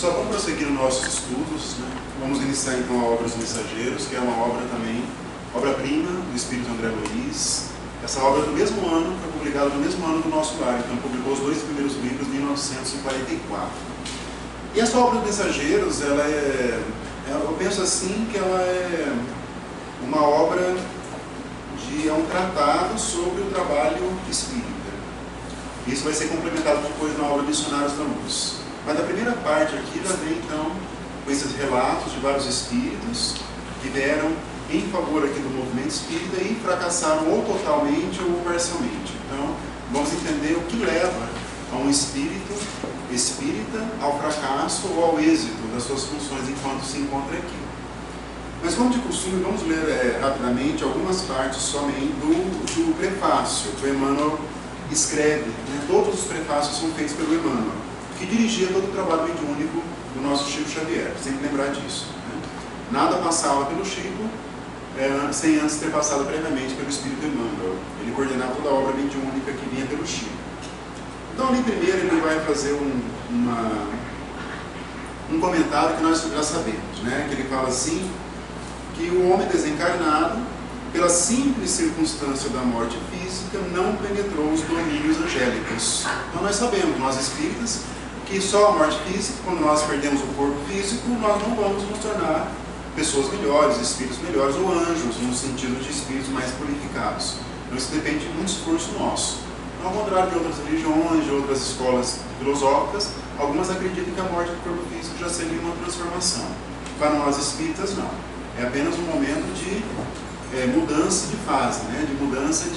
Pessoal, vamos prosseguir nos nossos estudos, né? Vamos iniciar então a obra Os Mensageiros, que é uma obra também, obra-prima do Espírito André Luiz. Essa obra é do mesmo ano, foi publicada no mesmo ano do nosso lar, então publicou os 2 primeiros livros em 1944. E essa obra dos Mensageiros, eu penso assim que ela é uma obra é um tratado sobre o trabalho espírita. Isso vai ser complementado depois na obra Missionários da Luz. Mas a primeira parte aqui já vem então com esses relatos de vários espíritos que vieram em favor aqui do movimento espírita e fracassaram ou totalmente ou parcialmente. Então, vamos entender o que leva a um espírito espírita ao fracasso ou ao êxito das suas funções enquanto se encontra aqui. Mas, como de costume, vamos ler rapidamente algumas partes somente do prefácio que o Emmanuel escreve. Né? Todos os prefácios são feitos pelo Emmanuel, que dirigia todo o trabalho mediúnico do nosso Chico Xavier, sempre lembrar disso. Né? Nada passava pelo Chico sem antes ter passado previamente pelo Espírito Emmanuel. Ele coordenava toda a obra mediúnica que vinha pelo Chico. Então, ali primeiro, ele vai fazer um comentário que nós já sabemos, né? Que ele fala assim, que o homem desencarnado, pela simples circunstância da morte física, não penetrou os domínios angélicos. Então nós sabemos, nós espíritas, que só a morte física, quando nós perdemos o corpo físico, nós não vamos nos tornar pessoas melhores, espíritos melhores ou anjos, no sentido de espíritos mais purificados. Então isso depende de um esforço nosso. Ao contrário de outras religiões, de outras escolas filosóficas, algumas acreditam que a morte do corpo físico já seria uma transformação. Para nós espíritas, não. É apenas um momento de mudança de fase, né? De mudança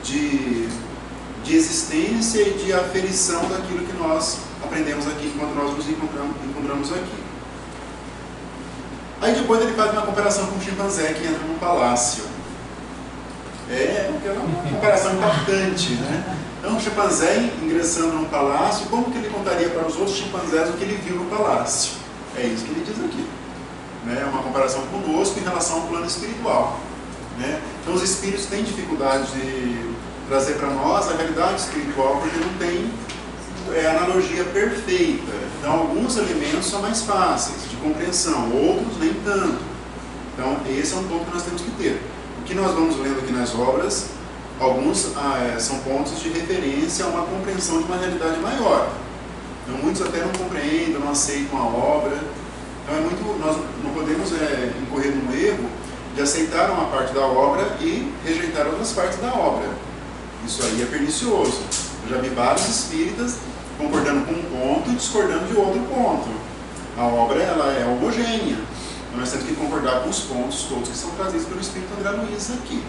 de existência e de aferição daquilo que nós aprendemos aqui quando nós nos encontramos aqui. Aí depois ele faz uma comparação com o chimpanzé que entra num palácio. É uma comparação impactante, né? Então, um chimpanzé ingressando num palácio, como que ele contaria para os outros chimpanzés o que ele viu no palácio? É isso que ele diz aqui. É uma comparação conosco em relação ao plano espiritual. Né? Então, os espíritos têm dificuldade de trazer para nós a realidade espiritual porque não tem analogia perfeita. Então, alguns elementos são mais fáceis de compreensão, outros nem tanto. Então, esse é um ponto que nós temos que ter. O que nós vamos lendo aqui nas obras, alguns são pontos de referência a uma compreensão de uma realidade maior. Então, muitos até não compreendem, não aceitam a obra. Então, nós não podemos incorrer num erro de aceitar uma parte da obra e rejeitar outras partes da obra. Isso aí é pernicioso. Eu já vi vários espíritas concordando com um ponto e discordando de outro ponto. A obra ela é homogênea. Então nós temos que concordar com os pontos todos que são trazidos pelo Espírito André Luiz aqui.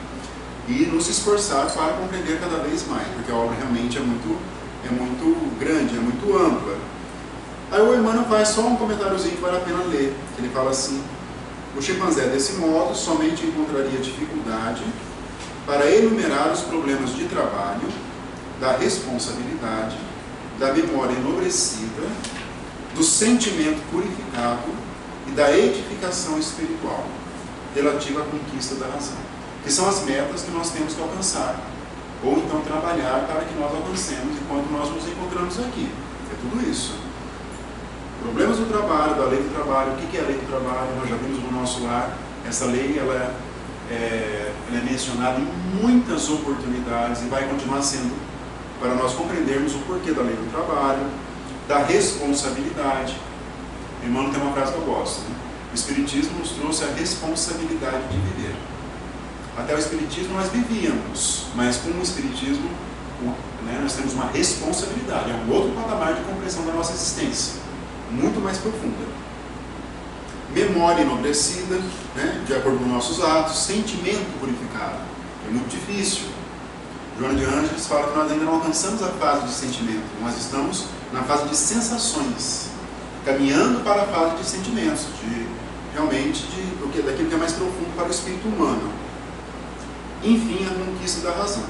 E nos esforçar para compreender cada vez mais, porque a obra realmente é muito grande, é muito ampla. Aí o Emmanuel faz só um comentáriozinho que vale a pena ler. Ele fala assim: o chimpanzé, desse modo, somente encontraria dificuldade para enumerar os problemas de trabalho, da responsabilidade, da memória enobrecida, do sentimento purificado e da edificação espiritual relativa à conquista da razão, que são as metas que nós temos que alcançar, ou então trabalhar para que nós alcancemos enquanto nós nos encontramos aqui. É tudo isso. Problemas do trabalho, da lei do trabalho. O que é a lei do trabalho? Nós já vimos no nosso lar. Essa lei ela é mencionada em muitas oportunidades e vai continuar sendo para nós compreendermos o porquê da lei do trabalho, da responsabilidade. O Emmanuel tem uma frase que eu gosto, né? O Espiritismo nos trouxe a responsabilidade de viver. Até o Espiritismo nós vivíamos, mas com o Espiritismo nós temos uma responsabilidade, é um outro patamar de compreensão da nossa existência, muito mais profunda. Memória enobrecida, né, de acordo com nossos atos, sentimento purificado, é muito difícil. Joana de Ângeles fala que nós ainda não alcançamos a fase de sentimento, nós estamos na fase de sensações, caminhando para a fase de sentimentos, daquilo que é mais profundo para o espírito humano. Enfim, a conquista da razão.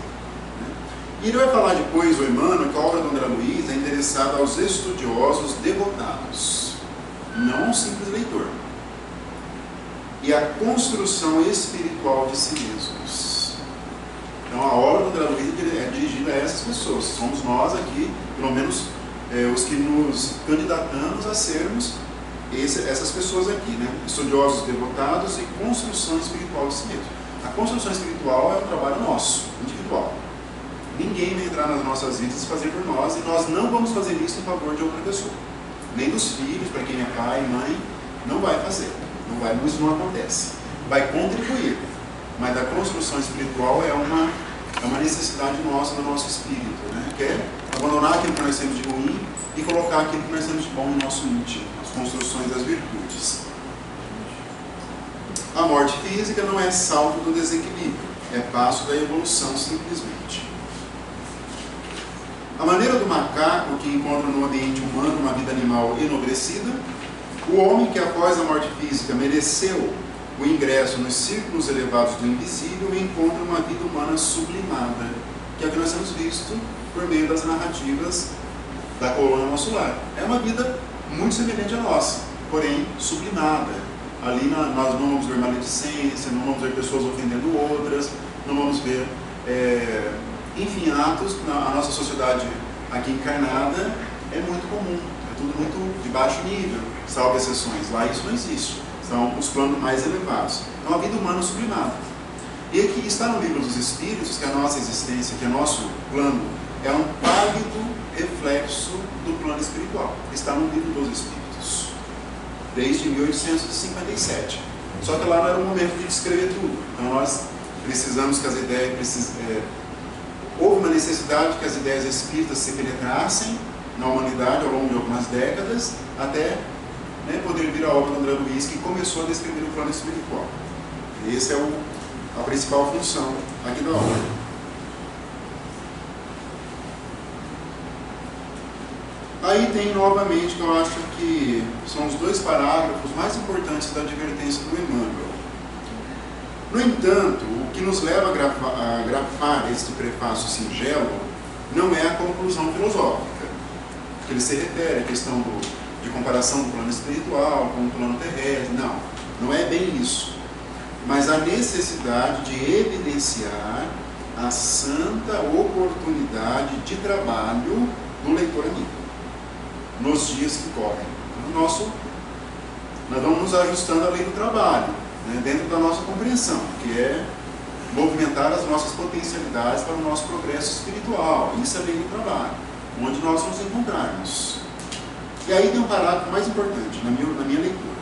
E ele vai falar depois, o Emmanuel, que a obra do André Luiz é endereçada aos estudiosos devotados, não ao simples leitor. E a construção espiritual de si mesmos. Então a obra do André Luiz é dirigida a essas pessoas. Somos nós aqui, pelo menos os que nos candidatamos a sermos essas pessoas aqui, né? Estudiosos devotados e construção espiritual de si mesmo. A construção espiritual é um trabalho nosso, individual. Ninguém vai entrar nas nossas vidas e fazer por nós, e nós não vamos fazer isso em favor de outra pessoa. Nem dos filhos, para quem é pai e mãe, não vai fazer. Não vai, isso não acontece. Vai contribuir, mas a construção espiritual é uma necessidade nossa, do nosso espírito, né? Que é abandonar aquilo que nós temos de ruim e colocar aquilo que nós temos de bom no nosso íntimo, as construções das virtudes. A morte física não é salto do desequilíbrio, é passo da evolução simplesmente. A maneira do macaco que encontra no ambiente humano uma vida animal enobrecida, o homem que após a morte física mereceu o ingresso nos círculos elevados do invisível encontra uma vida humana sublimada, que é o que nós temos visto por meio das narrativas da colônia nosso lar. É uma vida muito semelhante à nossa, porém sublimada. Ali nós não vamos ver maledicência, não vamos ver pessoas ofendendo outras, não vamos ver, enfim, atos. A nossa sociedade aqui encarnada é muito comum, é tudo muito de baixo nível, salvo exceções. Lá isso não existe, são os planos mais elevados. É uma vida humana sublimada. E aqui está no livro dos Espíritos que a nossa existência, que o nosso plano, é um pálido reflexo do plano espiritual. Está no livro dos Espíritos, desde 1857. Só que lá não era o momento de descrever tudo. Então nós precisamos que as ideias... houve uma necessidade que as ideias espíritas se penetrassem na humanidade ao longo de algumas décadas, até poder vir a obra do André Luiz, que começou a descrever o plano espiritual. E essa é a principal função aqui da obra. Aí tem novamente, que eu acho que são os dois parágrafos mais importantes da advertência do Emmanuel. No entanto, o que nos leva a grafar este prefácio singelo não é a conclusão filosófica, que ele se refere à questão de comparação do plano espiritual com o plano terrestre. Não é bem isso, mas a necessidade de evidenciar a santa oportunidade de trabalho do leitor amigo nos dias que correm. Nós vamos nos ajustando à lei do trabalho, dentro da nossa compreensão, que é movimentar as nossas potencialidades para o nosso progresso espiritual. Isso é a lei do trabalho, onde nós nos encontrarmos. E aí tem um parágrafo mais importante na minha leitura.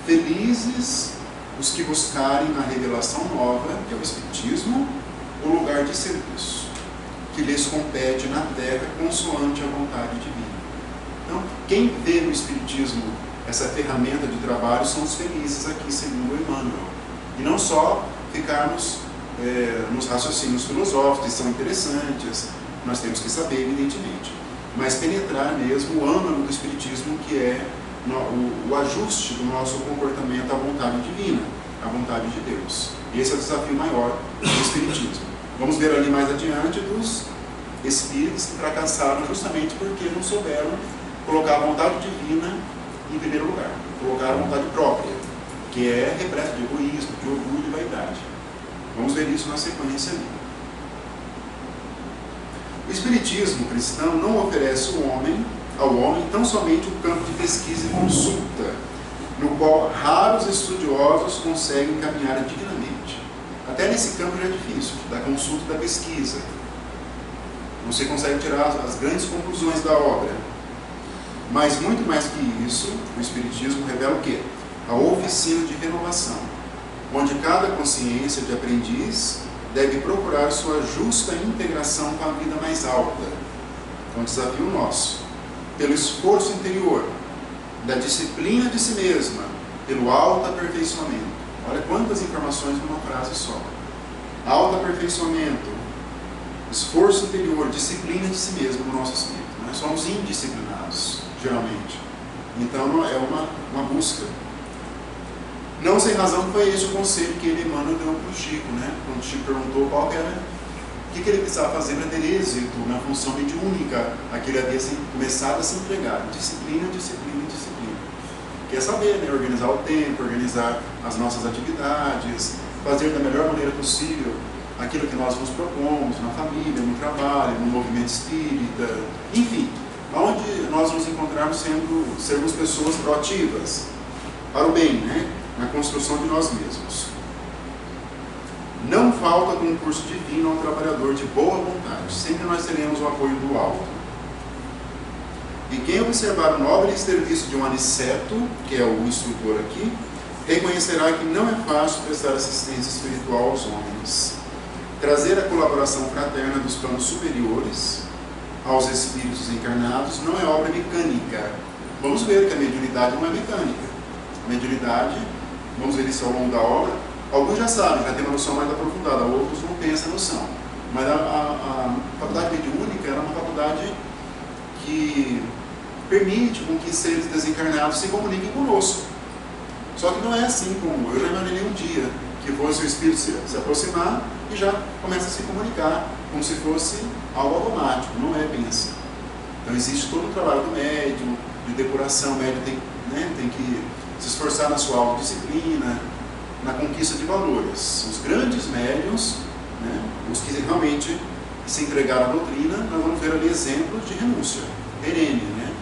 Felizes os que buscarem na revelação nova, que é o Espiritismo, o lugar de serviço, que lhes compete na terra consoante a vontade divina. Então, quem vê no Espiritismo essa ferramenta de trabalho são os felizes aqui, segundo o Emmanuel. E não só ficarmos nos raciocínios filosóficos, que são interessantes, nós temos que saber, evidentemente, mas penetrar mesmo o âmago do Espiritismo, que é o ajuste do nosso comportamento à vontade divina, à vontade de Deus. Esse é o desafio maior do Espiritismo. Vamos ver ali mais adiante dos espíritos que fracassaram justamente porque não souberam colocar a vontade divina em primeiro lugar, colocar a vontade própria, que é repleta de egoísmo, de orgulho e vaidade. Vamos ver isso na sequência ali. O Espiritismo cristão não oferece ao homem tão somente o campo de pesquisa e consulta, no qual raros estudiosos conseguem caminhar dignamente. Até nesse campo já é difícil, da consulta e da pesquisa. Você consegue tirar as grandes conclusões da obra. Mas muito mais que isso, o Espiritismo revela o quê? A oficina de renovação, onde cada consciência de aprendiz deve procurar sua justa integração com a vida mais alta. É um desafio nosso. Pelo esforço interior, da disciplina de si mesma, pelo autoaperfeiçoamento. Olha quantas informações numa frase só. Autoaperfeiçoamento, esforço interior, disciplina de si mesmo no nosso espírito. Nós somos indisciplinados, geralmente. Então é uma busca. Não sem razão foi esse o conselho que ele, Emmanuel, deu para o Chico, quando o Chico perguntou qual era, o que ele precisava fazer para ter êxito na função mediúnica a que ele havia começado a se entregar. Disciplina, disciplina, disciplina. Quer saber, organizar o tempo, organizar as nossas atividades, fazer da melhor maneira possível aquilo que nós nos propomos na família, no trabalho, no movimento espírita, enfim, onde nós nos encontrarmos sermos pessoas proativas, para o bem, né? Na construção de nós mesmos. Não falta concurso divino ao trabalhador de boa vontade. Sempre nós teremos o apoio do alto. E quem observar o nobre serviço de um aniceto, que é o instrutor aqui, reconhecerá que não é fácil prestar assistência espiritual aos homens. Trazer a colaboração fraterna dos planos superiores aos espíritos encarnados não é obra mecânica. Vamos ver que a mediunidade não é mecânica. A mediunidade, vamos ver isso ao longo da obra, alguns já sabem, já tem uma noção mais aprofundada, outros não têm essa noção. Mas a faculdade mediúnica era uma faculdade que permite com que seres desencarnados se comuniquem conosco. Só que não é assim como eu já imaginei um dia, que fosse o espírito se aproximar e já começa a se comunicar, como se fosse algo automático. Não é bem assim. Então existe todo o trabalho do médium, de depuração. O médium tem que se esforçar na sua autodisciplina, na conquista de valores. Os grandes médiuns, né, os que realmente se entregaram à doutrina, nós vamos ver ali exemplos de renúncia, perene, né?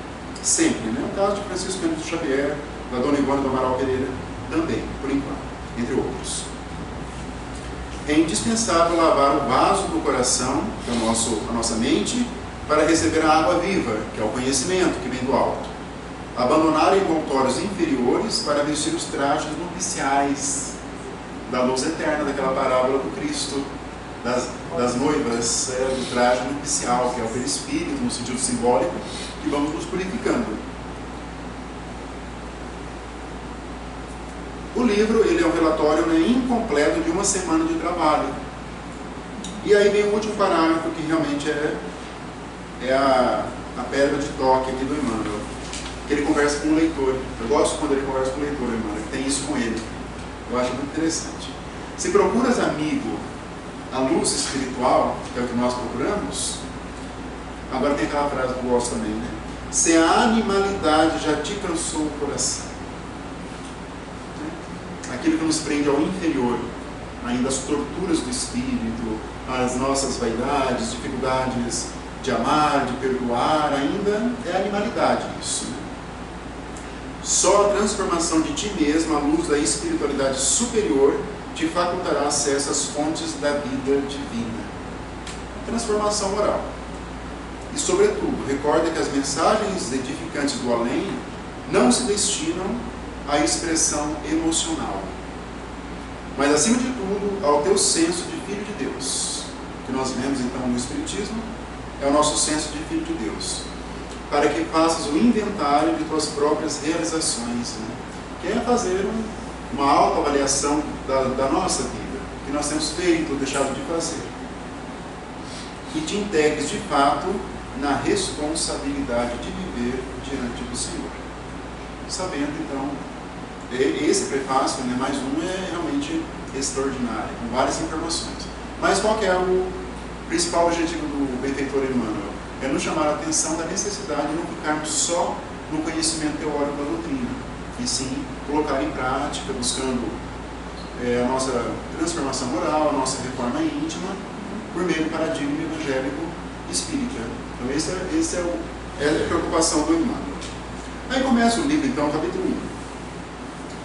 Sempre, né? O caso de Francisco Cândido Xavier, da Dona Ivone do Amaral Pereira, também, por enquanto, entre outros. É indispensável lavar o vaso do coração, que é a nossa mente, para receber a água viva, que é o conhecimento que vem do alto. Abandonar envoltórios inferiores para vestir os trajes nupciais da luz eterna, daquela parábola do Cristo, das noivas, do traje nupcial, que é o perispírito, no sentido simbólico, que vamos nos purificando. O livro ele é um relatório, né, incompleto de uma semana de trabalho. E aí vem o último parágrafo, que realmente é a pedra de toque aqui do Emmanuel. Que ele conversa com o leitor. Eu gosto quando ele conversa com o leitor, Emmanuel, que tem isso com ele. Eu acho muito interessante. Se procuras, amigo, a luz espiritual, que é o que nós procuramos, agora tem aquela frase que eu gosto também, né? Se a animalidade já te cansou o coração, aquilo que nos prende ao inferior, ainda as torturas do espírito, as nossas vaidades, dificuldades de amar, de perdoar, ainda é animalidade isso, né? Só a transformação de ti mesmo, à luz da espiritualidade superior, te facultará acesso às fontes da vida divina. Transformação moral. E, sobretudo, recorda que as mensagens edificantes do além não se destinam à expressão emocional, mas, acima de tudo, ao teu senso de Filho de Deus, que nós vemos, então, no Espiritismo, é o nosso senso de Filho de Deus, para que faças o inventário de tuas próprias realizações, né? Que é fazer uma autoavaliação da nossa vida, que nós temos feito ou deixado de fazer, e te integres de fato na responsabilidade de viver diante do Senhor. Sabendo, então, esse prefácio, né, mais um, é realmente extraordinário, com várias informações. Mas qual que é o principal objetivo do benfeitor Emmanuel? É nos chamar a atenção da necessidade de não ficarmos só no conhecimento teórico da doutrina, e sim colocar em prática, buscando a nossa transformação moral, a nossa reforma íntima, por meio do paradigma evangélico espírita. Então essa é a preocupação do Emmanuel. Aí começa o livro, então, capítulo 1.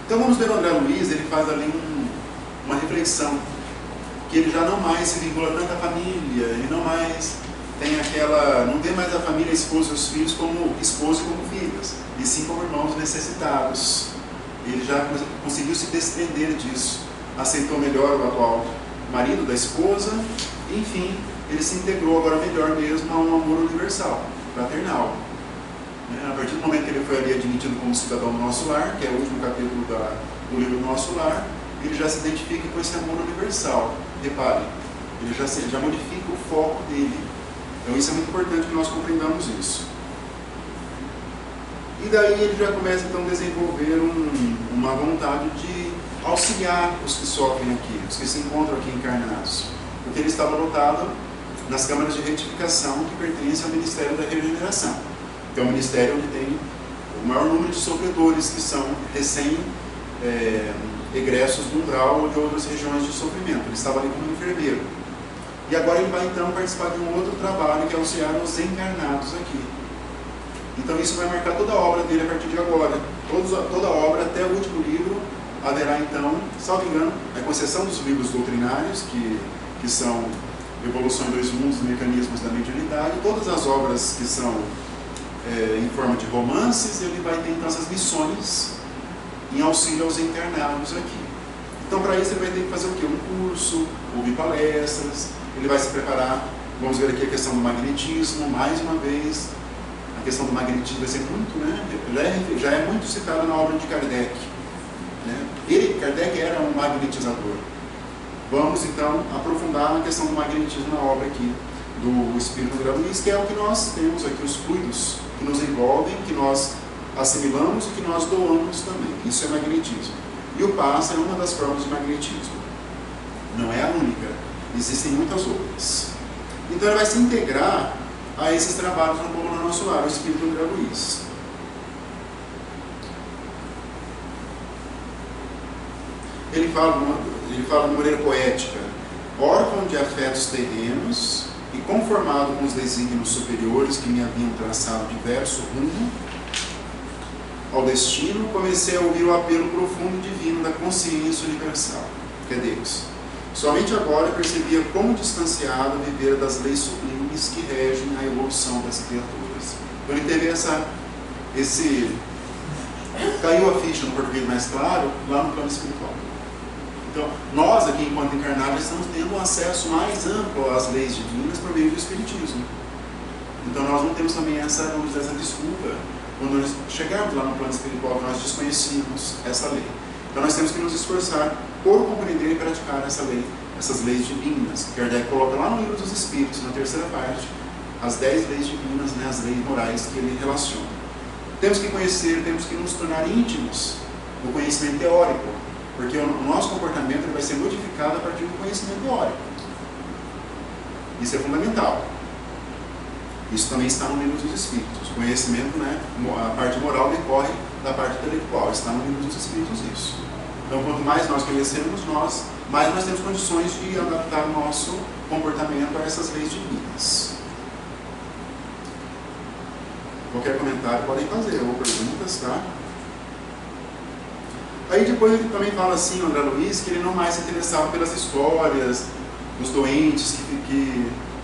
Então vamos ver o André Luiz, ele faz ali uma reflexão, que ele já não mais se vincula tanto à família, ele não mais tem não tem mais a família, a esposa e os filhos como esposa e como filhas, e sim como irmãos necessitados. Ele já conseguiu se desprender disso, aceitou melhor o atual marido da esposa, e, enfim, ele se integrou agora melhor mesmo a um amor universal, fraternal. A partir do momento que ele foi ali admitido como cidadão do nosso lar, que é o último capítulo do livro do Nosso Lar, ele já se identifica com esse amor universal. Repare, ele já modifica o foco dele. Então isso é muito importante que nós compreendamos isso. E daí ele já começa então a desenvolver uma vontade de auxiliar os que sofrem aqui, os que se encontram aqui encarnados. Porque ele estava lotado nas câmaras de retificação que pertencem ao Ministério da Regeneração. Que é um ministério onde tem o maior número de sofredores que são egressos do umbral ou de outras regiões de sofrimento. Ele estava ali como enfermeiro. E agora ele vai então participar de um outro trabalho que é auxiliar os encarnados aqui. Então isso vai marcar toda a obra dele a partir de agora. Toda a obra, até o último livro, haverá então, salvo engano, com exceção dos livros doutrinários, que são Evolução em Dois Mundos, Mecanismos da Mediunidade, todas as obras que são em forma de romances, ele vai ter então essas lições em auxílio aos encarnados aqui. Então para isso ele vai ter que fazer o quê? Um curso, ouvir palestras, ele vai se preparar. Vamos ver aqui a questão do magnetismo, mais uma vez. A questão do magnetismo vai ser muito, né? Já é muito citada na obra de Kardec. Né? Kardec era um magnetizador. Vamos então aprofundar na questão do magnetismo na obra aqui do Espírito André Luiz, que é o que nós temos aqui, os fluidos que nos envolvem, que nós assimilamos e que nós doamos também. Isso é magnetismo. E o passe é uma das formas de magnetismo. Não é a única, existem muitas outras. Então ele vai se integrar a esses trabalhos no Povo Nosso Lar, o Espírito André Luiz. Ele fala de maneira poética: órfão de afetos terrenos e conformado com os desígnios superiores que me haviam traçado diverso rumo ao destino, comecei a ouvir o apelo profundo e divino da consciência universal, que é Deus. Somente agora percebia como distanciado vivera das leis sublimes que regem a evolução das criaturas. Então ele teve caiu a ficha no português mais claro, lá no plano espiritual. Então, nós aqui, enquanto encarnados, estamos tendo um acesso mais amplo às leis divinas por meio do Espiritismo. Então, nós não temos também essa desculpa quando nós chegarmos lá no plano espiritual, que nós desconhecíamos essa lei. Então, nós temos que nos esforçar por compreender e praticar essas leis divinas. Kardec coloca lá no Livro dos Espíritos, na terceira parte, as 10 leis divinas, né, as leis morais que ele relaciona. Temos que conhecer, temos que nos tornar íntimos do conhecimento teórico, porque o nosso comportamento ele vai ser modificado a partir do conhecimento teórico. Isso é fundamental. Isso também está no Livro dos Espíritos. O conhecimento, né, a parte moral decorre da parte intelectual. Está no Livro dos Espíritos isso. Então, quanto mais nós conhecemos, mais nós temos condições de adaptar o nosso comportamento a essas leis divinas. Qualquer comentário podem fazer, ou perguntas, tá? Aí depois ele também fala assim, o André Luiz, que ele não mais se interessava pelas histórias dos doentes,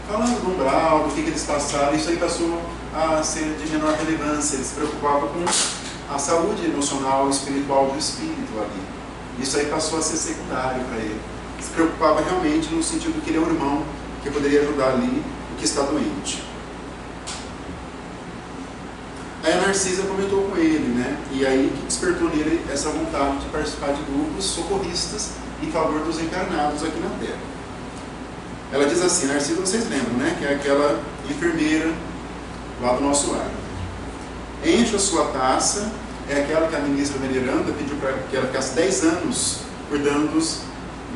falando do umbral, do que eles passaram. Isso aí passou a ser de menor relevância. Ele se preocupava com a saúde emocional e espiritual do espírito ali. Isso aí passou a ser secundário para ele. Se preocupava realmente no sentido que ele é um irmão que poderia ajudar ali o que está doente. Aí a Narcisa comentou com ele, né? E aí que despertou nele essa vontade de participar de grupos socorristas em favor dos encarnados aqui na Terra. Ela diz assim, Narcisa, vocês lembram, né? Que é aquela enfermeira lá do nosso lar. Enche a sua taça, é aquela que a ministra veneranda pediu para que ela ficasse 10 anos cuidando dos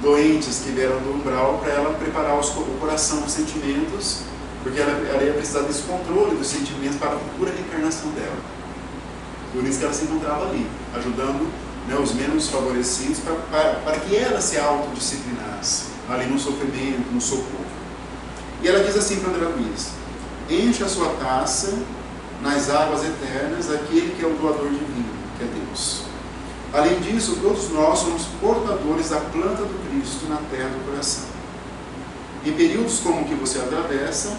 doentes que vieram do umbral, para ela preparar o coração, os sentimentos, porque ela ia precisar desse controle dos sentimentos para a futura reencarnação dela. Por isso que ela se encontrava ali, ajudando, né, os menos favorecidos, para que ela se autodisciplinasse ali no sofrimento, no socorro. E ela diz assim para André Luiz: enche a sua taça nas águas eternas aquele que é o doador divino, que é Deus. Além disso, todos nós somos portadores da planta do Cristo na terra do coração. Em períodos como o que você atravessa,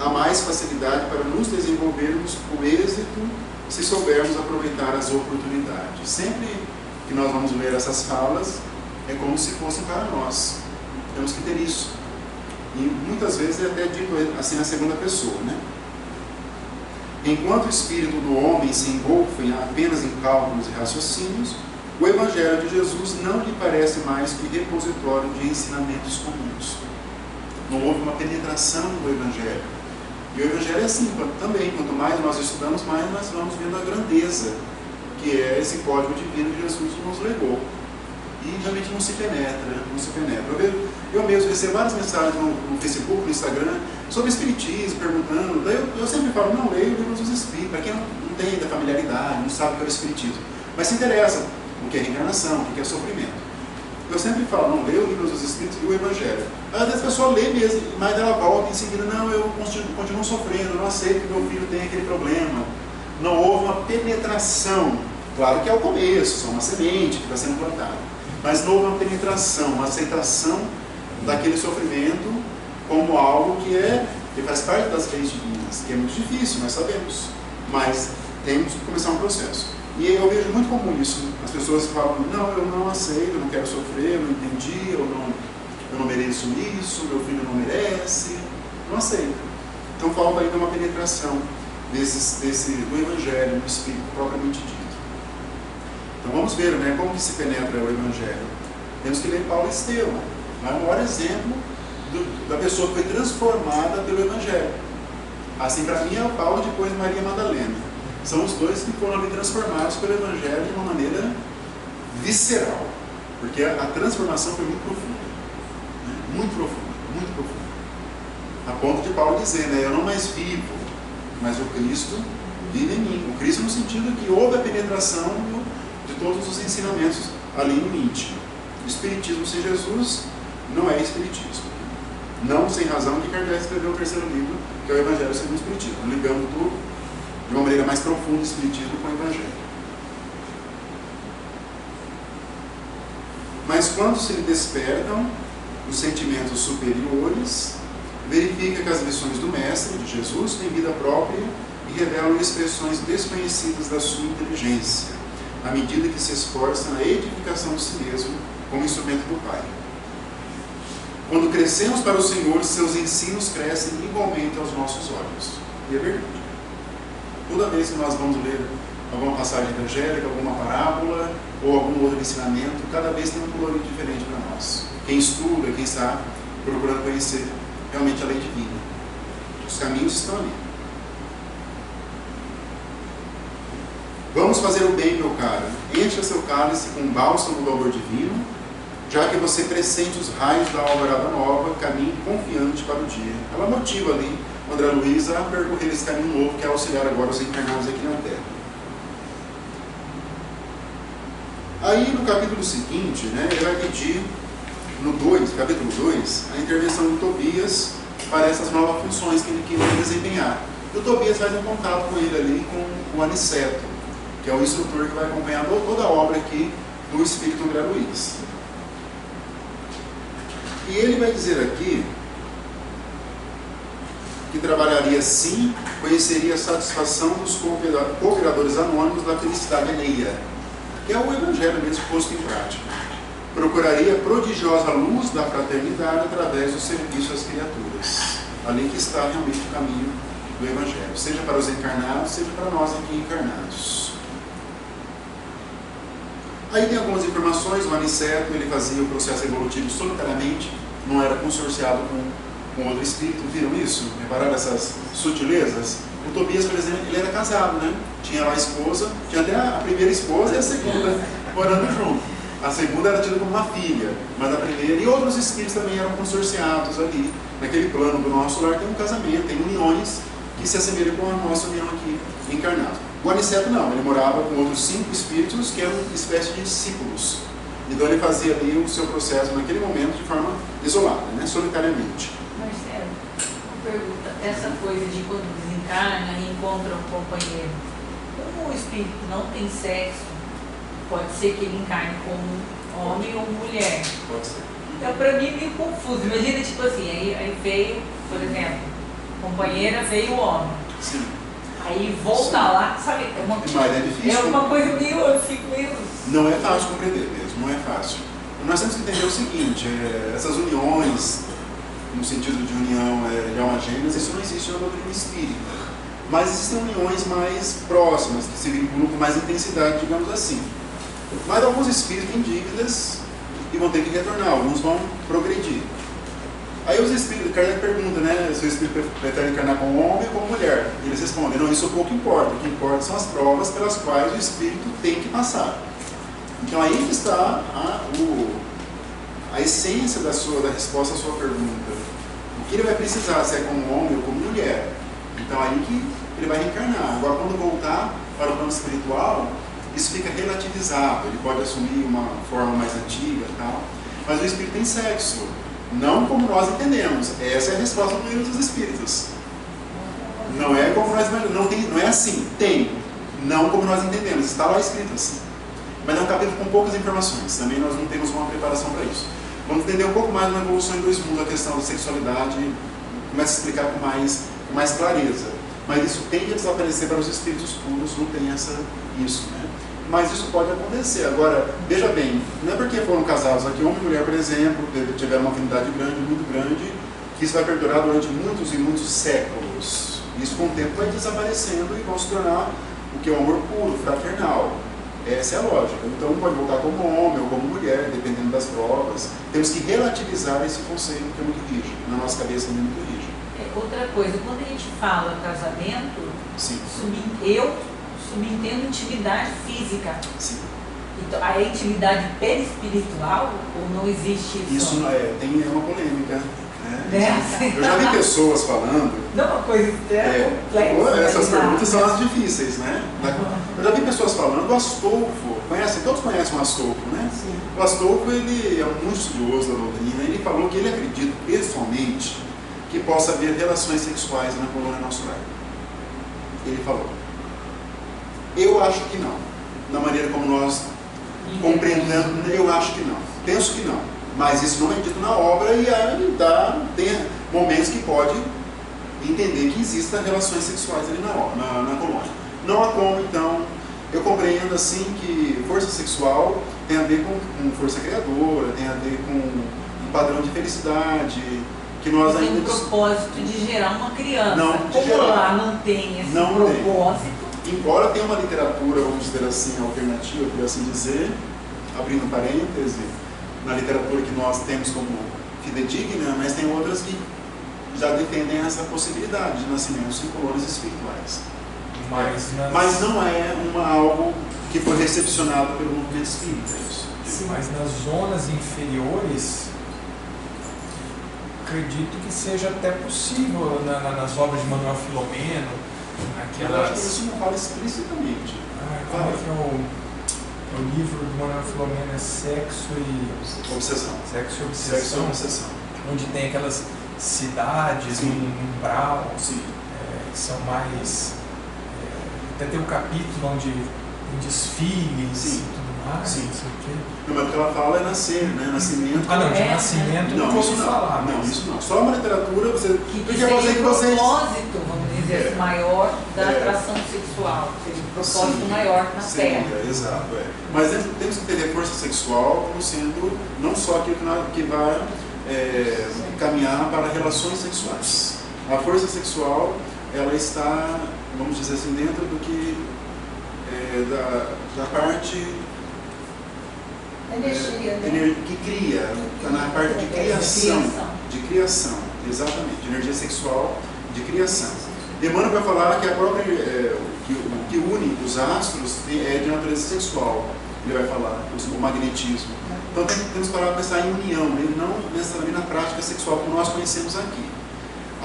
há mais facilidade para nos desenvolvermos com êxito se soubermos aproveitar as oportunidades. Sempre que nós vamos ler essas falas, é como se fossem para nós. Temos que ter isso. E muitas vezes é até dito assim na segunda pessoa, né? Enquanto o espírito do homem se envolve apenas em cálculos e raciocínios, o Evangelho de Jesus não lhe parece mais que repositório de ensinamentos comuns. Não houve uma penetração do Evangelho. E o Evangelho é assim também. Quanto mais nós estudamos, mais nós vamos vendo a grandeza que é esse código divino que Jesus nos legou. E realmente não se penetra, não se penetra. Eu mesmo recebo várias mensagens no Facebook, no Instagram, sobre Espiritismo, perguntando. Daí eu sempre falo, não, leio o Livro dos Espíritos, para quem não tem da familiaridade, não sabe o que é o Espiritismo. Mas se interessa o que é reencarnação, o que é sofrimento. Eu sempre falo, não, leio o Livro dos Espíritos e o Evangelho. Às vezes a pessoa lê mesmo, mas ela volta em seguida, não, eu continuo sofrendo, eu não aceito que meu filho tenha aquele problema. não houve uma penetração. Claro que é o começo, só uma semente que está sendo plantada. Mas não houve uma penetração, uma aceitação daquele sofrimento como algo que faz parte das leis divinas, que é muito difícil, nós sabemos. Mas temos que começar um processo. E eu vejo muito comum isso. As pessoas falam, não, eu não aceito, eu não quero sofrer, eu não entendi, eu não mereço isso, meu filho não merece. Não aceito. Então falta ainda uma penetração do Evangelho, no Espírito propriamente dito. Então vamos ver, né, como que se penetra o Evangelho. Temos que ler Paulo e Estevão. É o maior exemplo da pessoa que foi transformada pelo Evangelho. Assim, para mim, é o Paulo, depois Maria Madalena. São os dois que foram ali transformados pelo Evangelho de uma maneira visceral. Porque a transformação foi muito profunda. Né? Muito profunda, muito profunda. A ponto de Paulo dizer, né, eu não mais vivo, mas o Cristo vive em mim. O Cristo no sentido que houve a penetração de todos os ensinamentos ali no íntimo. O Espiritismo sem Jesus não é Espiritismo. Não sem razão que Kardec escreveu o terceiro livro, que é o Evangelho segundo o Espiritismo, ligando tudo de uma maneira mais profunda o Espiritismo com o Evangelho. Mas quando se lhe despertam os sentimentos superiores, verifica que as lições do Mestre, de Jesus, têm vida própria e revelam expressões desconhecidas da sua inteligência, à medida que se esforça na edificação de si mesmo como instrumento do Pai. Quando crescemos para o Senhor, seus ensinos crescem igualmente aos nossos olhos. E é verdade. Toda vez que nós vamos ler alguma passagem evangélica, alguma parábola ou algum outro ensinamento, cada vez tem um colorido diferente para nós. Quem estuda, quem está procurando conhecer realmente a lei divina. Os caminhos estão ali. Vamos fazer o bem, meu caro. Encha seu cálice com bálsamo do amor divino, já que você pressente os raios da alvorada nova, caminhe confiante para o dia. Ela motiva ali André Luiz a percorrer esse caminho novo que é auxiliar agora os encarnados aqui na Terra. Aí no capítulo seguinte, né, ele vai pedir, no capítulo 2, a intervenção de Tobias para essas novas funções que ele queria desempenhar. E o Tobias faz um contato com ele ali, com o Aniceto, que é o instrutor que vai acompanhar toda a obra aqui do Espírito André Luiz. E ele vai dizer aqui que trabalharia sim, conheceria a satisfação dos cooperadores anônimos da felicidade alheia, que é o Evangelho mesmo posto em prática. Procuraria a prodigiosa luz da fraternidade através do serviço às criaturas. Ali que está realmente o caminho do Evangelho, seja para os encarnados, seja para nós aqui encarnados. Aí tem algumas informações. O Aniceto, ele fazia o processo evolutivo solitariamente, não era consorciado com outro espírito. Viram isso? Repararam essas sutilezas? O Tobias, por exemplo, ele era casado, né? Tinha lá a esposa, tinha até a primeira esposa e a segunda morando junto. A segunda era tida como uma filha, mas a primeira, e outros espíritos também eram consorciados ali. Naquele plano do nosso lar tem um casamento, tem uniões que se assemelham com a nossa união aqui encarnada. O Aniceto não, ele morava com outros 5 espíritos que eram uma espécie de discípulos. Então ele fazia ali o seu processo naquele momento de forma isolada, né, solitariamente. Marcelo, uma pergunta, essa coisa de quando desencarna e encontra um companheiro, como o espírito não tem sexo, pode ser que ele encarne como homem ou mulher? Pode ser. Então para mim é meio confuso. Imagina tipo assim, aí veio, por exemplo, companheira veio o homem. Sim. Aí voltar lá, sabe? Mas é difícil. É uma coisa meio, eu fico meio... Não é fácil compreender mesmo, não é fácil. Nós temos que entender o seguinte, essas uniões, no sentido de união de almas gêmeas, isso não existe na doutrina espírita. Mas existem uniões mais próximas, que se vinculam com mais intensidade, digamos assim. Mas alguns espíritos têm dívidas e vão ter que retornar, alguns vão progredir. Aí os espíritos, Kardec pergunta, né, se o espírito prefere encarnar como homem ou como mulher. E eles respondem, não, isso pouco importa. O que importa são as provas pelas quais o espírito tem que passar. Então aí que está a essência da resposta à sua pergunta. O que ele vai precisar, se é como homem ou como mulher. Então aí que ele vai reencarnar. Agora, quando voltar para o plano espiritual, isso fica relativizado. Ele pode assumir uma forma mais antiga e tal. Mas o espírito tem sexo. Não como nós entendemos. Essa é a resposta do livro dos Espíritos. Não é como nós imaginamos. Não é assim. Tem. Não como nós entendemos, está lá escrito assim. Mas é um capítulo com poucas informações, também nós não temos uma preparação para isso. Vamos entender um pouco mais na Evolução em Dois Mundos, a questão da sexualidade, começa a explicar com mais clareza. Mas isso tende a desaparecer para os espíritos puros, não tem isso, né? Mas isso pode acontecer. Agora, veja bem, não é porque foram casados aqui, homem e mulher, por exemplo, tiveram uma afinidade grande, muito grande, que isso vai perdurar durante muitos e muitos séculos. Isso com o tempo vai desaparecendo e vão se tornar o que é o amor puro, fraternal. Essa é a lógica. Então um pode voltar como homem ou como mulher, dependendo das provas. Temos que relativizar esse conceito que é muito rígido. Na nossa cabeça é muito rígido. Outra coisa, quando a gente fala casamento, Sim. eu subentendo intimidade física. Sim. Então, a intimidade perispiritual, ou não existe isso? Isso não tem uma polêmica. Né? Eu já vi pessoas falando. Não, uma coisa complexa. Essas perguntas são as difíceis, né? Eu já vi pessoas falando do Astolfo. Todos conhecem o Astolfo, né? Sim. O Astolfo, ele é muito estudioso da doutrina. Ele falou que ele acredita pessoalmente que possa haver relações sexuais na colônia nosso lar. Ele falou. Eu acho que não. Na maneira como nós compreendemos, eu acho que não. Penso que não. Mas isso não é dito na obra e tem momentos que pode entender que existam relações sexuais ali na colônia. Não há como, então, eu compreendo assim que força sexual tem a ver com força criadora, tem a ver com um padrão de felicidade, que nós tem ainda... um propósito de gerar uma criança. Não, como lá não tem esse propósito. Embora tenha uma literatura, vamos dizer assim, alternativa, por assim dizer, abrindo parêntese, na literatura que nós temos como fidedigna, mas tem outras que já defendem essa possibilidade de nascimentos em colônias espirituais. Mas não é algo que foi recepcionado pelo movimento espírita, isso. Sim. Mas nas zonas inferiores, acredito que seja até possível nas obras de Manuel Filomeno, Eu acho que isso não fala explicitamente. Como é que é o livro do Manuel Filomeno? É Sexo e Obsessão. Sexo e Obsessão. Sexo e Obsessão. Onde tem aquelas cidades no umbral, que são mais... até tem um capítulo onde tem desfiles e tudo mais. Sim. Não sei o quê. Não, mas o que ela fala é nascer, né? Nascimento. Ah, não, de nascimento não ouvi falar. Não, isso não. Só uma literatura, você... Que seria o propósito, vamos dizer, maior da atração sexual. Seria o propósito maior na Terra. Exato, Mas temos que entender força sexual como sendo não só aquilo que vai caminhar para relações sexuais. A força sexual, ela está, vamos dizer assim, dentro do que da parte energia, né? que cria, está na parte de criação, exatamente, energia sexual de criação. Emmanuel vai falar que a própria o que une os astros é de natureza sexual. Ele vai falar o magnetismo. Então temos que parar para pensar em união, e não necessariamente na prática sexual como nós conhecemos aqui.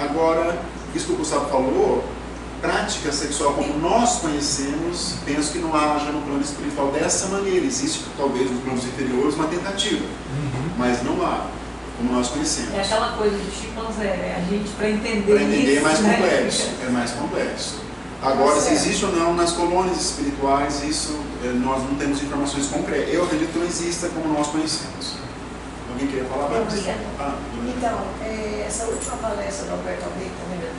Agora, isso que o Gustavo falou, prática sexual como nós conhecemos, penso que não haja no plano espiritual dessa maneira. Existe, talvez, nos planos inferiores, uma tentativa, mas não há, como nós conhecemos. É aquela coisa do chimpanzé, a gente, para entender isso, é mais complexo, é mais complexo. Agora, se existe ou não nas colônias espirituais, isso nós não temos informações concretas. Eu acredito que não exista como nós conhecemos. Alguém queria falar mais? Então, essa última palestra do Alberto Almeida,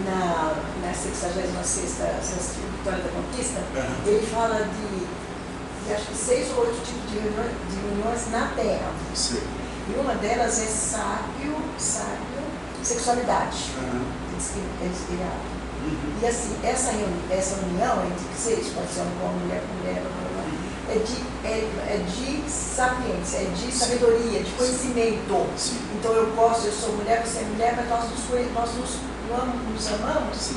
na 66ª Vitória da Conquista, ele fala de acho que 6 ou 8 tipos de reuniões na Terra. Sim. E uma delas é sexualidade. Eles criaram. E assim, essa união entre seres, pode ser uma mulher com mulher, é de sapiência, é de sabedoria, de conhecimento. Sim. Então eu sou mulher, você é mulher, mas nós nos amamos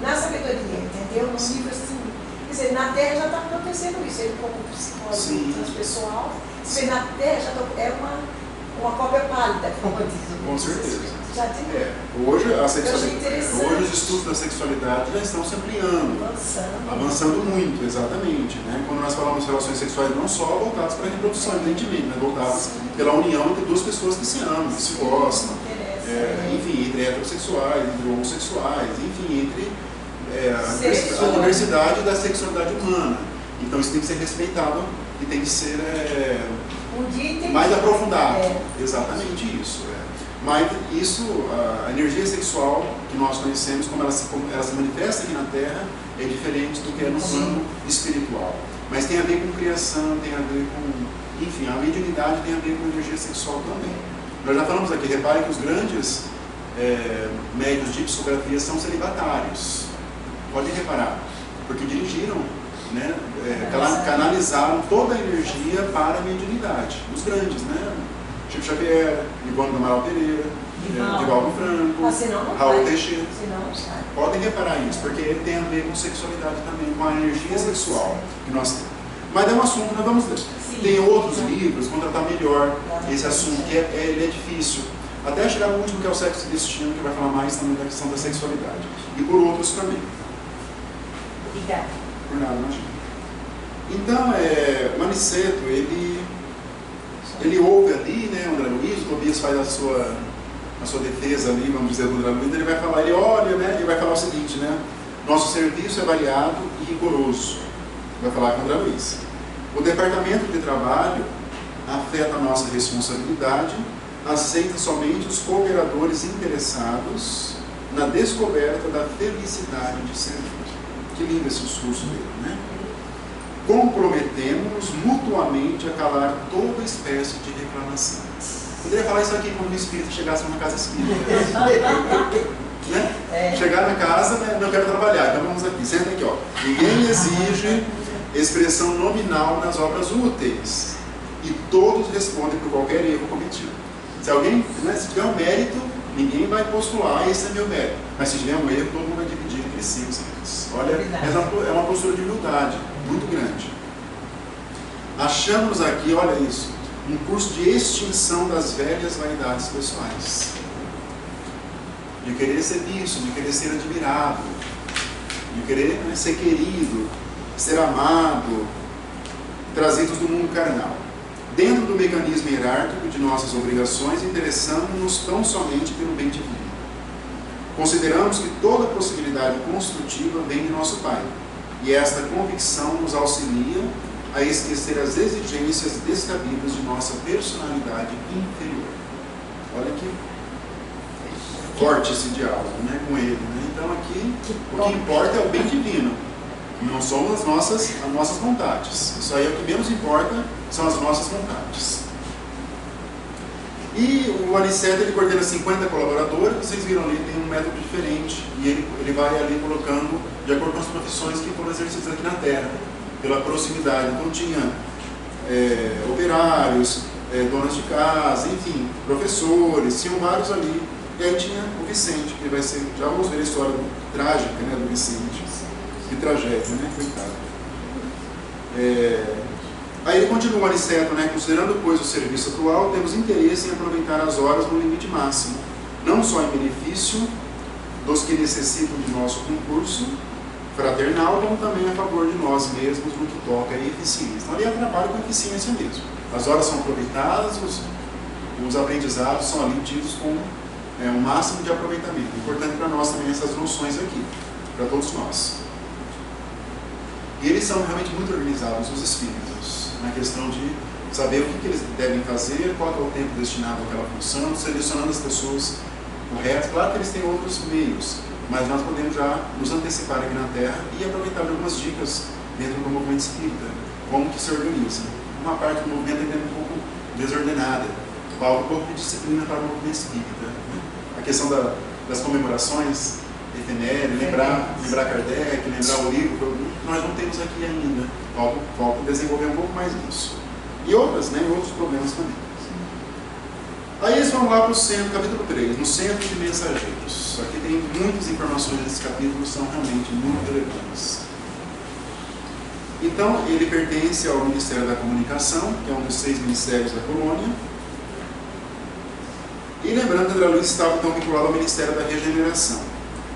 na sabedoria, entendeu? No nível assim. Quer dizer, na Terra já está acontecendo isso. Ele, como psicólogo transpessoal, na Terra já é uma cópia pálida, como eu digo. Com certeza. Já entendeu? Hoje os estudos da sexualidade já estão se ampliando, avançando muito, exatamente. Né? Quando nós falamos de relações sexuais, não só voltadas para a reprodução, evidentemente, mas voltadas pela união entre duas pessoas que se amam, que se gostam, enfim, entre heterossexuais, entre homossexuais, enfim, entre a diversidade da sexualidade humana. Então isso tem que ser respeitado e tem que ser mais aprofundado. Exatamente isso. Mas isso, a energia sexual que nós conhecemos, como ela se manifesta aqui na Terra, é diferente do que é no plano espiritual. Mas tem a ver com criação, tem a ver com... Enfim, a mediunidade tem a ver com energia sexual também. Nós já falamos aqui, repare que os grandes médiuns de psicografia são celibatários. Podem reparar, porque dirigiram, né, canalizaram toda a energia para a mediunidade. Os grandes, né? Chico Xavier, Ivone do Amaral Pereira, Divaldo Franco, Raul Teixeira. Podem reparar isso, porque ele tem a ver com sexualidade também, com a energia sexual que nós temos. Mas é um assunto que nós vamos ler. Tem outros livros, vão tratar melhor esse assunto, que ele é difícil. Até chegar no último, que é o Sexo e Destino, que vai falar mais também da questão da sexualidade. E por outros também. Obrigada. Por nada, imagina. Então, o Aniceto, ele ouve ali, né, o André Luiz, o Tobias faz a sua defesa ali, vamos dizer, do André Luiz, ele vai falar, ele olha, né, e vai falar o seguinte, né, nosso serviço é variado e rigoroso, vai falar com o André Luiz. O departamento de trabalho afeta a nossa responsabilidade, aceita somente os cooperadores interessados na descoberta da felicidade de servir. Que lindo esse discurso dele, né? Comprometemos-nos mutuamente a calar toda espécie de reclamação. Poderia falar isso aqui quando o espírito chegasse numa casa espírita. Né? Chegar na casa, né? Não quero trabalhar, então vamos aqui, senta aqui, ó. Ninguém exige expressão nominal nas obras úteis e todos respondem por qualquer erro cometido. Se alguém, né, se tiver um mérito, ninguém vai postular, esse é meu mérito. Mas se tiver um erro, todo mundo vai dividir entre si os erros. Olha, é uma postura de humildade muito grande. Achamos aqui, olha isso, um curso de extinção das velhas vaidades pessoais. De querer ser visto, de querer ser admirado, de querer, né, ser querido, ser amado, trazidos do mundo carnal. Dentro do mecanismo hierárquico de nossas obrigações, interessamos-nos tão somente pelo bem divino. Consideramos que toda possibilidade construtiva vem de nosso Pai, e esta convicção nos auxilia a esquecer as exigências descabidas de nossa personalidade inferior. Olha que forte esse diálogo, né, com ele. Né? Então aqui, o que importa é o bem divino. Não são as nossas vontades. Isso aí é o que menos importa, são as nossas vontades. E o Aniceto, ele coordena 50 colaboradores, vocês viram ali, tem um método diferente. E ele vai ali colocando de acordo com as profissões que foram exercidas aqui na Terra, pela proximidade. Então tinha operários, donas de casa, enfim, professores, tinham vários ali. E aí tinha o Vicente, que vai ser, já vamos ver a história trágica, né, do Vicente. Que tragédia, né? Coitado. Aí ele continua, Aniceto, né? Considerando, pois, o serviço atual, temos interesse em aproveitar as horas no limite máximo, não só em benefício dos que necessitam de nosso concurso fraternal, como também a favor de nós mesmos no que toca a eficiência. Então, ali é trabalho com eficiência mesmo. As horas são aproveitadas, os aprendizados são ali tidos com um máximo de aproveitamento. Importante para nós também essas noções aqui, para todos nós. E eles são realmente muito organizados, os espíritos, na questão de saber o que eles devem fazer, qual é o tempo destinado àquela função, selecionando as pessoas corretas. Claro que eles têm outros meios, mas nós podemos já nos antecipar aqui na Terra e aproveitar algumas dicas dentro do movimento espírita, como que se organiza. Uma parte do movimento é um pouco desordenada, falta um pouco de disciplina para o movimento espírita. A questão das comemorações, efeméride, lembrar Kardec, lembrar o livro, nós não temos aqui ainda. Falta desenvolver um pouco mais disso. E outros problemas também. Aí eles vão lá para o centro, capítulo 3, no centro de mensageiros. Aqui tem muitas informações desse capítulo, são realmente muito relevantes. Então, ele pertence ao Ministério da Comunicação, que é um dos 6 ministérios da colônia. E lembrando que André Luiz estava então vinculado ao Ministério da Regeneração.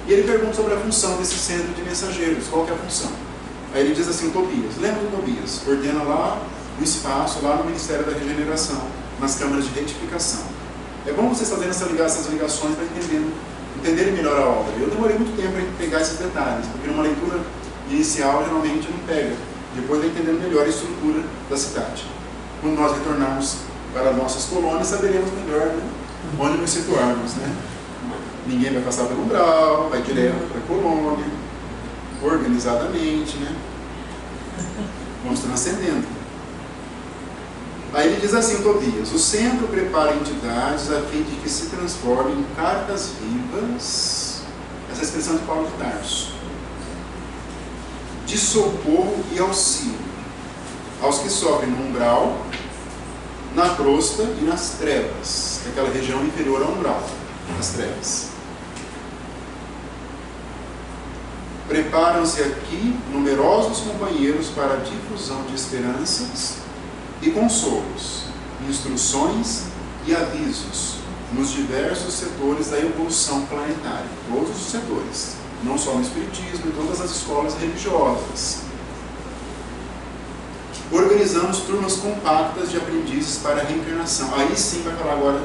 E ele pergunta sobre a função desse centro de mensageiros, qual que é a função? Aí ele diz assim, Tobias, lembra do Tobias? Ordena lá no espaço, lá no Ministério da Regeneração, nas câmaras de retificação. É bom vocês fazerem essas ligações para entender um entenderem melhor a obra. Eu demorei muito tempo para pegar esses detalhes, porque numa leitura inicial geralmente não pega. Depois vai entendendo melhor a estrutura da cidade. Quando nós retornarmos para nossas colônias, saberemos melhor, né, onde nos situarmos, né? Ninguém vai passar pelo umbral, vai direto para a colônia, organizadamente, né? Vamos transcendendo. Aí ele diz assim, Tobias: o centro prepara entidades a fim de que se transformem em cartas vivas, essa expressão de Paulo de Tarso, de socorro e auxílio aos que sofrem no umbral, na crosta e nas trevas, que é aquela região inferior ao umbral, nas trevas. Preparam-se aqui numerosos companheiros para a difusão de esperanças e consolos, instruções e avisos nos diversos setores da evolução planetária, todos os setores, não só no espiritismo, em todas as escolas religiosas. Organizamos turmas compactas de aprendizes para a reencarnação. Aí sim vai falar agora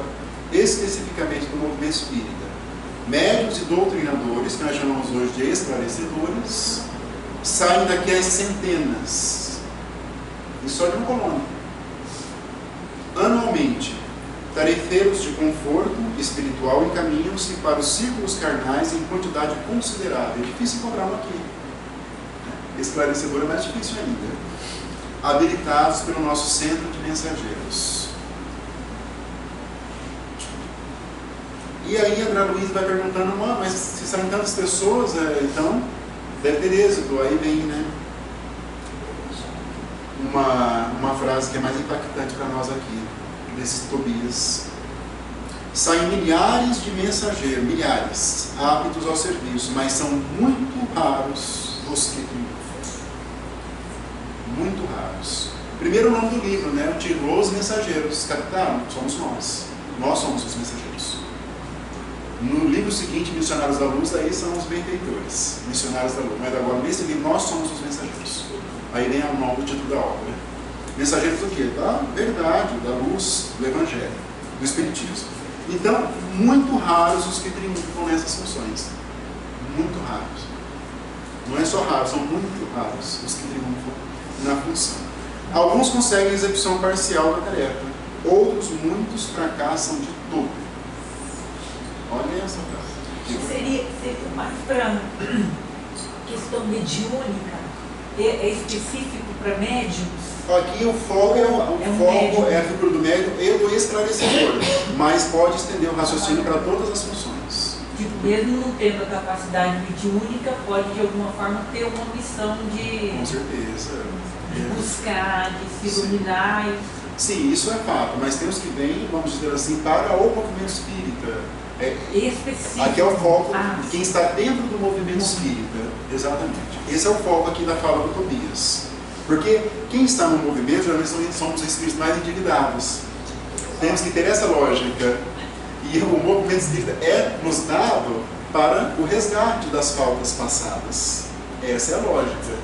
especificamente do movimento espírita. Médiuns e doutrinadores, que nós chamamos hoje de esclarecedores, saem daqui às centenas, e só de uma colônia. Anualmente, tarefeiros de conforto espiritual encaminham-se para os círculos carnais em quantidade considerável. É difícil encontrar um aqui. Esclarecedor é mais difícil ainda. Habilitados pelo nosso centro de mensageiros. E aí André Luiz vai perguntando, mas se saem tantas pessoas, então deve ter êxito. Aí vem, né, uma frase que é mais impactante para nós aqui, desse Tobias. Saem milhares de mensageiros, milhares, aptos ao serviço, mas são muito raros os que triunfam. Muito raros. Primeiro o nome do livro, né? Os mensageiros. Captaram? Somos nós. Nós somos os mensageiros. No livro seguinte, Missionários da Luz, aí são os benfeitores, missionários da luz. Mas agora, nesse livro, nós somos os mensageiros. Aí vem o nome do título da obra. Mensageiros do quê? Da verdade, da luz, do evangelho, do espiritismo. Então, muito raros os que triunfam nessas funções. Muito raros. Não é só raros, são muito raros os que triunfam na função. Alguns conseguem execução parcial da tarefa. Outros, muitos, fracassam de todo. Olha essa frase. Seria mais para questão mediúnica, é específico para médiums? Aqui o foco é a figura do médium e do esclarecedor, mas pode estender o raciocínio para todas as funções. Tipo, mesmo não tendo a capacidade mediúnica, pode de alguma forma ter uma missão de... Com certeza. De buscar, de se iluminar. Sim, isso é fato, mas temos que vem, vamos dizer assim, para o movimento espírita. Específico. Aqui é o foco de quem está dentro do movimento espírita. Exatamente. Esse é o foco aqui da fala do Tobias. Porque quem está no movimento, geralmente somos os espíritos mais endividados. Temos que ter essa lógica. E o movimento espírita é nos dado para o resgate das faltas passadas. Essa é a lógica.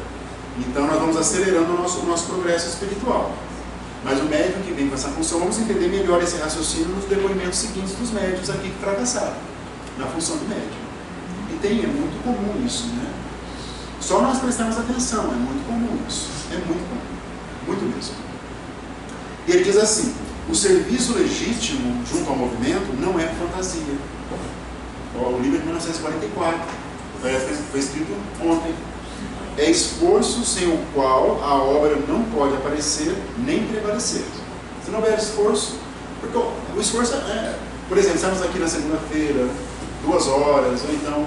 Então nós vamos acelerando o nosso progresso espiritual. Mas o médium que vem com essa função, vamos entender melhor esse raciocínio nos depoimentos seguintes dos médiuns aqui que fracassaram na função do médium. E é muito comum isso, né? Só nós prestamos atenção, é muito comum isso. É muito comum, muito mesmo. E ele diz assim: o serviço legítimo junto ao movimento não é fantasia. O livro é de 1944, foi escrito ontem. É esforço sem o qual a obra não pode aparecer nem prevalecer. Se não houver esforço, porque o esforço por exemplo, estamos aqui na segunda-feira, 2 horas, ou então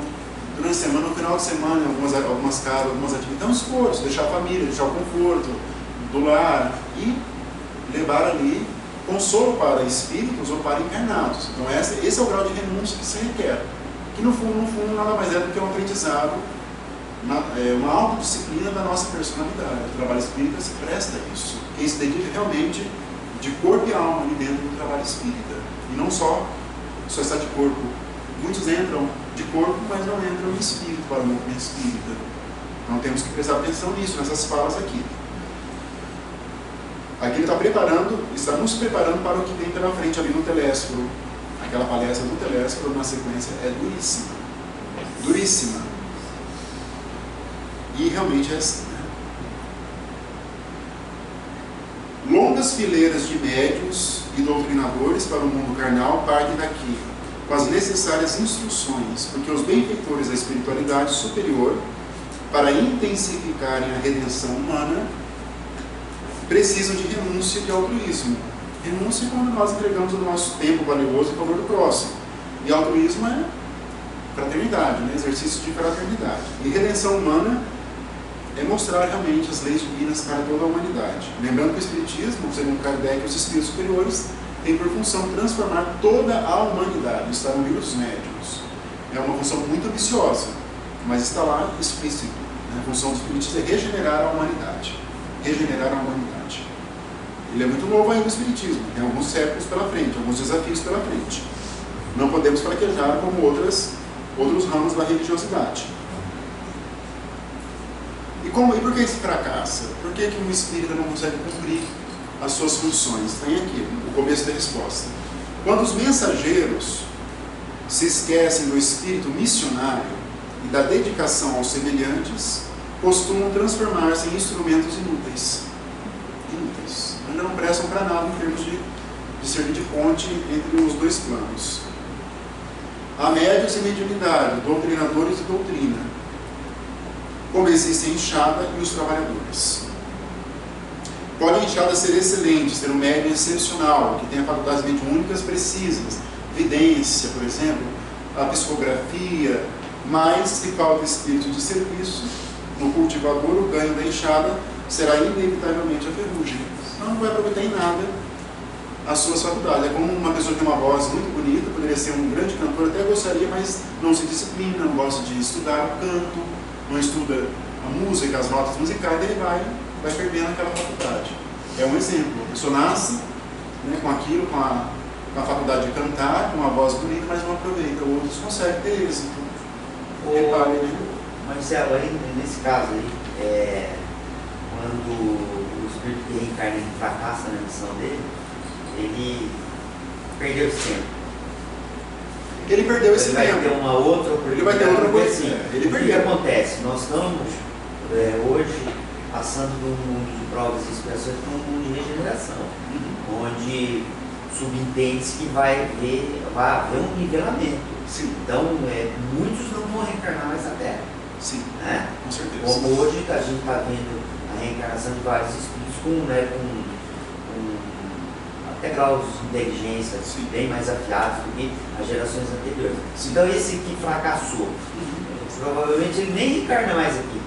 durante a semana, no final de semana, algumas casas, algumas atividades. Então, esforço, deixar a família, deixar o conforto do lar e levar ali consolo para espíritos ou para encarnados. Então, esse é o grau de renúncia que se requer. Que no fundo, nada mais é do que um aprendizado, uma autodisciplina da nossa personalidade. O trabalho espírita se presta a isso. Quem se dedica realmente de corpo e alma ali dentro do trabalho espírita. E não só está de corpo. Muitos entram de corpo, mas não entram em espírito para o movimento espírita. Então temos que prestar atenção nisso, nessas falas aqui. Aqui ele está nos preparando para o que vem pela frente ali no Telésforo. Aquela palestra do Telésforo, na sequência, é duríssima. duríssima. E realmente é assim, né? Longas fileiras de médiuns e doutrinadores para o mundo carnal partem daqui, com as necessárias instruções, porque os benfeitores da espiritualidade superior, para intensificarem a redenção humana, precisam de renúncia e de altruísmo. Renúncia é quando nós entregamos o nosso tempo valioso em favor do próximo. E altruísmo é fraternidade, né? Exercício de fraternidade. E redenção humana é mostrar realmente as leis divinas para toda a humanidade. Lembrando que o Espiritismo, segundo Kardec e os Espíritos superiores, tem por função transformar toda a humanidade. Está no livro dos médiuns. É uma função muito ambiciosa, mas está lá explícito. Né? A função do Espiritismo é regenerar a humanidade. Regenerar a humanidade. Ele é muito novo ainda o Espiritismo. Tem alguns séculos pela frente, alguns desafios pela frente. Não podemos fraquejar como outros ramos da religiosidade. E por que se fracassa? Por que um espírita não consegue cumprir as suas funções? Tem aqui o começo da resposta. Quando os mensageiros se esquecem do espírito missionário e da dedicação aos semelhantes, costumam transformar-se em instrumentos inúteis. Inúteis. Ainda não prestam para nada em termos de servir de ponte entre os dois planos. Há médiuns e mediunidade, doutrinadores e doutrina, como existem a enxada e os trabalhadores. Pode a enxada ser excelente, ser um médium excepcional, que tenha faculdades mediúnicas precisas, vidência, por exemplo, a psicografia, mas se falta espírito de serviço, no cultivador o ganho da enxada será inevitavelmente a ferrugem. Não vai aproveitar em nada as suas faculdades. É como uma pessoa que tem uma voz muito bonita, poderia ser um grande cantor, até gostaria, mas não se disciplina, não gosta de estudar o canto, não estuda a música, as notas musicais, ele vai perdendo aquela faculdade. É um exemplo. A pessoa nasce, né, com aquilo, com a faculdade de cantar, com uma voz bonita, mas não aproveita. Outros conseguem ter êxito. Repare, né? Marcelo, aí, nesse caso aí, quando o espírito que reencarna e fracassa na missão dele, ele perdeu esse tempo. Ele perdeu esse tempo. Ele vai ter uma outra oportunidade. Ele vai ter outra coisa. Assim, ele perdeu. O que acontece? Nós estamos hoje passando de um mundo de provas e expiações para um mundo de regeneração, onde subentende-se que vai haver um nivelamento. Sim. Então, muitos não vão reencarnar mais na Terra. Sim, né? Com certeza. Como hoje a gente está vendo a reencarnação de vários espíritos com até graus de inteligência bem mais afiados do que as gerações anteriores. Então esse que fracassou, provavelmente ele nem reencarna mais aqui.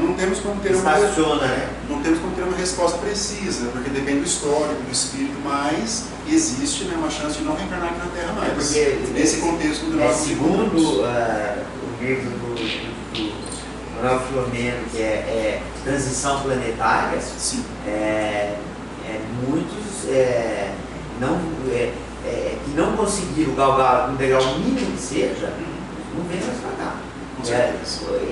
Não temos como ter não temos como ter uma resposta precisa, porque depende do histórico, do espírito, mas existe, né, uma chance de não reencarnar aqui na Terra mais. Porque nesse contexto do nosso segundo o livro do Manuel Filomeno, que é Transição Planetária, muitos que não conseguiram galgar um degrau mínimo que seja, não vem mais para cá.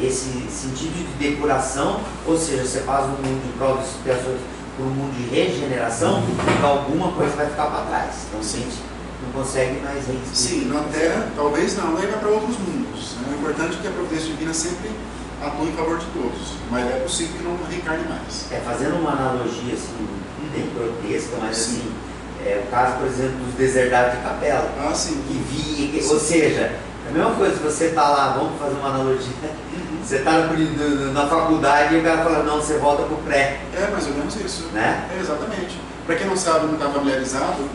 Esse sentido de depuração, ou seja, você faz um mundo de provas e expiações por um mundo de regeneração, alguma coisa vai ficar para trás. Então a gente não consegue mais resistir. Sim, na Terra talvez não, daí vai para outros mundos. O importante é que a providência divina sempre atua em favor de todos, mas é possível que não reencarne mais. Fazendo uma analogia assim, bem grotesca, mas assim, o caso, por exemplo, dos deserdados de Capela. Ou seja, é a mesma coisa, você está lá, vamos fazer uma analogia, você está na faculdade e o cara fala, não, você volta para o pré. É mais ou menos isso. Né? Exatamente. Para quem não sabe, não está familiarizado,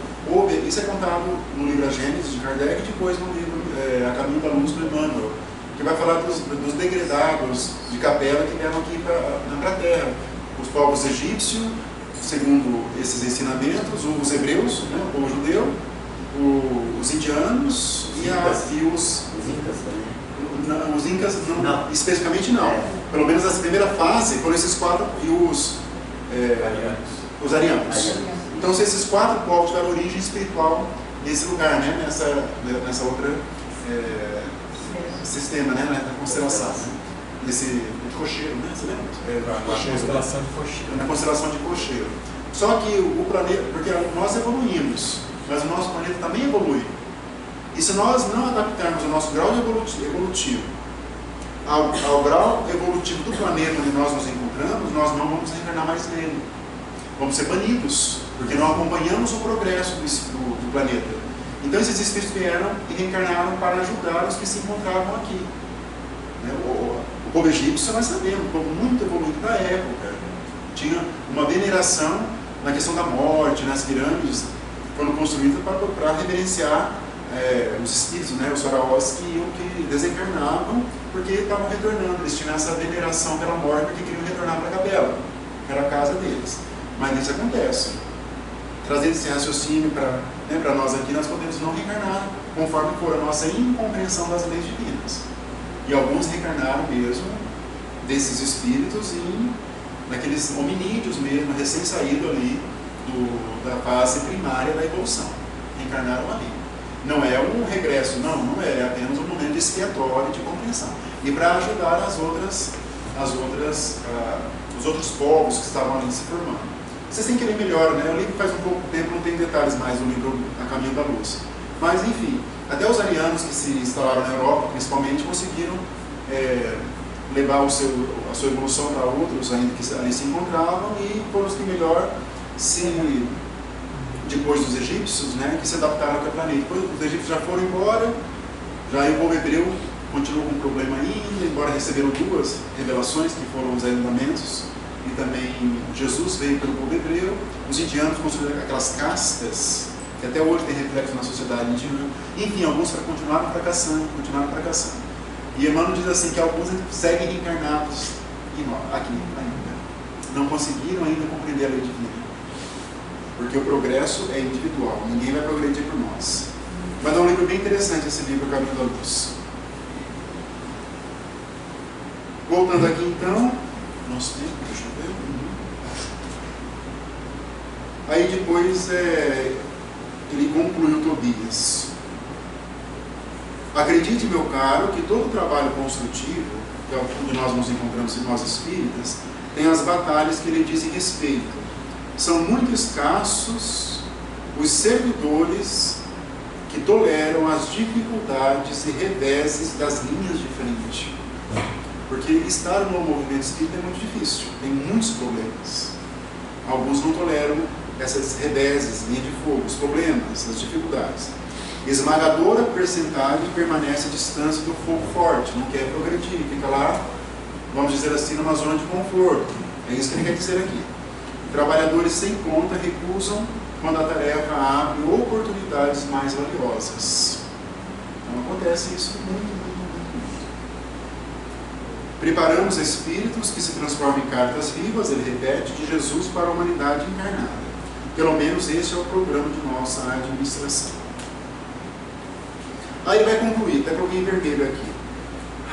isso é contado no livro A Gênesis de Kardec e depois no livro A Caminho da Luz do Emmanuel, que vai falar dos degredados de Capela que vieram aqui para a Terra. Os povos egípcios, segundo esses ensinamentos, os hebreus, né, o povo judeu, os indianos e os incas também. Os incas não, especificamente não. Pelo menos nessa primeira fase foram esses quatro e os arianos. Então esses quatro povos tiveram origem espiritual nesse lugar, né, nessa outra sistema, né, na constelação, né, desse cocheiro, né, você lembra? Constelação de cocheiro. Na constelação de cocheiro. Só que o planeta, porque nós evoluímos, mas o nosso planeta também evolui. E se nós não adaptarmos o nosso grau evolutivo ao grau evolutivo do planeta onde nós nos encontramos, nós não vamos reencarnar mais nele. Vamos ser banidos, porque não acompanhamos o progresso do planeta. Então esses espíritos vieram e reencarnaram para ajudar os que se encontravam aqui. O povo egípcio, nós sabemos, um povo muito evoluído da época. Tinha uma veneração na questão da morte, nas pirâmides, foram construídas para reverenciar os espíritos, os faraós que desencarnavam, porque estavam retornando. Eles tinham essa veneração pela morte, porque queriam retornar para a Capela, que era a casa deles. Mas isso acontece. Trazendo esse raciocínio para nós aqui, nós podemos não reencarnar conforme for a nossa incompreensão das leis divinas. E alguns reencarnaram mesmo desses espíritos naqueles hominídeos mesmo, recém-saído ali da fase primária da evolução. Reencarnaram ali. Não é um regresso, não é apenas um momento expiatório de compreensão. E para ajudar os outros povos que estavam ali se formando. Vocês têm que ler melhor, né? O livro faz um pouco tempo, não tem detalhes mais do livro A Caminho da Luz. Mas, enfim, até os arianos que se instalaram na Europa, principalmente, conseguiram levar a sua evolução para outros ainda que ali se encontravam, e foram os que melhor depois dos egípcios, que se adaptaram àquele planeta. Depois os egípcios já foram embora, já o povo hebreu continuou com um problema ainda, embora receberam 2 revelações, que foram os mandamentos, e também Jesus veio pelo povo hebreu. Os indianos construíram aquelas castas, que até hoje tem reflexo na sociedade indiana. Enfim, alguns continuaram fracassando. E Emmanuel diz assim, que alguns seguem reencarnados aqui ainda. Não conseguiram ainda compreender a lei divina. Porque o progresso é individual, ninguém vai progredir por nós. Vai dar um livro bem interessante, esse livro, O Caminho da Luz. Voltando aqui então, nosso tempo, deixa eu ver. Aí depois ele concluiu Tobias. Acredite, meu caro, que todo trabalho construtivo, que é onde nós nos encontramos em nós espíritas, tem as batalhas que lhe dizem respeito. São muito escassos os servidores que toleram as dificuldades e reveses das linhas de frente. Porque estar no movimento espírita é muito difícil, tem muitos problemas. Alguns não toleram essas reveses, linha de fogo, os problemas, as dificuldades. Esmagadora percentagem permanece à distância do fogo forte, não quer progredir, fica lá, vamos dizer assim, numa zona de conforto. É isso que ele quer dizer aqui. Trabalhadores sem conta recusam quando a tarefa abre oportunidades mais valiosas. Então acontece isso muito. Preparamos espíritos que se transformam em cartas vivas, ele repete, de Jesus para a humanidade encarnada. Pelo menos esse é o programa de nossa administração. Aí ele vai concluir, até coloquei em vermelho aqui.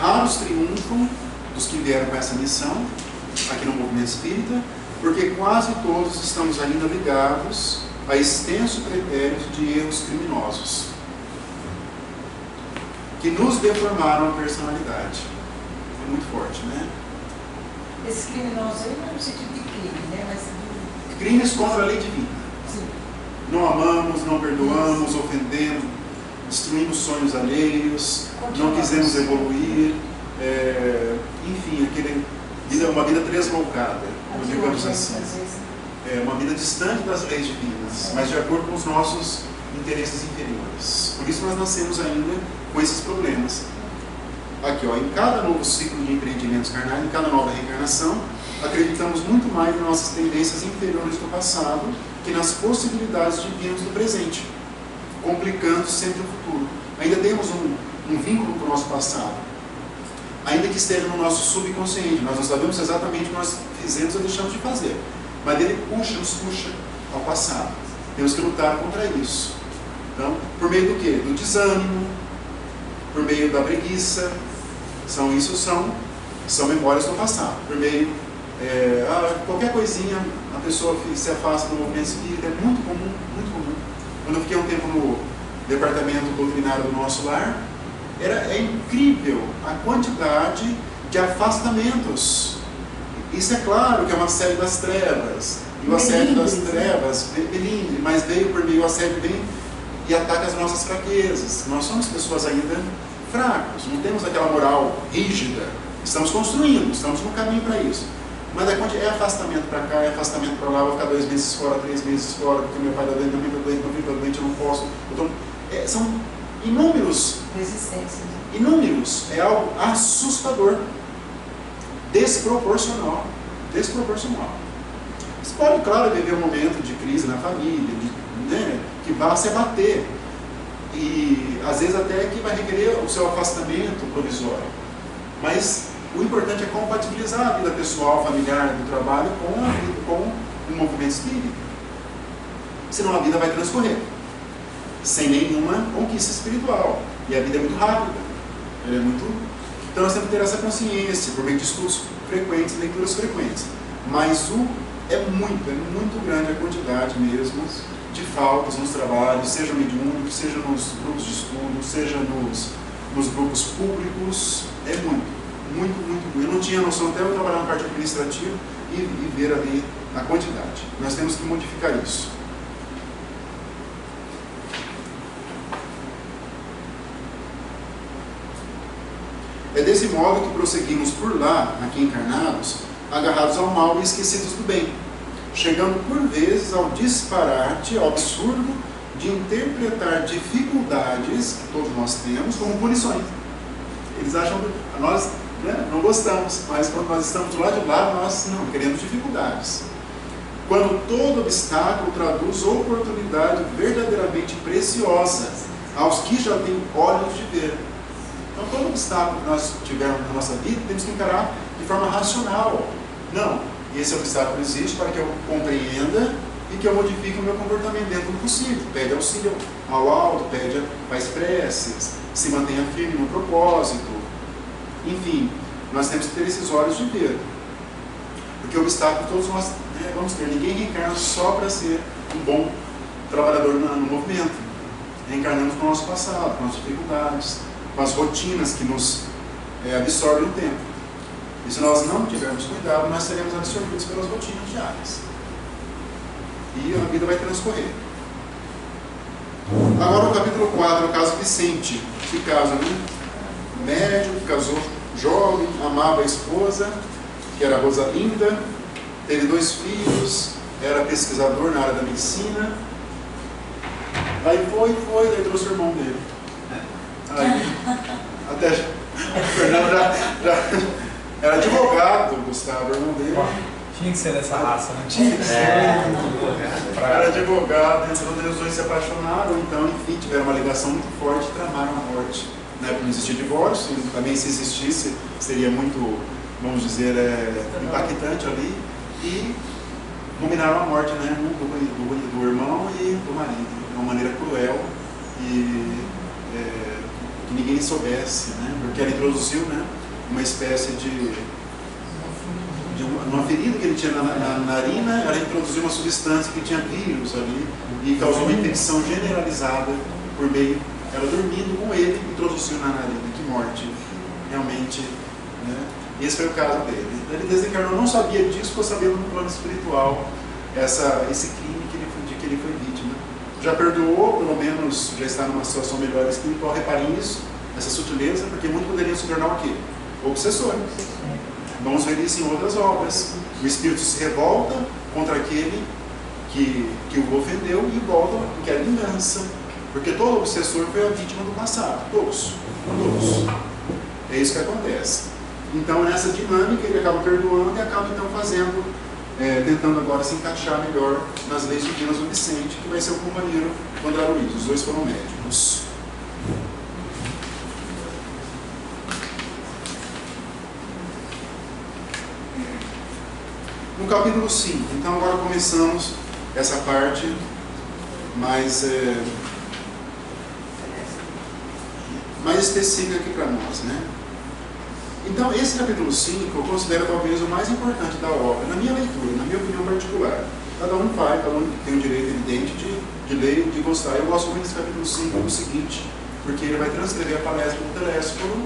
Raros triunfam dos que vieram com essa missão, aqui no movimento espírita, porque quase todos estamos ainda ligados a extenso pretérito de erros criminosos, que nos deformaram a personalidade. É muito forte, né? Esses criminosos aí não é no sentido de crime, mas crimes contra a lei divina. Sim. Não amamos, não perdoamos, ofendemos, destruímos sonhos alheios, não quisemos evoluir, enfim, uma vida tresloucada, digamos assim. Uma vida distante das leis divinas, mas de acordo com os nossos interesses inferiores. Por isso nós nascemos ainda com esses problemas. Aqui, em cada novo ciclo de empreendimentos carnais, em cada nova reencarnação, acreditamos muito mais nas nossas tendências inferiores do passado que nas possibilidades divinas do presente, complicando sempre o futuro. Ainda temos um vínculo com o nosso passado, ainda que esteja no nosso subconsciente. Nós não sabemos exatamente o que nós fizemos ou deixamos de fazer, mas ele nos puxa ao passado. Temos que lutar contra isso. Então, por meio do quê? Do desânimo, por meio da preguiça. São memórias do passado. Por meio qualquer coisinha, a pessoa se afasta do movimento espírita. É muito comum, muito comum. Quando eu fiquei um tempo no departamento doutrinário do nosso lar, é incrível a quantidade de afastamentos. Isso é claro que é uma série das trevas. E o assédio das trevas, melindre, mas veio por meio, o assédio vem e ataca as nossas fraquezas. Nós somos pessoas ainda fracos, não temos aquela moral rígida Estamos construindo, estamos no caminho para isso. Mas é afastamento para cá, é afastamento para lá, vou ficar 2 meses fora, 3 meses fora, porque meu pai está doente, minha mãe está doente, meu filho está doente, eu não posso. São inúmeros. Resistência. Inúmeros. É algo assustador. Desproporcional. Desproporcional. Você pode, claro, viver um momento de crise na família, que vá se abater. E às vezes até que vai requerer o seu afastamento provisório. Mas o importante é compatibilizar a vida pessoal, familiar, do trabalho com o movimento espírita. Senão a vida vai transcorrer sem nenhuma conquista espiritual. E a vida é muito rápida. Ela é muito... Então nós temos que ter essa consciência por meio de estudos frequentes, leituras frequentes. Mas é muito grande a quantidade mesmo de faltas nos trabalhos, seja mediúnicos, seja nos grupos de estudo, seja nos grupos públicos. É muito. Eu não tinha noção até eu trabalhar na parte administrativa e ver ali a quantidade. Nós temos que modificar isso. É desse modo que prosseguimos por lá, aqui encarnados, agarrados ao mal e esquecidos do bem, chegando por vezes ao disparate, ao absurdo de interpretar dificuldades que todos nós temos como punições. Eles acham que nós não gostamos, mas quando nós estamos do lado de lá, nós não queremos dificuldades. Quando todo obstáculo traduz oportunidade verdadeiramente preciosa aos que já têm olhos de ver. Então, todo obstáculo que nós tivermos na nossa vida, temos que encarar de forma racional. Não, esse obstáculo existe para que eu compreenda e que eu modifique o meu comportamento dentro do possível. Pede auxílio ao alto, faz preces, se mantenha firme no propósito. Enfim, nós temos que ter esses olhos de ver. Porque o obstáculo todos nós vamos ter. Ninguém reencarna só para ser um bom trabalhador no movimento. Reencarnamos com o nosso passado, com as dificuldades, com as rotinas que nos absorvem o tempo. E se nós não tivermos cuidado, nós seremos absorvidos pelas rotinas diárias. E a vida vai transcorrer. Agora o capítulo 4, o caso Vicente. Que casa, né? Médium, casou jovem, amava a esposa, que era Rosalinda, teve 2 filhos, era pesquisador na área da medicina. Aí daí trouxe o irmão dele. Aí, até o Fernando já era advogado, Gustavo, o irmão dele. Tinha que ser dessa raça, né? Tinha que ser. Era advogado, então os dois se apaixonaram, então, enfim, tiveram uma ligação muito forte e tramaram a morte. Na época não existia divórcio, e também se existisse, seria muito, vamos dizer, impactante ali. E combinaram a morte, né, do irmão e do marido, de uma maneira cruel e que ninguém soubesse, né, porque ela introduziu, né, uma espécie de uma ferida que ele tinha na narina, ela introduziu uma substância que tinha vírus ali e causou uma infecção generalizada por meio, ela dormindo com ele, introduziu na narina. Que morte, realmente, né? Esse foi o caso dele. Ele desencarnou, não sabia disso, ficou sabendo no plano espiritual esse crime de que ele foi vítima. Já perdoou, pelo menos já está numa situação melhor espiritual. Reparem isso, essa sutileza, porque muito poderiam se tornar o quê? Obsessores. Vamos ver isso em outras obras. O espírito se revolta contra aquele que o ofendeu e volta porque é vingança. Porque todo obsessor foi a vítima do passado. Todos. É isso que acontece. Então, nessa dinâmica, ele acaba perdoando e acaba então fazendo, tentando agora se encaixar melhor nas leis divinas do Vicente, que vai ser o companheiro do André Luiz. Os dois foram médicos. No capítulo 5, então agora começamos essa parte mais específica aqui para nós, né? Então, esse capítulo 5 eu considero talvez o mais importante da obra, na minha leitura, na minha opinião particular. Cada um tem o direito evidente de ler e de gostar. Eu gosto muito desse capítulo 5 pelo seguinte, porque ele vai transcrever a palestra do Telésforo,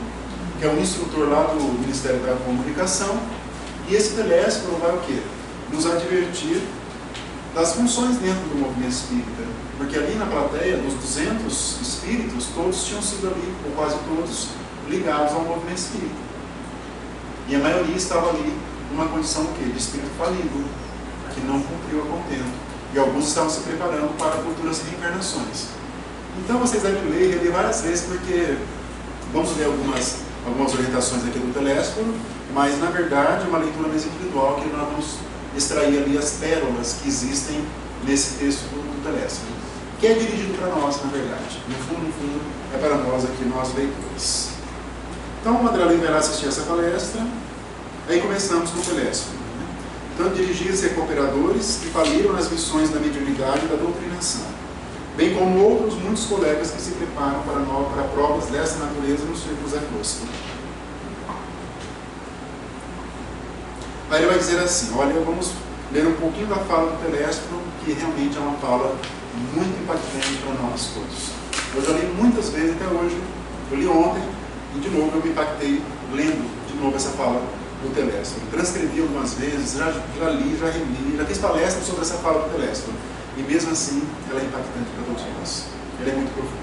que é um instrutor lá do Ministério da Comunicação, e esse Telésforo vai o quê? Nos advertir das funções dentro do movimento espírita. Porque ali na plateia, dos 200 espíritos, todos tinham sido ali, ou quase todos, ligados ao movimento espírita. E a maioria estava ali numa condição o quê? De espírito falido, que não cumpriu a contento. E alguns estavam se preparando para futuras reencarnações. Então vocês devem ler e reler várias vezes, porque vamos ler algumas orientações aqui do Telésforo, mas na verdade é uma leitura mais individual, que nós vamos extrair ali as pérolas que existem nesse texto do Telésforo, que é dirigido para nós, na verdade. No fundo, é para nós aqui, nós leitores. Então o André vai lá assistir essa palestra, aí começamos com o Telésforo. Então dirigir-se a cooperadores que faliram nas missões da mediunidade e da doutrinação, bem como outros muitos colegas que se preparam para provas dessa natureza no Círculo Zé Fosco. Aí ele vai dizer assim, olha, vamos ler um pouquinho da fala do Telésforo, que realmente é uma fala muito impactante para nós todos. Eu já li muitas vezes até hoje, eu li ontem, e de novo eu me impactei lendo de novo essa fala do Telésforo. Transcrevi algumas vezes, já li, já reli, já fiz palestras sobre essa fala do Telésforo. E mesmo assim, ela é impactante para todos nós. Ela é muito profunda.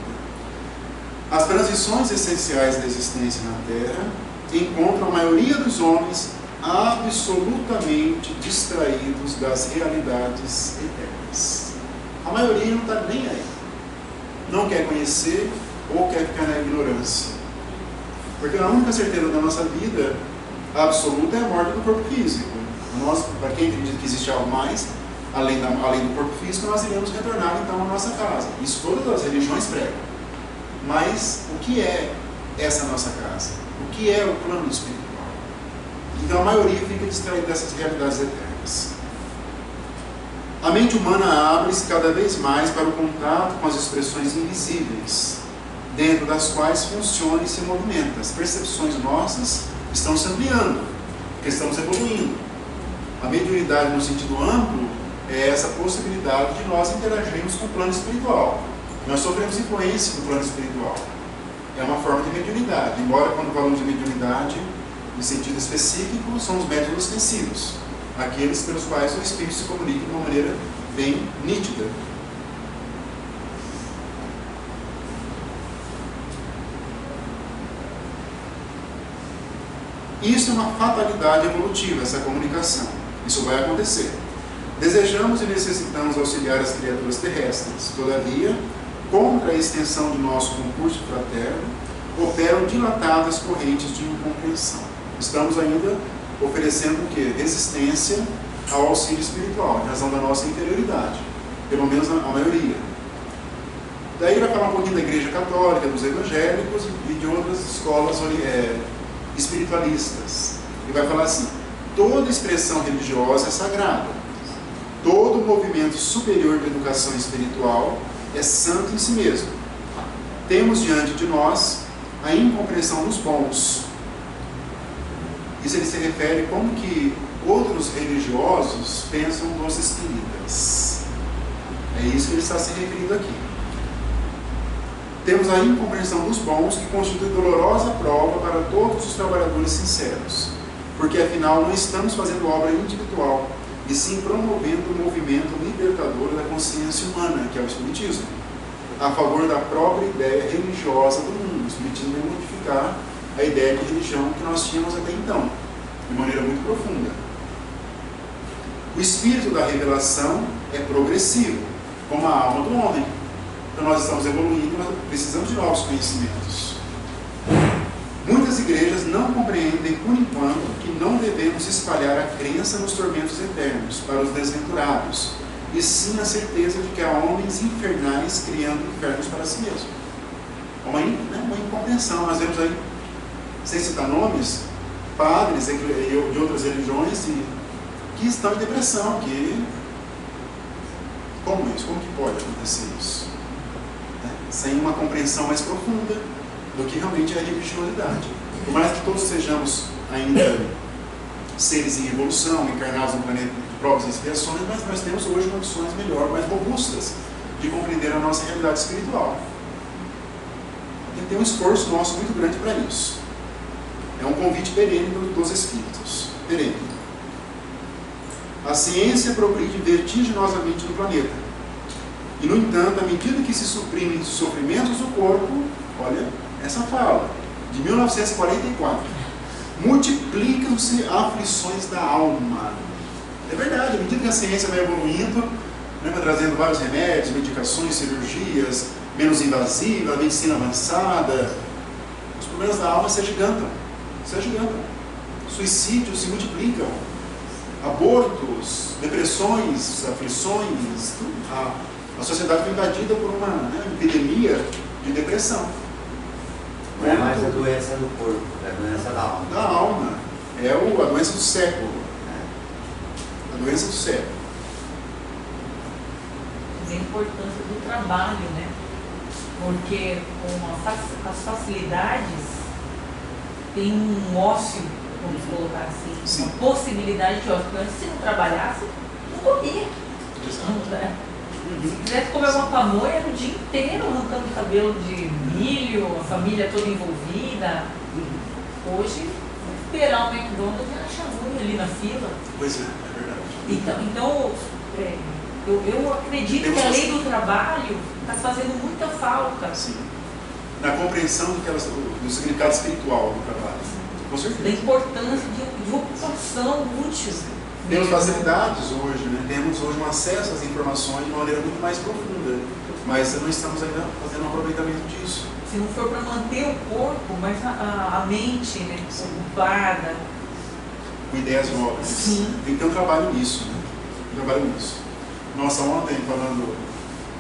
As transições essenciais da existência na Terra encontram a maioria dos homens absolutamente distraídos das realidades eternas. A maioria não está nem aí. Não quer conhecer ou quer ficar na ignorância. Porque a única certeza da nossa vida absoluta é a morte do corpo físico. Nós, para quem acredita que existe algo mais, além do corpo físico, nós iremos retornar então à nossa casa. Isso todas as religiões pregam. Mas o que é essa nossa casa? O que é o plano espiritual? Então a maioria fica distraída dessas realidades eternas. A mente humana abre-se cada vez mais para o contato com as expressões invisíveis, dentro das quais funciona e se movimenta. As percepções nossas estão se ampliando, porque estamos evoluindo. A mediunidade no sentido amplo é essa possibilidade de nós interagirmos com o plano espiritual. Nós sofremos influência no plano espiritual. É uma forma de mediunidade, embora quando falamos de mediunidade, em sentido específico, são os médiuns ostensivos, aqueles pelos quais o espírito se comunica de uma maneira bem nítida. Isso é uma fatalidade evolutiva, essa comunicação. Isso vai acontecer. Desejamos e necessitamos auxiliar as criaturas terrestres. Todavia, contra a extensão de nosso concurso fraterno, operam dilatadas correntes de incompreensão. Estamos ainda oferecendo o quê? Resistência ao auxílio espiritual, em razão da nossa inferioridade, pelo menos a maioria. Daí ele vai falar um pouquinho da Igreja Católica, dos evangélicos e de outras escolas espiritualistas. E vai falar assim, toda expressão religiosa é sagrada, todo movimento superior de educação espiritual é santo em si mesmo. Temos diante de nós a incompreensão dos bons. Isso ele se refere como que outros religiosos pensam dos espíritas. É isso que ele está se referindo aqui. Temos a incompreensão dos bons, que constitui dolorosa prova para todos os trabalhadores sinceros, porque afinal não estamos fazendo obra individual, e sim promovendo o movimento libertador da consciência humana, que é o Espiritismo, a favor da própria ideia religiosa do mundo. O Espiritismo vai modificar a ideia de religião que nós tínhamos até então, de maneira muito profunda. O espírito da revelação é progressivo, como a alma do homem. Então nós estamos evoluindo, nós precisamos de novos conhecimentos. Muitas igrejas não compreendem, por enquanto, que não devemos espalhar a crença nos tormentos eternos para os desventurados, e sim a certeza de que há homens infernais criando infernos para si mesmos. Uma incompreensão. Nós vemos aí, sem citar nomes, padres de outras religiões que estão em depressão. Como isso? Como que pode acontecer isso? Sem uma compreensão mais profunda do que realmente é a religiosidade. Por mais que todos sejamos ainda seres em evolução, encarnados no planeta de provas e expiações, mas nós temos hoje condições melhores, mais robustas, de compreender a nossa realidade espiritual. Tem que ter um esforço nosso muito grande para isso. É um convite perene dos espíritos. Perene. A ciência progride vertiginosamente no planeta. E, no entanto, à medida que se suprimem os sofrimentos do corpo, olha essa fala, de 1944, multiplicam-se aflições da alma. É verdade, à medida que a ciência vai evoluindo, né, vai trazendo vários remédios, medicações, cirurgias, menos invasiva, medicina avançada, os problemas da alma se agigantam. Suicídios se multiplicam, abortos, depressões, aflições, a sociedade foi invadida por uma epidemia de depressão. Não é mais a doença do corpo, é a doença da alma. Da alma. É a doença do século. A doença do século. A importância do trabalho, né? Porque com as facilidades tem um ócio, vamos colocar assim, Sim. uma possibilidade de ócio. Porque se não trabalhasse, não comia. Se quisesse comer uma pamonha, era o dia inteiro arrancando cabelo de milho, a família toda envolvida. Hoje, esperar o McDonald's já acha ruim ali na fila. Pois é verdade. Então eu acredito que a lei do trabalho está fazendo muita falta. Sim. Na compreensão do significado espiritual do trabalho. Com certeza. Da importância de ocupação útil. Temos facilidades hoje, né? Temos hoje um acesso às informações de uma maneira muito mais profunda, mas não estamos ainda fazendo um aproveitamento disso. Se não for para manter o corpo, mas a mente, né, ocupada. Com ideias novas. Sim. Tem que ter um trabalho nisso, né? Nossa, ontem, falando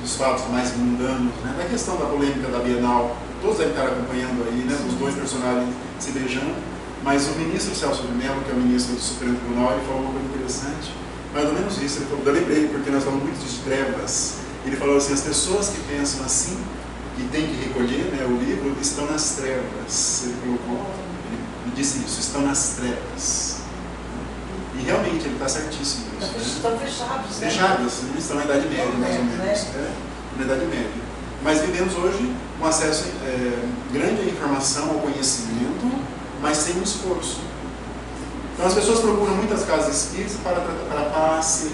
dos fatos mais mundanos, né? Da questão da polêmica da Bienal, todos devem estar acompanhando aí, né? Os dois personagens se beijando. Mas o ministro Celso de Mello, que é o ministro do Supremo Tribunal, ele falou uma coisa interessante, mais ou menos isso. Ele falou, eu lembrei, porque nós falamos muito de trevas. Ele falou assim: as pessoas que pensam assim, que têm que recolher, né, o livro, estão nas trevas. Ele disse isso, estão nas trevas. E realmente, ele está certíssimo nisso. Estão fechados. Fechadas, né? Estão na Idade Média, mais ou menos. Na Idade Média. Mas vivemos hoje um acesso grande à informação, ao conhecimento, mas sem um esforço. Então as pessoas procuram muitas casas espíritas para passe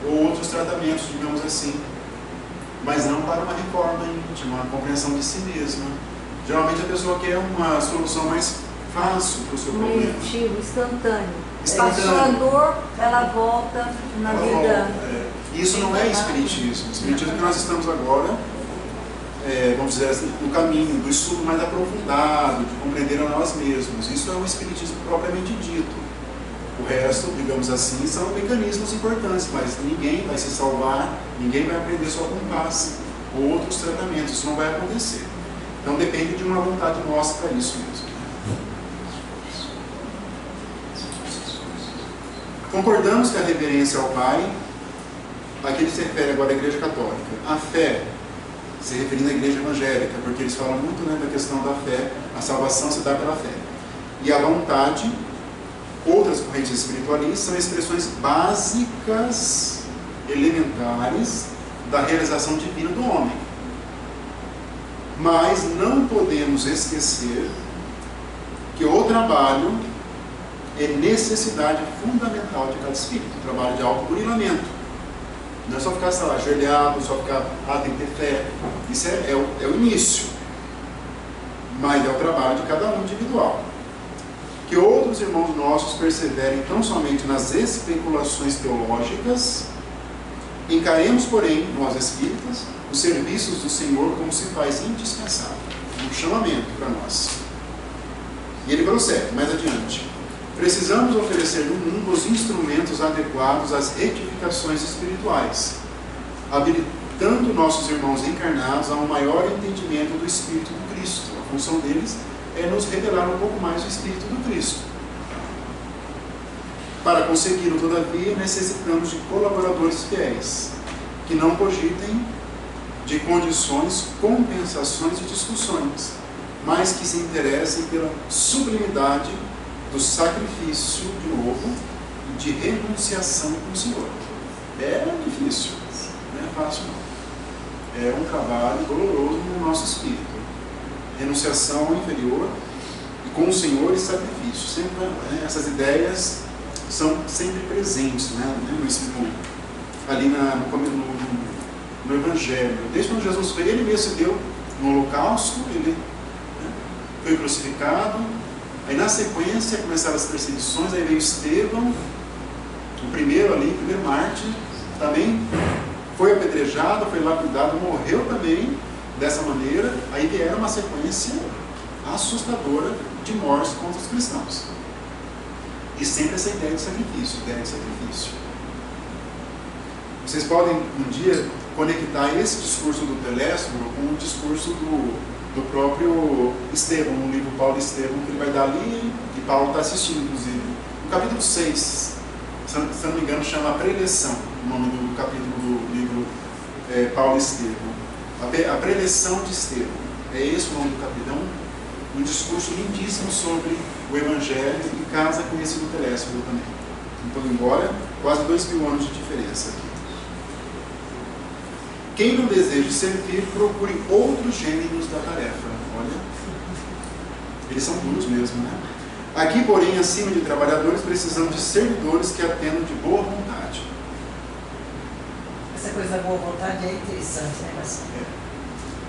ou outros tratamentos, digamos assim, mas não para uma reforma íntima, uma compreensão de si mesma. Geralmente a pessoa quer uma solução mais fácil para o seu problema. Positivo, instantâneo. Passou a dor, ela volta na vida. Isso não é espiritismo. O espiritismo que nós estamos agora, vamos dizer assim, no caminho do estudo mais aprofundado, de compreender a nós mesmos. Isso é o espiritismo propriamente dito. O resto, digamos assim, são mecanismos importantes, mas ninguém vai se salvar, ninguém vai aprender só com passe ou outros tratamentos. Isso não vai acontecer. Então depende de uma vontade nossa para isso mesmo. Concordamos que a reverência ao Pai, aqui ele se refere agora à Igreja Católica. A fé, se referindo à Igreja Evangélica, porque eles falam muito, né, da questão da fé, a salvação se dá pela fé. E a vontade, outras correntes espiritualistas, são expressões básicas, elementares, da realização divina do homem. Mas não podemos esquecer que o trabalho é necessidade fundamental de cada espírito, o trabalho de autoburilamento. Não é só ficar, sei lá, ajoelhado, só ficar, tem que ter fé. Isso é o início. Mas é o trabalho de cada um individual. Que outros irmãos nossos perseverem tão somente nas especulações teológicas, encaremos, porém, nós espíritas, os serviços do Senhor como se faz indispensável, um chamamento para nós. E ele prossegue mais adiante. Precisamos oferecer no mundo os instrumentos adequados às retificações espirituais, habilitando nossos irmãos encarnados a um maior entendimento do Espírito do Cristo. A função deles é nos revelar um pouco mais o Espírito do Cristo. Para consegui-lo, todavia, necessitamos de colaboradores fiéis, que não cogitem de condições, compensações e discussões, mas que se interessem pela sublimidade do sacrifício de novo e de renunciação com o Senhor. É difícil, não é fácil não. É um trabalho doloroso no nosso espírito. Renunciação ao inferior e com o Senhor e sacrifício. Sempre, né, essas ideias são sempre presentes, né, ali no Evangelho. Desde quando Jesus veio, ele mesmo se deu no holocausto, ele, né, foi crucificado, Aí na sequência começaram as perseguições, aí veio Estevão, o primeiro ali, o primeiro mártir, também foi apedrejado, foi lapidado, morreu também dessa maneira. Aí vieram uma sequência assustadora de mortes contra os cristãos. E sempre essa ideia de sacrifício, Vocês podem um dia conectar esse discurso do Telésforo com o discurso do próprio Estevão, no livro Paulo e Estevão, que ele vai dar ali, e Paulo está assistindo, inclusive. No capítulo 6, se não me engano, chama A Preleção, o nome do capítulo do livro Paulo e Estevão. A Preleção de Estevão. É esse o nome do capítulo. Um discurso lindíssimo sobre o Evangelho e casa com esse do Telésforo também. Então, embora quase 2000 anos de diferença aqui. Quem não deseja servir, procure outros gêneros da tarefa. Olha, eles são duros mesmo, né? Aqui, porém, acima de trabalhadores, precisamos de servidores que atendam de boa vontade. Essa coisa da boa vontade é interessante, né, Marcelo?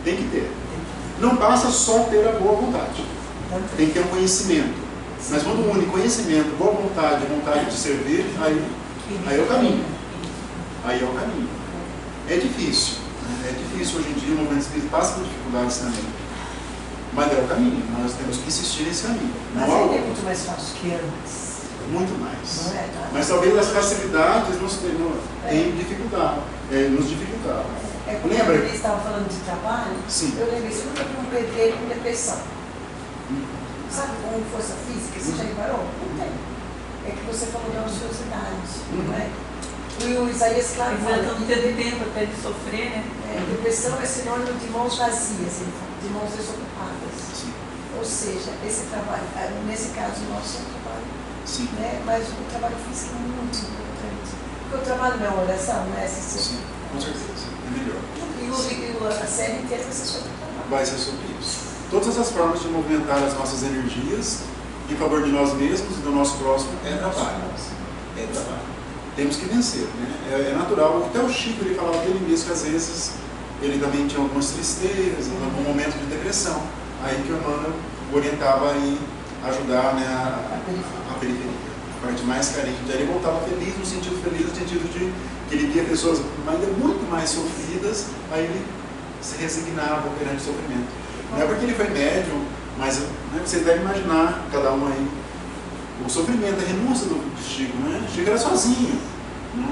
Tem que ter. Não basta só ter a boa vontade. Tem que ter um conhecimento. Mas quando une conhecimento, boa vontade, vontade de servir, aí é o caminho. Aí é o caminho. É difícil. É difícil hoje em dia, o movimento espírita passa por dificuldades também. Mas é o caminho. Nós temos que insistir nesse caminho. Mas ele é muito mais fácil que antes. Muito mais. Não é, tá? Mas talvez as facilidades nos dificultaram. Lembra? Eles estavam falando de trabalho. Sim. Eu lembrei, você nunca viu um pedreiro com depressão. Sabe, com força física, você já reparou? Não tem. É que você falou da ociosidade, não é? E o Isaías, claro, fala não tendo tempo até de sofrer, né? Depressão é sinônimo de mãos vazias, de mãos desocupadas. Sim. Ou seja, esse trabalho, nesse caso, o nosso trabalho, sim. Né? Mas o trabalho físico é muito importante. Porque o trabalho não é uma oração, não é essa. Sim, com certeza. É melhor. E a série inteira vai ser sobre o trabalho. Vai ser sobre isso. Todas as formas de movimentar as nossas energias em favor de nós mesmos e do nosso próximo é trabalho. É trabalho. Temos que vencer, né? É natural. Até o Chico, ele falava dele mesmo que às vezes ele também tinha algumas tristezas, algum momento de depressão. Aí que o Emmanuel orientava em ajudar, né, a periferia, a parte mais carente. Aí ele voltava feliz, no sentido de que ele via pessoas ainda muito mais sofridas, aí ele se resignava perante o sofrimento. Não é porque ele foi médium, mas né, você deve imaginar, cada um aí, o sofrimento, a renúncia do Chico, né? Chico era sozinho. Né?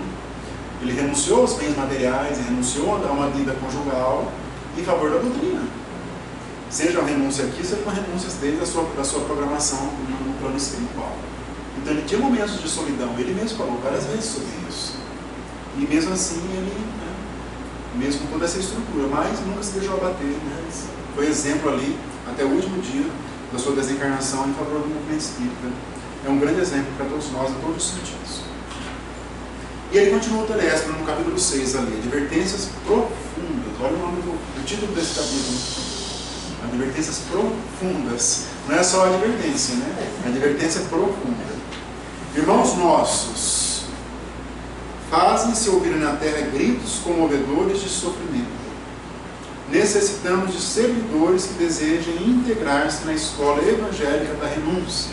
Ele renunciou aos bens materiais, renunciou a uma vida conjugal em favor da doutrina. Seja uma renúncia aqui, seja uma renúncia desde a sua programação no plano espiritual. Então ele tinha momentos de solidão, ele mesmo falou várias vezes sobre isso. E mesmo assim ele, né, mesmo com toda essa estrutura, mas nunca se deixou abater, né? Foi exemplo ali, até o último dia da sua desencarnação em favor do movimento espírita. É um grande exemplo para todos nós, em todos os sentidos. E ele continua o Telésforo no capítulo 6 ali, Advertências Profundas. Olha o nome do título desse capítulo. Advertências profundas. Não é só advertência, né? Advertência profunda. Irmãos nossos, fazem-se ouvir na terra gritos comovedores de sofrimento. Necessitamos de servidores que desejem integrar-se na escola evangélica da renúncia.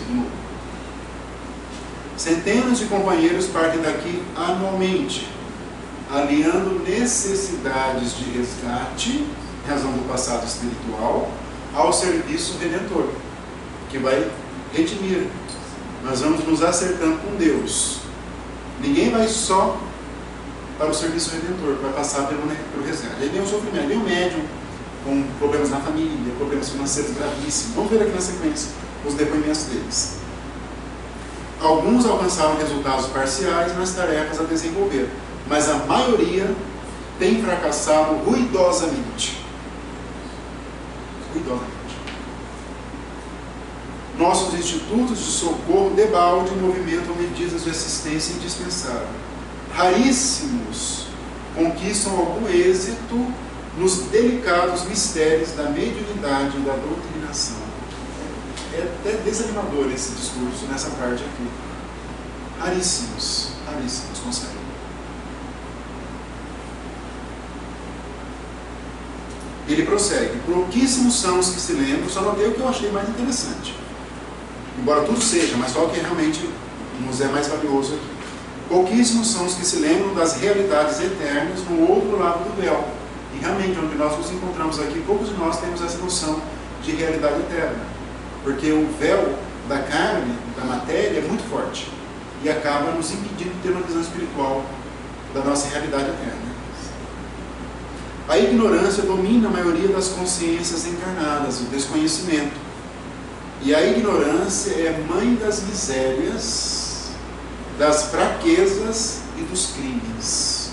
Centenas de companheiros partem daqui anualmente, aliando necessidades de resgate, em razão do passado espiritual, ao serviço redentor, que vai redimir. Nós vamos nos acertando com Deus. Ninguém vai só para o serviço redentor, vai passar pelo resgate. Aí vem o sofrimento, vem o médium com problemas na família, problemas financeiros gravíssimos. Vamos ver aqui na sequência os depoimentos deles. Alguns alcançaram resultados parciais nas tarefas a desenvolver, mas a maioria tem fracassado ruidosamente. Nossos institutos de socorro debalde movimentam medidas de assistência indispensável. Raríssimos conquistam algum êxito nos delicados mistérios da mediunidade e da doutrinação. É até desanimador esse discurso nessa parte aqui. Raríssimos conseguem. Ele prossegue. Pouquíssimos são os que se lembram, só notei o que eu achei mais interessante. embora tudo seja, mas só o que realmente nos é mais valioso aqui. Pouquíssimos são os que se lembram das realidades eternas no outro lado do véu. E realmente, onde nós nos encontramos aqui, poucos de nós temos essa noção de realidade eterna. Porque o véu da carne, da matéria, é muito forte. E acaba nos impedindo de ter uma visão espiritual da nossa realidade eterna. A ignorância domina a maioria das consciências encarnadas, o desconhecimento. E a ignorância é mãe das misérias, das fraquezas e dos crimes.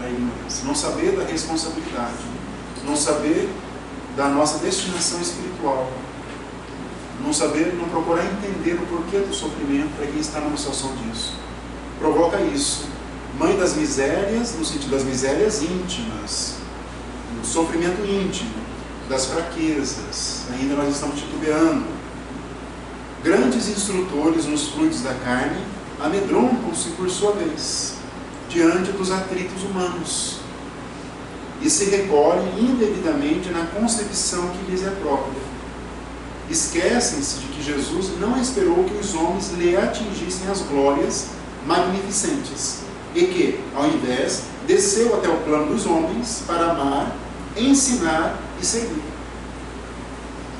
A ignorância. Não saber da responsabilidade. Não saber da nossa destinação espiritual. Não saber, não procurar entender o porquê do sofrimento para quem está numa situação disso. Provoca isso. Mãe das misérias, no sentido das misérias íntimas. Do sofrimento íntimo. Das fraquezas. Ainda nós estamos titubeando. Grandes instrutores nos fluidos da carne amedrontam-se por sua vez diante dos atritos humanos e se recolhem indevidamente na concepção que lhes é própria. Esquecem-se de que Jesus não esperou que os homens lhe atingissem as glórias magnificentes e que, ao invés, desceu até o plano dos homens para amar, ensinar e servir.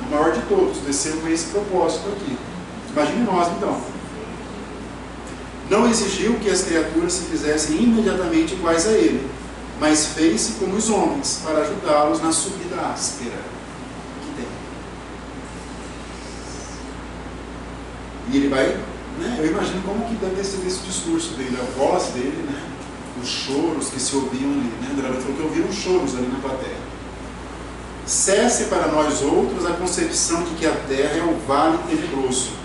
O maior de todos desceu com esse propósito aqui. Imagine nós, então. Não exigiu que as criaturas se fizessem imediatamente iguais a ele, mas fez-se como os homens, para ajudá-los na subida áspera que tem. E ele vai, né, eu imagino como que deve ter sido esse discurso dele, a voz dele, né, os choros que se ouviam ali, né, ele falou que ouviram choros ali na plateia. Cesse para nós outros a concepção de que a terra é um vale tenebroso,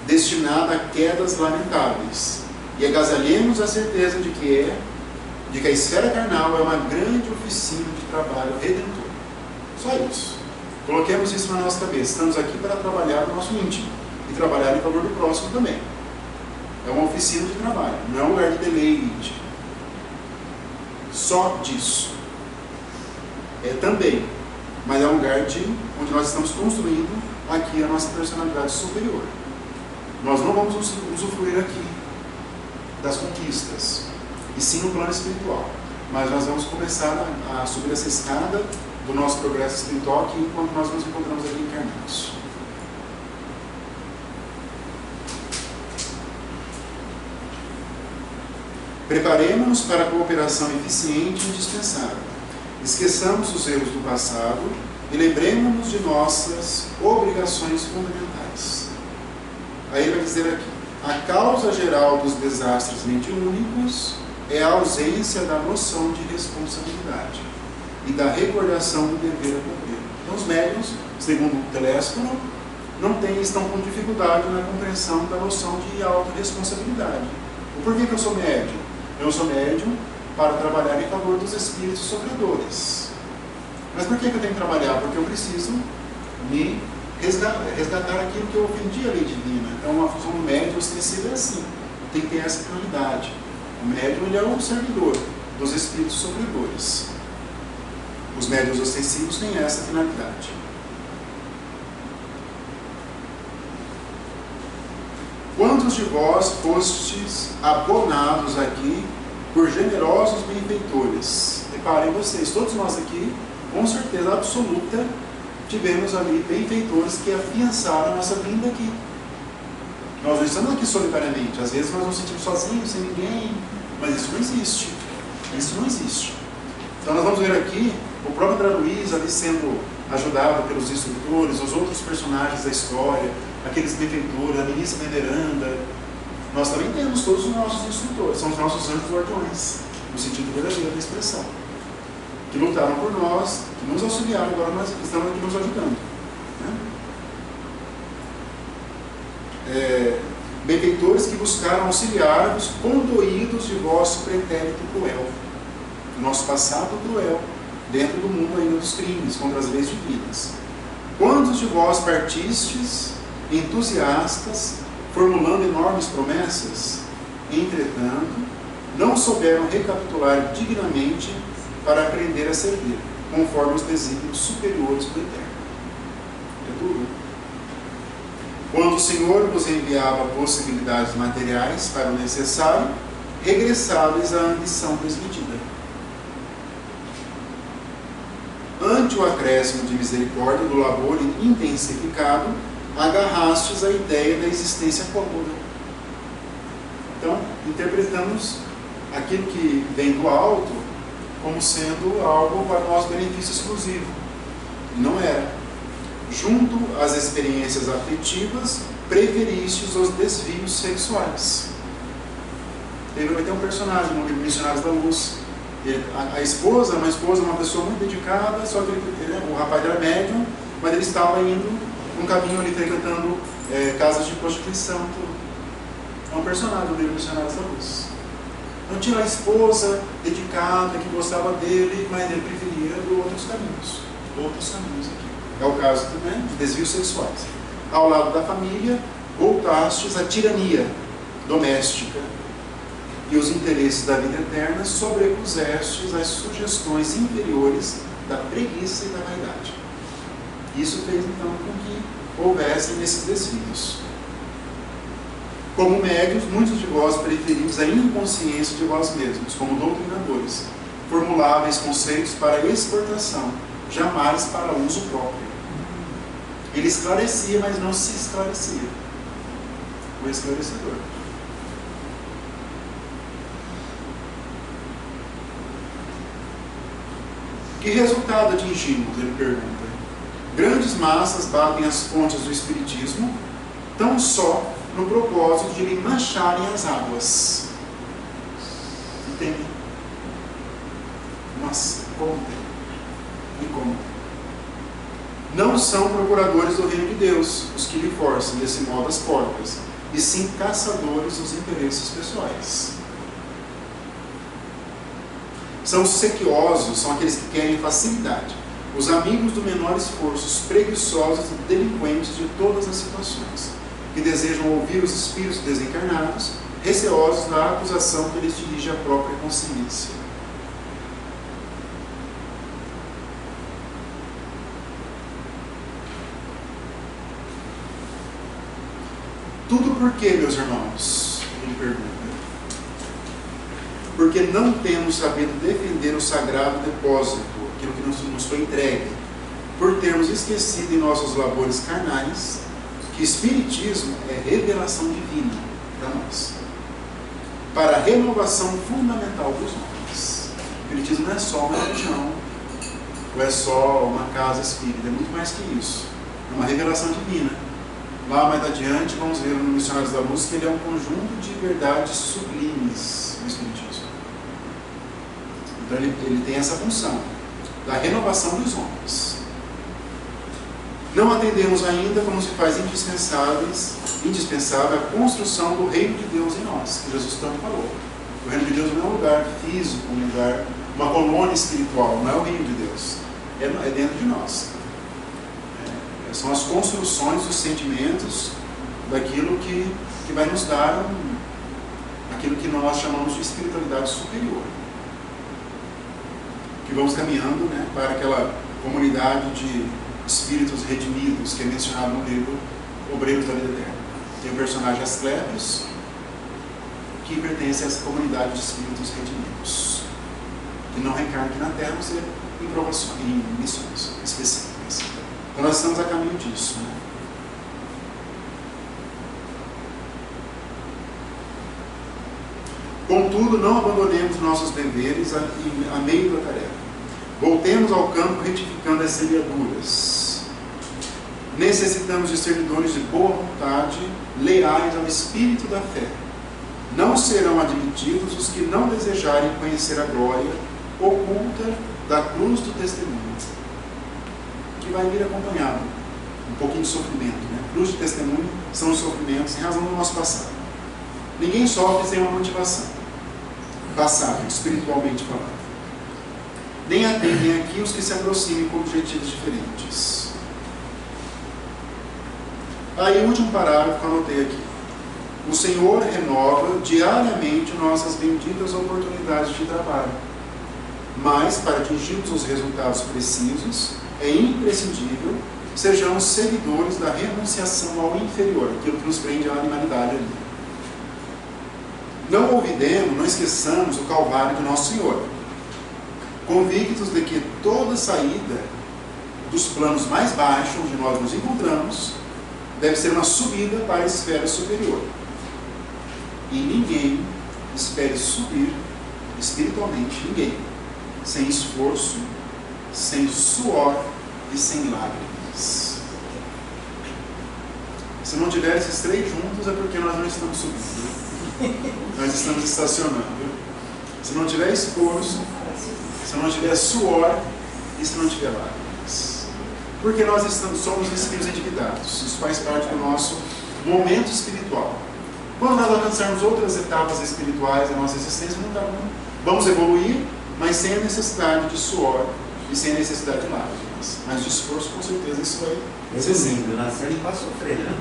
destinada a quedas lamentáveis, e agasalhemos a certeza de que a esfera carnal é uma grande oficina de trabalho redentor. Só isso. Coloquemos isso na nossa cabeça. Estamos aqui para trabalhar no nosso íntimo e trabalhar em favor do próximo também. É uma oficina de trabalho, não é um lugar de deleite. Só disso. É também, mas é um lugar onde nós estamos construindo aqui a nossa personalidade superior. Nós não vamos usufruir aqui das conquistas, e sim no plano espiritual. Mas nós vamos começar a subir essa escada do nosso progresso espiritual aqui, enquanto nós nos encontramos aqui encarnados. Preparemos-nos para a cooperação eficiente e indispensável. Esqueçamos os erros do passado e lembremos-nos de nossas obrigações fundamentais. Aí ele vai dizer aqui: a causa geral dos desastres mediúnicos é a ausência da noção de responsabilidade e da recordação do dever a cumprir. Então os médiuns, segundo o Telésforo, estão com dificuldade na compreensão da noção de autorresponsabilidade. Por que eu sou médium? Eu sou médium para trabalhar em favor dos espíritos sofredores. Mas por que eu tenho que trabalhar? Porque eu preciso me resgatar aquilo que eu ofendi a lei divina. Então a função do médium ostensiva é assim, tem que ter essa finalidade. O médium, ele é o servidor dos espíritos sofredores. Os médiuns ostensivos têm essa finalidade. Quantos de vós fostes abonados aqui por generosos benfeitores? Reparem vocês, todos nós aqui, com certeza absoluta, tivemos ali benfeitores que afiançaram a nossa vinda aqui. Nós não estamos aqui solitariamente. Às vezes nós nos sentimos sozinhos, sem ninguém, mas isso não existe. Isso não existe. Então nós vamos ver aqui o próprio André Luiz ali sendo ajudado pelos instrutores, os outros personagens da história, aqueles benfeitores, a ministra veneranda. Nós também temos todos os nossos instrutores, são os nossos anjos guardiões, no sentido verdadeiro da expressão, que lutaram por nós, que nos auxiliaram, agora nós estamos aqui nos ajudando. Benfeitores que buscaram auxiliar-vos, condoídos de vosso pretérito cruel, nosso passado cruel, dentro do mundo ainda dos crimes, contra as leis divinas. Quantos de vós partistes, entusiastas, formulando enormes promessas, entretanto, não souberam recapitular dignamente para aprender a servir, conforme os desígnios superiores do Eterno? É duro. Senhor vos enviava possibilidades materiais para o necessário, regressávais à ambição desmedida. Ante o acréscimo de misericórdia do labor intensificado, agarrastes a ideia da existência cômoda. Então, interpretamos aquilo que vem do alto como sendo algo para nosso benefício exclusivo. E não era. Junto às experiências afetivas, preferistes os desvios sexuais. Vai ter um personagem no livro Missionários da Luz. A esposa, uma pessoa muito dedicada, só que o rapaz era médium, mas ele estava indo um caminho ali, frequentando casas de prostituição. Tudo. É um personagem do livro Missionários da Luz. Não tinha a esposa dedicada, que gostava dele, mas ele preferia outros caminhos. Outros caminhos aqui. É o caso também de desvios sexuais. Ao lado da família, voltastes à tirania doméstica e os interesses da vida eterna sobrepusestes às sugestões inferiores da preguiça e da vaidade. Isso fez então com que houvessem esses desvios. Como médios, muitos de vós preferimos a inconsciência de vós mesmos, como doutrinadores, formuláveis conceitos para exportação, jamais para uso próprio. Ele esclarecia, mas não se esclarecia. O esclarecedor. Que resultado atingimos? Ele pergunta. Grandes massas batem as fontes do Espiritismo, tão só no propósito de lhe mancharem as águas. Entende? Mas como tem? E como? Não são procuradores do reino de Deus os que lhe forçam desse modo as portas, e sim caçadores dos interesses pessoais. São os sequiosos, são aqueles que querem facilidade, os amigos do menor esforço, os preguiçosos e delinquentes de todas as situações, que desejam ouvir os espíritos desencarnados, receosos da acusação que lhes dirige a própria consciência. Tudo por quê, meus irmãos? Ele pergunta. Porque não temos sabido defender o sagrado depósito, aquilo que nos foi entregue, por termos esquecido em nossos labores carnais que Espiritismo é revelação divina para nós, para a renovação fundamental dos homens. O Espiritismo não é só uma religião, ou é só uma casa espírita, é muito mais que isso. É uma revelação divina. Lá mais adiante vamos ver no Missionários da Luz que ele é um conjunto de verdades sublimes no Espiritismo. Então ele tem essa função da renovação dos homens. Não atendemos ainda como se faz indispensável a construção do reino de Deus em nós, que Jesus tanto falou. O reino de Deus não é um lugar físico, um lugar, uma colônia espiritual, não é o reino de Deus, é dentro de nós. São as construções dos sentimentos daquilo que vai nos dar aquilo que nós chamamos de espiritualidade superior. Que vamos caminhando, né, para aquela comunidade de espíritos redimidos que é mencionado no livro Obreiros da Vida Eterna. Tem o personagem Asclepios, que pertence a essa comunidade de espíritos redimidos, que não reencarna aqui na Terra, mas em provações, em missões específicas. Então nós estamos a caminho disso, né? Contudo, não abandonemos nossos deveres a meio da tarefa. Voltemos ao campo retificando as semeaduras. Necessitamos de servidores de boa vontade, leais ao espírito da fé. Não serão admitidos os que não desejarem conhecer a glória oculta da cruz do testemunho, que vai vir acompanhado um pouquinho de sofrimento, né? Cruz de testemunho são os sofrimentos em razão do nosso passado. Ninguém sofre sem uma motivação passada, espiritualmente falando. Nem atendem aqui os que se aproximem com objetivos diferentes. Aí o último parágrafo que eu anotei aqui. O Senhor renova diariamente nossas benditas oportunidades de trabalho, mas para atingirmos os resultados precisos é imprescindível sejamos seguidores da renunciação ao inferior, aquilo que nos prende à animalidade ali. Não olvidemos, não esqueçamos o Calvário de Nosso Senhor, convictos de que toda saída dos planos mais baixos onde nós nos encontramos deve ser uma subida para a esfera superior. E ninguém espere subir espiritualmente, ninguém, sem esforço, sem suor e sem lágrimas. Se não tiver esses três juntos, é porque nós não estamos subindo, nós estamos estacionando. Se não tiver esforço, se não tiver suor e se não tiver lágrimas, porque nós somos espíritos endividados. Isso faz parte do nosso momento espiritual. Quando nós alcançarmos outras etapas espirituais da nossa existência, vamos evoluir, mas sem a necessidade de suor e sem a necessidade de lágrimas. Mas de esforço, com certeza, isso vai ser simples. Nascemos para sofrer, né?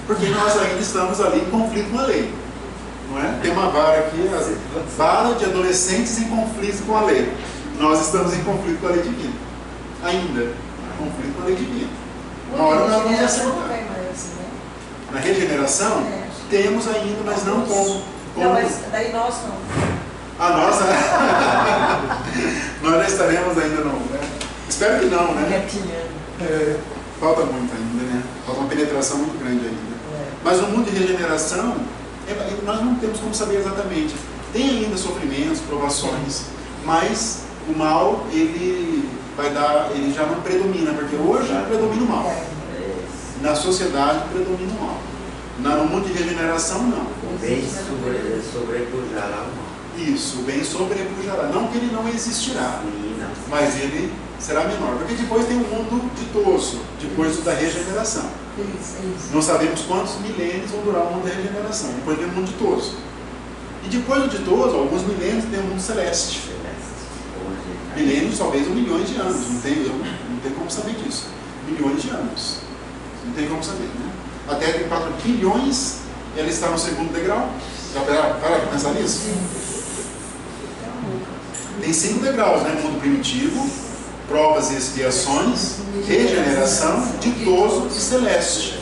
Porque nós ainda estamos ali em conflito com a lei. Não é? Tem uma vara aqui, a vara de adolescentes em conflito com a lei. Nós estamos em conflito com a lei divina. Ainda. Conflito com a lei divina. Uma hora nós vamos acertar. Na regeneração, temos ainda, mas não como. Não, mas daí nós não. Nós não estaremos ainda não, né? Espero que não, né? Falta muito ainda, né? Falta uma penetração muito grande ainda. Mas no mundo de regeneração, nós não temos como saber exatamente. Tem ainda sofrimentos, provações, mas o mal, ele já não predomina, porque hoje predomina o mal. Na sociedade predomina o mal. No mundo de regeneração, não. O bem sobrepujará o mal. Isso, o bem sobrepujará. Não que ele não existirá, mas ele será menor. Porque depois tem um mundo ditoso, depois da regeneração. Não sabemos quantos milênios vão durar o mundo da regeneração. Depois tem um mundo ditoso. E depois do ditoso, alguns milênios, tem um mundo celeste. Milênios, talvez, ou milhões de anos. Não tem como saber disso. Milhões de anos. Não tem como saber, né? A Terra tem 4 bilhões, ela está no segundo degrau. Já para pensar nisso? Tem 5 degraus, né? Mundo primitivo, provas e expiações, regeneração, ditoso e celeste.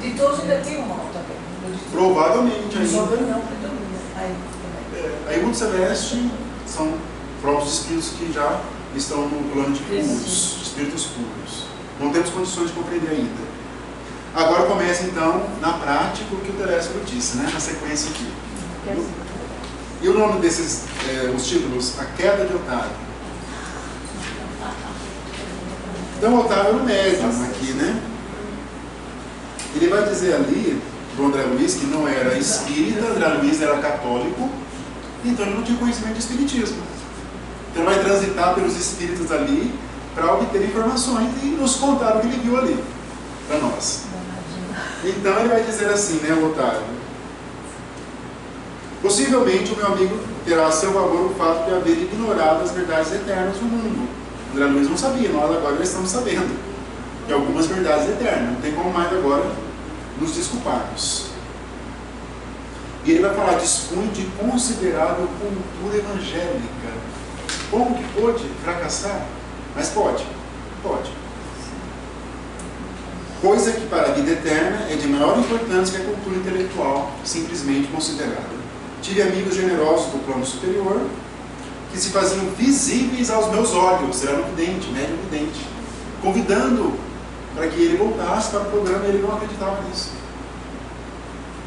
Ditoso ainda tem um mal também. Provavelmente ainda. Não, Aí o mundo celeste são próprios espíritos que já estão no plano de puros, espíritos puros. Não temos condições de compreender ainda. Agora começa então, na prática, o que o Telésforo disse, né? Na sequência aqui. E o nome desses, os títulos, A Queda de Otávio. Então Otávio era o médium aqui, né? Ele vai dizer ali, do André Luiz, que não era espírita, André Luiz era católico, então ele não tinha conhecimento de espiritismo. Então ele vai transitar pelos espíritos ali para obter informações e nos contar o que ele viu ali, para nós. Então ele vai dizer assim, né, o Otávio? Possivelmente o meu amigo terá a seu favor o fato de haver ignorado as verdades eternas do mundo. André Luiz não sabia, nós agora já estamos sabendo de algumas verdades eternas. Não tem como mais agora nos desculparmos. E ele vai falar, dispõe de considerável cultura evangélica. Como que pode fracassar? Mas pode. Coisa que para a vida eterna é de maior importância que a cultura intelectual, simplesmente considerada. Tive amigos generosos do plano superior, que se faziam visíveis aos meus olhos, era vidente, médium vidente, convidando para que ele voltasse para o programa, e ele não acreditava nisso.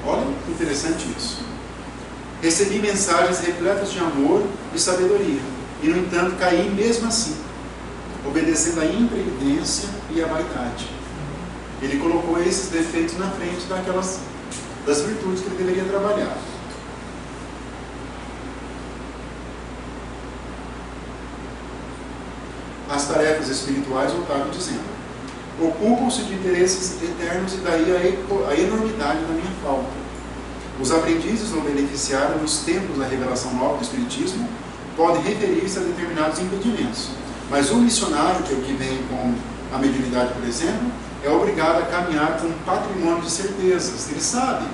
Olha que interessante isso. Recebi mensagens repletas de amor e sabedoria, e no entanto caí mesmo assim, obedecendo à imprevidência e à vaidade. Ele colocou esses defeitos na frente das virtudes que ele deveria trabalhar. As tarefas espirituais, Otávio dizendo, ocupam-se de interesses eternos e daí a enormidade da minha falta. Os aprendizes não beneficiaram nos tempos da revelação nova do Espiritismo podem referir-se a determinados impedimentos, mas o missionário, que é o que vem com a mediunidade, por exemplo, é obrigado a caminhar com um patrimônio de certezas. Ele sabe,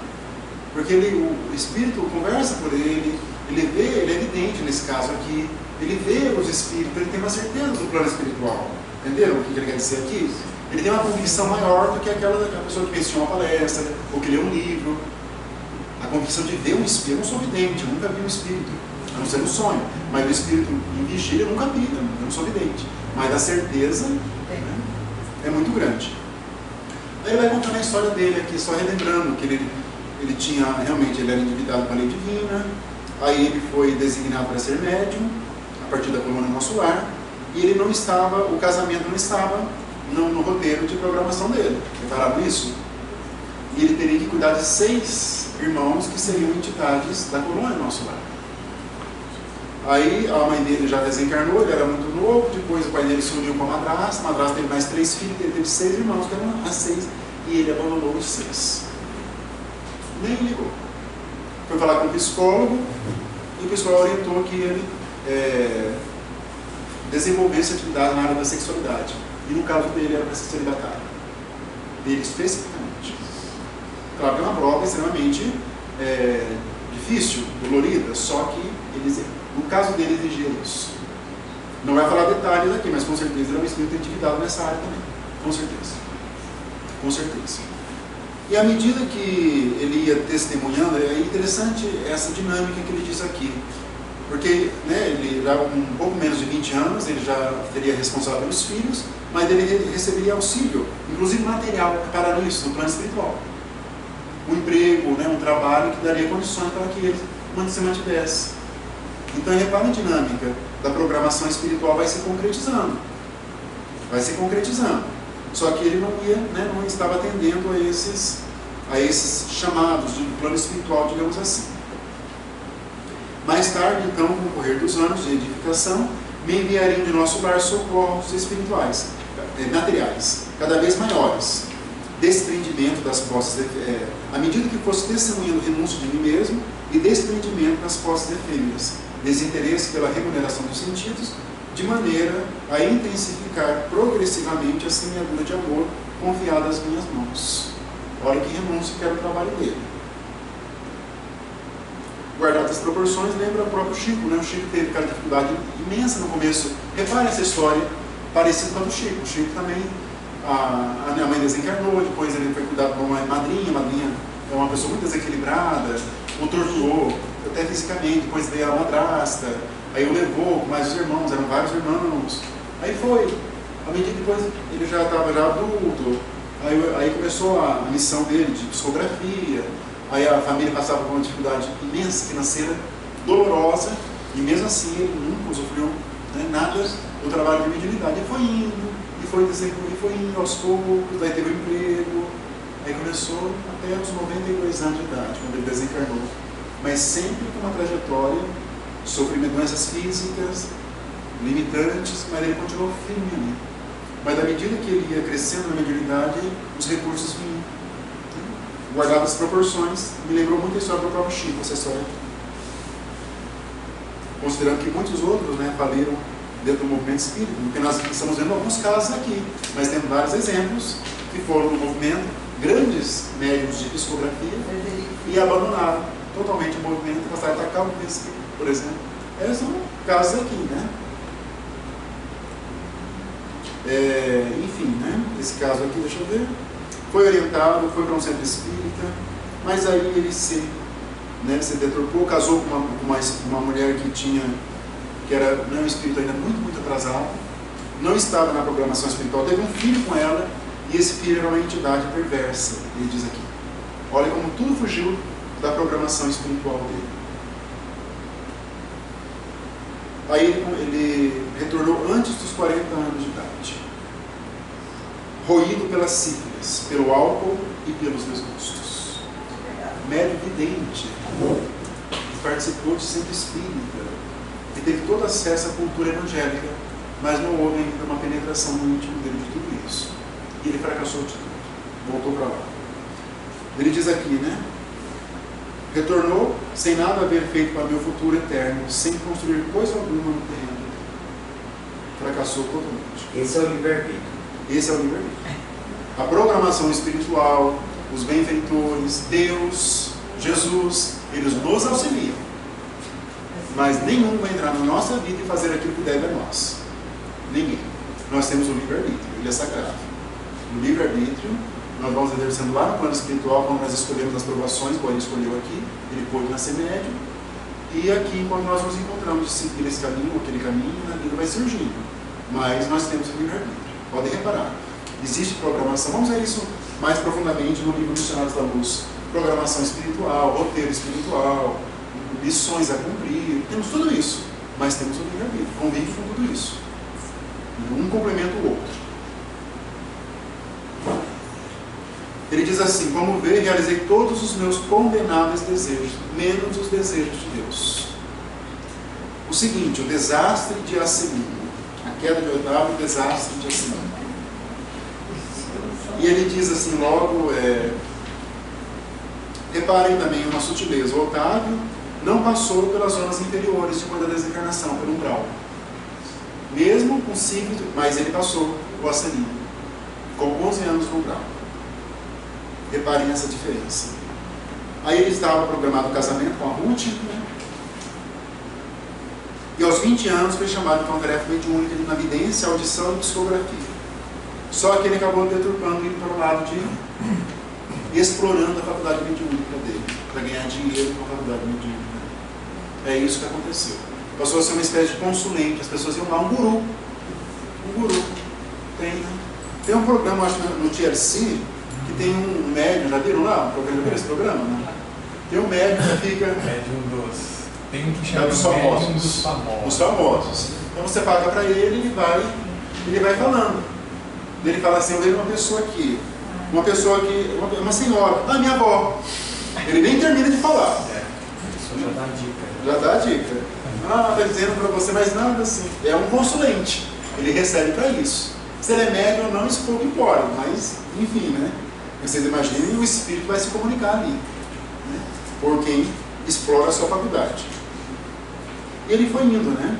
porque o Espírito conversa por ele, ele vê, ele é evidente nesse caso aqui, ele vê os Espíritos, ele tem uma certeza do plano espiritual. Entenderam o que ele quer dizer aqui? Ele tem uma convicção maior do que aquela da pessoa que assistiu uma palestra, ou que lê um livro. A convicção de ver um espírito. Eu não sou vidente, eu nunca vi um espírito, a não ser no sonho. Mas o espírito em vigília eu nunca vi, eu não sou vidente. Mas a certeza, né, é muito grande. Aí ele vai contando a história dele aqui, só relembrando que ele tinha, realmente, ele era endividado com a lei divina. Aí ele foi designado para ser médium, a partir da coluna Nosso Lar. E ele não estava, o casamento não estava no roteiro de programação dele. Repararam isso? E ele teria que cuidar de 6 irmãos que seriam entidades da coluna Nosso Lar. Aí a mãe dele já desencarnou, ele era muito novo, depois o pai dele se uniu com a madrasta teve mais 3 filhos, ele teve 6 irmãos, que eram as 6, e ele abandonou os 6. Nem ligou. Foi falar com o psicólogo, e o psicólogo orientou que ele desenvolvesse atividade na área da sexualidade. E no caso dele era para ser celibatário. Dele especificamente. Claro que é uma prova extremamente difícil, dolorida, só que no caso dele exigia isso. Não vai falar detalhes aqui, mas com certeza ele é um espírito endividado nessa área também. Com certeza. Com certeza. E à medida que ele ia testemunhando, é interessante essa dinâmica que ele diz aqui. Porque, né, ele já com um pouco menos de 20 anos, ele já seria responsável pelos filhos, mas ele receberia auxílio, inclusive material, para isso, no plano espiritual. Um emprego, né, um trabalho que daria condições para que ele se mantivesse. Então, reparem a dinâmica da programação espiritual vai se concretizando. Vai se concretizando. Só que ele não estava atendendo a esses chamados do plano espiritual, digamos assim. Mais tarde, então, com o correr dos anos de edificação, me enviariam de Nosso Lar socorros espirituais, materiais, cada vez maiores. Desprendimento das posses, à medida que fosse testemunhando renúncio de mim mesmo, e desprendimento das posses efêmeras, desinteresse pela remuneração dos sentidos, de maneira a intensificar progressivamente a semeadura de amor confiada às minhas mãos. Olha que renúncio que era o trabalho dele. Guardado as proporções, lembra o próprio Chico, né? O Chico teve aquela dificuldade imensa no começo. Repare essa história parecida com a do Chico. O Chico também, a minha mãe desencarnou, depois ele foi cuidado por uma madrinha. A madrinha é uma pessoa muito desequilibrada, o torturou até fisicamente, depois veio a madrasta, aí o levou com mais os irmãos, eram vários irmãos. Aí foi, à medida que depois ele já estava adulto, aí começou a missão dele de psicografia. Aí a família passava por uma dificuldade imensa, financeira, dolorosa, e mesmo assim ele nunca usufruiu, né, nada do trabalho de mediunidade. Ele foi indo, e foi indo aos poucos, daí teve um emprego, aí começou até os 92 anos de idade, quando ele desencarnou. Mas sempre com uma trajetória, sofrendo doenças físicas, limitantes, mas ele continuou firme ali. Mas à medida que ele ia crescendo na mediunidade, os recursos vinham. Guardado as proporções, me lembrou muito a história do próprio Chico, essa história. Considerando que muitos outros, né, faliram dentro do movimento espírita, porque nós estamos vendo alguns casos aqui, mas temos vários exemplos que foram no movimento, grandes médiuns de psicografia, e abandonaram totalmente o movimento e passaram a atacar o movimento espírita, por exemplo. Esses são casos aqui, né? Enfim, né? Esse caso aqui, deixa eu ver. Foi orientado, foi para um centro espírita, mas aí ele se deturpou, casou com uma mulher que era um espírito ainda muito, muito atrasado, não estava na programação espiritual, teve um filho com ela, e esse filho era uma entidade perversa, ele diz aqui. Olha como tudo fugiu da programação espiritual dele. Aí ele retornou antes dos 40 anos de idade, roído pela sífilis, pelo álcool e pelos desgostos. Médio vidente, que participou de centro espírita, que teve todo acesso à cultura evangélica, mas não houve ainda uma penetração no íntimo dele de tudo isso. E ele fracassou de tudo, voltou para lá. Ele diz aqui, né? Retornou sem nada haver feito para meu futuro eterno, sem construir coisa alguma no terreno. Fracassou totalmente. Esse é o livre-arbítrio. Esse é o livre-arbítrio. A programação espiritual, os benfeitores, Deus, Jesus, eles nos auxiliam. Mas nenhum vai entrar na nossa vida e fazer aquilo que deve a nós. Ninguém. nós temos o livre-arbítrio, ele é sagrado. No livre-arbítrio, nós vamos exercendo lá no plano espiritual, quando nós escolhemos as provações, ele escolheu aqui, ele pôde nascer médio, e aqui, quando nós nos encontramos de seguir esse caminho, ou aquele caminho, a vida vai surgindo. Mas nós temos o livre-arbítrio. Podem reparar, existe programação, vamos ver isso mais profundamente no livro Missionários da Luz. Programação espiritual, roteiro espiritual, missões a cumprir, temos tudo isso, mas temos o livre-arbítrio, convive com tudo isso. Um complementa o outro. Ele diz assim: como vê, realizei todos os meus condenáveis desejos, menos os desejos de Deus. O seguinte, o desastre de Acemino, a queda de Otávio, o desastre de Acemino. E ele diz assim logo, reparem também uma sutileza, o Otávio não passou pelas zonas inferiores depois da desencarnação, pelo umbral. Mesmo com signo, mas ele passou o Acemino, com 11 anos no umbral. Reparem essa diferença. Aí ele estava programado o casamento com a Ruth, né? E aos 20 anos foi chamado para uma tarefa mediúnica na vidência, audição e psicografia. Só que ele acabou deturpando e indo para o lado de explorando a faculdade mediúnica dele, para ganhar dinheiro com a faculdade mediúnica. É isso que aconteceu. Passou a ser uma espécie de consulente, as pessoas iam lá, um guru. Tem um programa, acho que no TRC, que tem um médium, já viram lá? Esse programa? Né? Tem um médium que fica... Tem um que chama dos médium famosos. dos famosos. Os famosos. Então você paga para ele, ele vai falando. Ele fala assim: eu vejo uma pessoa aqui, uma senhora, minha avó. Ele nem termina de falar. Isso já dá dica. Já dá a dica. Está dizendo para você, mas nada assim. É um consulente. Ele recebe para isso. Se ele é médium ou não, isso pouco importa. Mas, enfim, né? Vocês imaginem, o espírito vai se comunicar ali, né? Por quem explora a sua faculdade. E ele foi indo, né?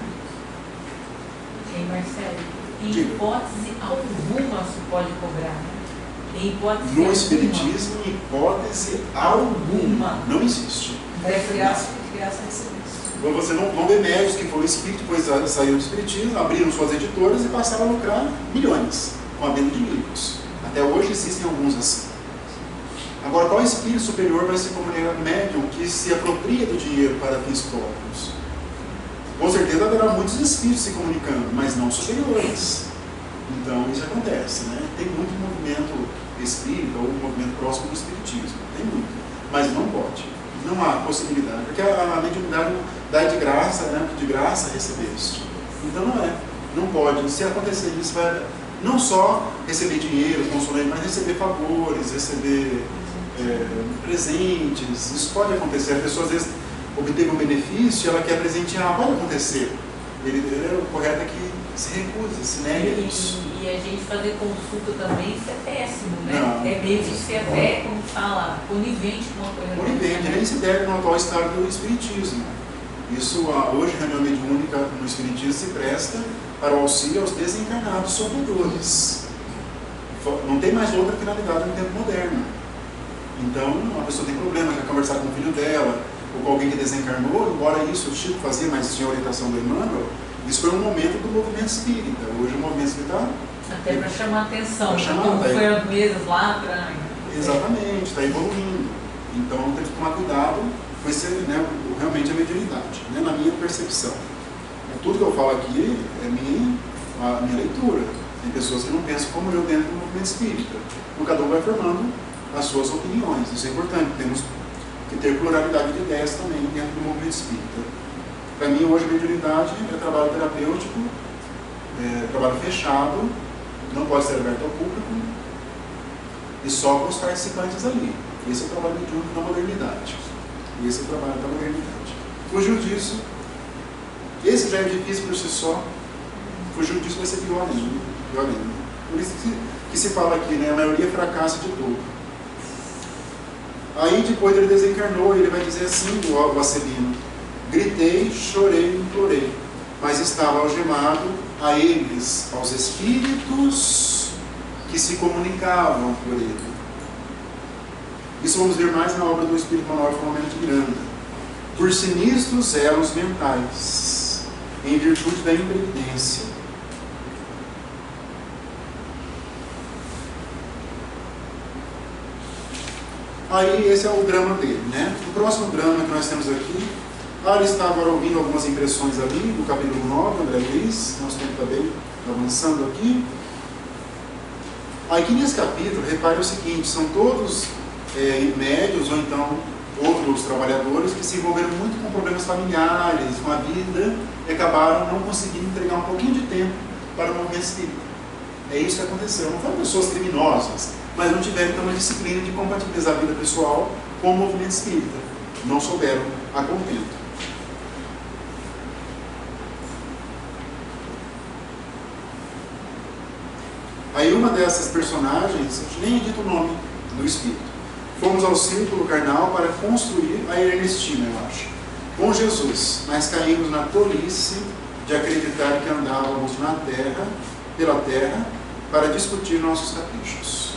Marcelo, em hipótese alguma se pode cobrar, né? Em hipótese no Espiritismo, em hipótese alguma, não existe. É graça a esse Então você não vê médios que foram espírito, depois saíram do Espiritismo, abriram suas editoras e passaram a lucrar milhões com a venda de livros. Até hoje existem alguns assim. Agora, qual espírito superior vai se comunicar com médium que se apropria do dinheiro para fins próprios? Com certeza haverá muitos espíritos se comunicando, mas não superiores. Então isso acontece, né? Tem muito movimento espírita ou movimento próximo do espiritismo, tem muito, mas não pode, não há possibilidade, porque a mediunidade dá de graça, né? De graça recebeste. Então não pode. Se acontecer isso, vai não só receber dinheiro, consulente, mas receber favores, receber presentes. Isso pode acontecer. A pessoa às vezes obteve um benefício, ela quer presentear, pode acontecer. O correto é que se recusa, se nega isso. E a gente fazer consulta também, isso é péssimo, né? Não. É meio que ser até, como fala, conivente com uma coisa. Conivente, nem se deve no atual estado do Espiritismo. Isso, hoje, a reunião mediúnica no Espiritismo se presta para o auxílio aos desencarnados sofredores. Não tem mais outra finalidade no tempo moderno. Então, a pessoa tem problema, quer conversar com o filho dela, ou com alguém que desencarnou, embora isso o Chico fazia, mas tinha orientação do Emmanuel, isso foi um momento do movimento espírita. Hoje o movimento espírita... Até para chamar atenção, pra chamar, como foi há meses lá atrás. Exatamente, está evoluindo. Então tem que tomar cuidado com esse, né, realmente a mediunidade, né, na minha percepção. Tudo que eu falo aqui é a minha leitura. Tem pessoas que não pensam como eu dentro do movimento espírita. Então cada um vai formando as suas opiniões. Isso é importante. Temos que ter pluralidade de ideias também dentro do movimento espírita. Para mim, hoje, a mediunidade é trabalho terapêutico, trabalho fechado, não pode ser aberto ao público, e só para os participantes ali. Esse é o trabalho mediúnico da modernidade. Esse é o trabalho da modernidade. Fugiu disso, esse já é difícil por si só, fugiu disso vai ser pior ainda. Por isso que se fala aqui, né, a maioria fracassa de tudo. Aí depois ele desencarnou, ele vai dizer assim, o Acemino: gritei, chorei, implorei, mas estava algemado a eles, aos espíritos que se comunicavam por ele. Isso vamos ver mais na obra do Espírito Manuel Filomeno de Miranda. Por sinistros elos mentais, em virtude da imprevidência. Aí esse é o drama dele, né? O próximo drama que nós temos aqui, ele está agora ouvindo algumas impressões ali do capítulo 9, André Luiz, nosso tempo está bem avançando aqui. Aqui nesse capítulo, repare o seguinte, são todos médios ou então outros trabalhadores que se envolveram muito com problemas familiares, com a vida, e acabaram não conseguindo entregar um pouquinho de tempo para o movimento espírita. É isso que aconteceu. Não foram pessoas criminosas, mas não tiveram então, uma disciplina de compatibilizar a vida pessoal com o movimento espírita. Não souberam a contento. Aí uma dessas personagens, nem é dito o nome do espírito. Fomos ao círculo carnal para construir a Ernestina, eu acho, com Jesus, mas caímos na tolice de acreditar que andávamos na terra, pela terra, para discutir nossos caprichos.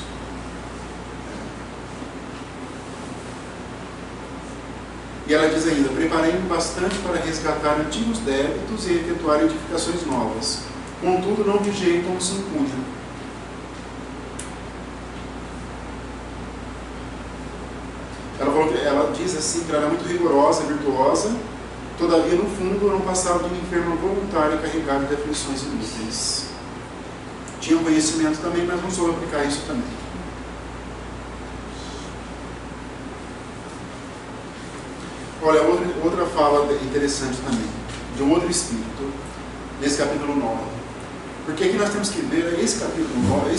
E ela diz ainda, preparei-me bastante para resgatar antigos débitos e efetuar edificações novas. Contudo, não vigiei como se impunha. Ela diz assim que ela era muito rigorosa, virtuosa, todavia, no fundo, não passava de uma enferma voluntária carregada de aflições inúteis. Tinha um conhecimento também, mas não soube aplicar isso também. Olha, outra fala interessante também, de um outro espírito, nesse capítulo 9. Porque aqui nós temos que ver esse capítulo 9,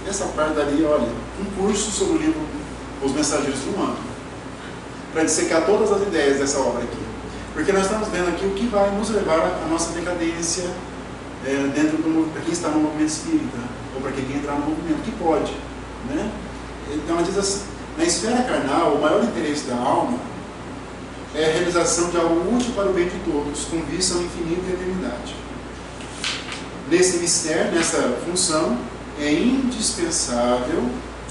essa parte dali, olha, um curso sobre o livro Os Mensageiros do Ano, para dissecar todas as ideias dessa obra aqui. Porque nós estamos vendo aqui o que vai nos levar à nossa decadência dentro do para quem está no movimento espírita, ou para quem quer entrar no movimento, que pode. Né? Então ela diz assim, na esfera carnal, o maior interesse da alma é a realização de algo útil para o bem de todos, com vista ao infinito e à eternidade. Nesse mistério, nessa função, é indispensável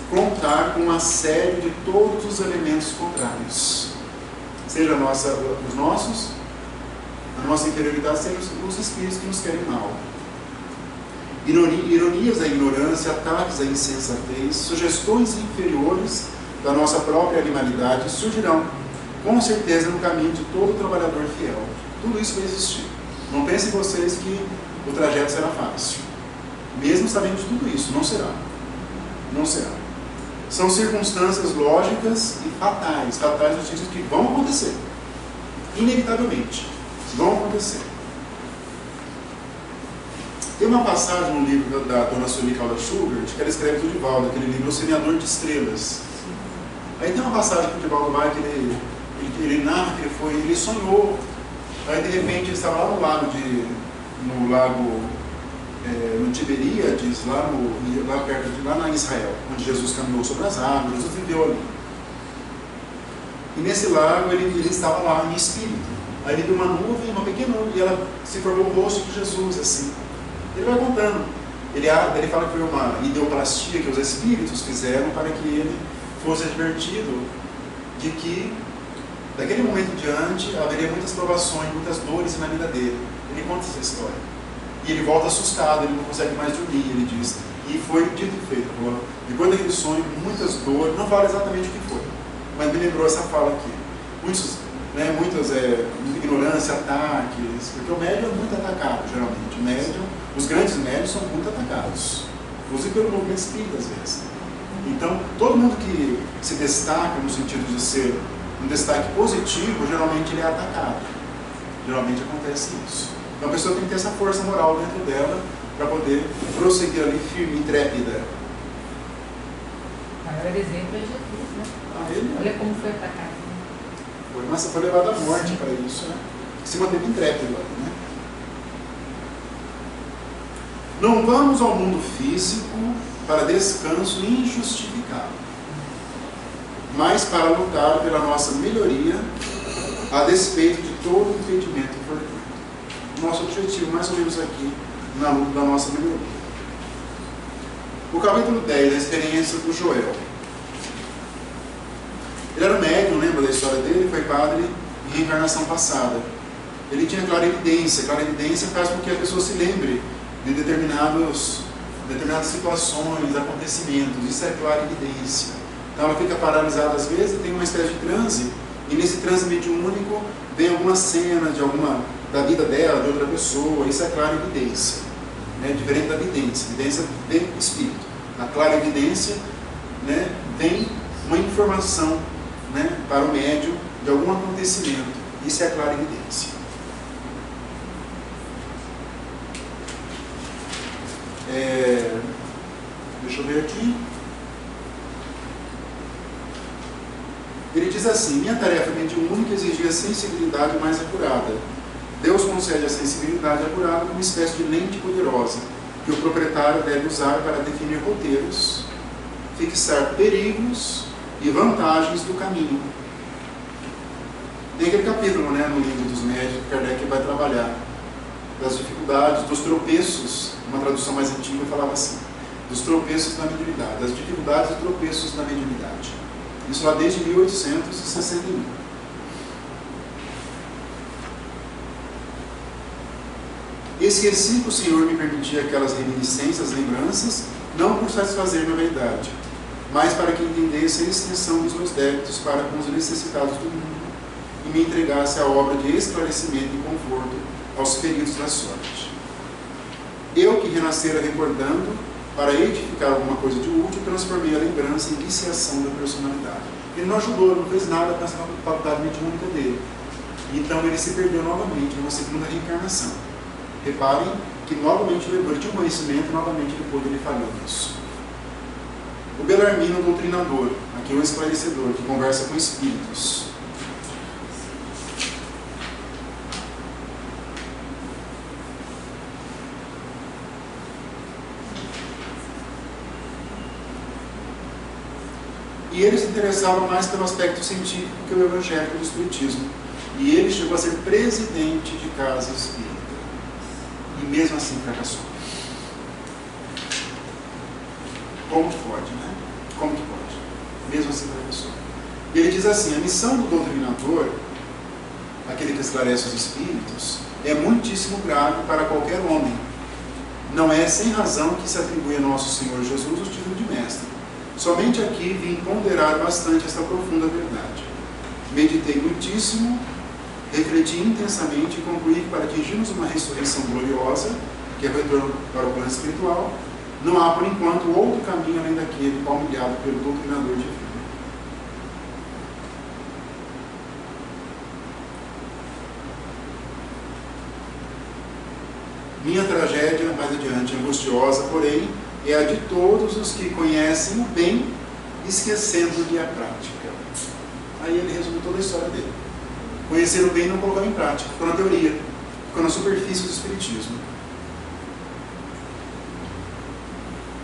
contar com uma série de todos os elementos contrários, seja a nossa inferioridade, seja os espíritos que nos querem mal. Ironias da ignorância, ataques à insensatez, sugestões inferiores da nossa própria animalidade surgirão, com certeza, no caminho de todo trabalhador fiel. Tudo isso vai existir. Não pensem vocês que o trajeto será fácil. Mesmo sabendo de tudo isso, não será. Não será. São circunstâncias lógicas e fatais. Fatais no sentido que vão acontecer. Inevitavelmente. Vão acontecer. Tem uma passagem no livro da dona Sueli Calda Schubert, que ela escreve do Divaldo, aquele livro O Semeador de Estrelas. Aí tem uma passagem que o Divaldo vai, que ele narra que ele sonhou. Aí de repente ele estava lá no lago no Tiberíades, lá perto lá na Israel, onde Jesus caminhou sobre as águas, Jesus viveu ali. E nesse lago ele estava lá em espírito. Aí ele viu uma nuvem, uma pequena nuvem, e ela se formou o rosto de Jesus, assim. Ele vai contando. Ele fala que foi uma ideoplastia que os espíritos fizeram para que ele fosse advertido de que, daquele momento em diante, haveria muitas provações, muitas dores na vida dele. Ele conta essa história. E ele volta assustado, ele não consegue mais dormir, ele diz. E foi dito e feito. Depois daquele sonho, muitas dores, não fala exatamente o que foi, mas me lembrou essa fala aqui. Muitas ignorância, ataques, porque o médium é muito atacado, geralmente. Os grandes médios são muito atacados, inclusive pelo movimento espírita, às vezes. Então, todo mundo que se destaca no sentido de ser um destaque positivo, geralmente ele é atacado. Geralmente acontece isso. Então a pessoa tem que ter essa força moral dentro dela para poder prosseguir ali firme, intrépida. O maior exemplo é Jesus, né? Olha como foi atacado. Foi levado à morte para isso, né? Se manteve intrépido ali, né? Não vamos ao mundo físico para descanso injustificado, mas para lutar pela nossa melhoria a despeito de todo impedimento fortuito. Nosso objetivo, mais ou menos aqui, na luta da nossa melhoria. O capítulo 10, a experiência do Joel. Ele era médium, lembra da história dele? Foi padre em reencarnação passada. Ele tinha clarividência. Clarividência faz com que a pessoa se lembre de determinadas situações, acontecimentos. Isso é clarividência. Então ela fica paralisada às vezes, tem uma espécie de transe, e nesse transe mediúnico vem alguma cena da vida dela, de outra pessoa. Isso é clara evidência, né? Diferente da vidência. Vidência vem do espírito. Na clara evidência, né, vem uma informação, né, para o médium de algum acontecimento. Isso é a clara evidência. Deixa eu ver aqui. Ele diz assim: minha tarefa mediúnica exigia sensibilidade mais acurada. Deus concede a sensibilidade acurada como uma espécie de lente poderosa que o proprietário deve usar para definir roteiros, fixar perigos e vantagens do caminho. Tem aquele capítulo, né, no livro dos médiuns que Kardec vai trabalhar das dificuldades, dos tropeços. Uma tradução mais antiga falava assim: dos tropeços da mediunidade, das dificuldades e tropeços da mediunidade. Isso lá desde 1861. Esqueci que o Senhor me permitia aquelas reminiscências, lembranças, não por satisfazer minha vaidade, mas para que entendesse a extensão dos meus débitos para com os necessitados do mundo e me entregasse a obra de esclarecimento e conforto aos feridos da sorte. Eu que renascera recordando, para edificar alguma coisa de útil, transformei a lembrança em viciação da personalidade. Ele não ajudou, não fez nada com essa faculdade mediúnica dele. Então ele se perdeu novamente numa segunda reencarnação. Reparem que novamente ele tinha um conhecimento e novamente depois ele falhou nisso. O Belarmino, o doutrinador, aqui é o esclarecedor, que conversa com espíritos. E ele se interessava mais pelo aspecto científico que o evangélico do espiritismo. E ele chegou a ser presidente de casa espírita. E mesmo assim fracassou. Como que pode, né? Como que pode? Mesmo assim fracassou. E ele diz assim: a missão do doutrinador, aquele que esclarece os espíritos, é muitíssimo grave para qualquer homem. Não é sem razão que se atribui a nosso Senhor Jesus o título de mestre. Somente aqui vim ponderar bastante esta profunda verdade. Meditei muitíssimo, refleti intensamente e concluí que para atingirmos uma ressurreição gloriosa, que é o retorno para o plano espiritual, não há por enquanto outro caminho além daquele palmilhado pelo doutrinador divino. Minha tragédia, mais adiante, angustiosa, porém, é a de todos os que conhecem o bem, esquecendo-lhe a prática. Aí ele resume toda a história dele. Conhecer o bem e não colocar em prática, ficou na teoria, ficou na superfície do espiritismo.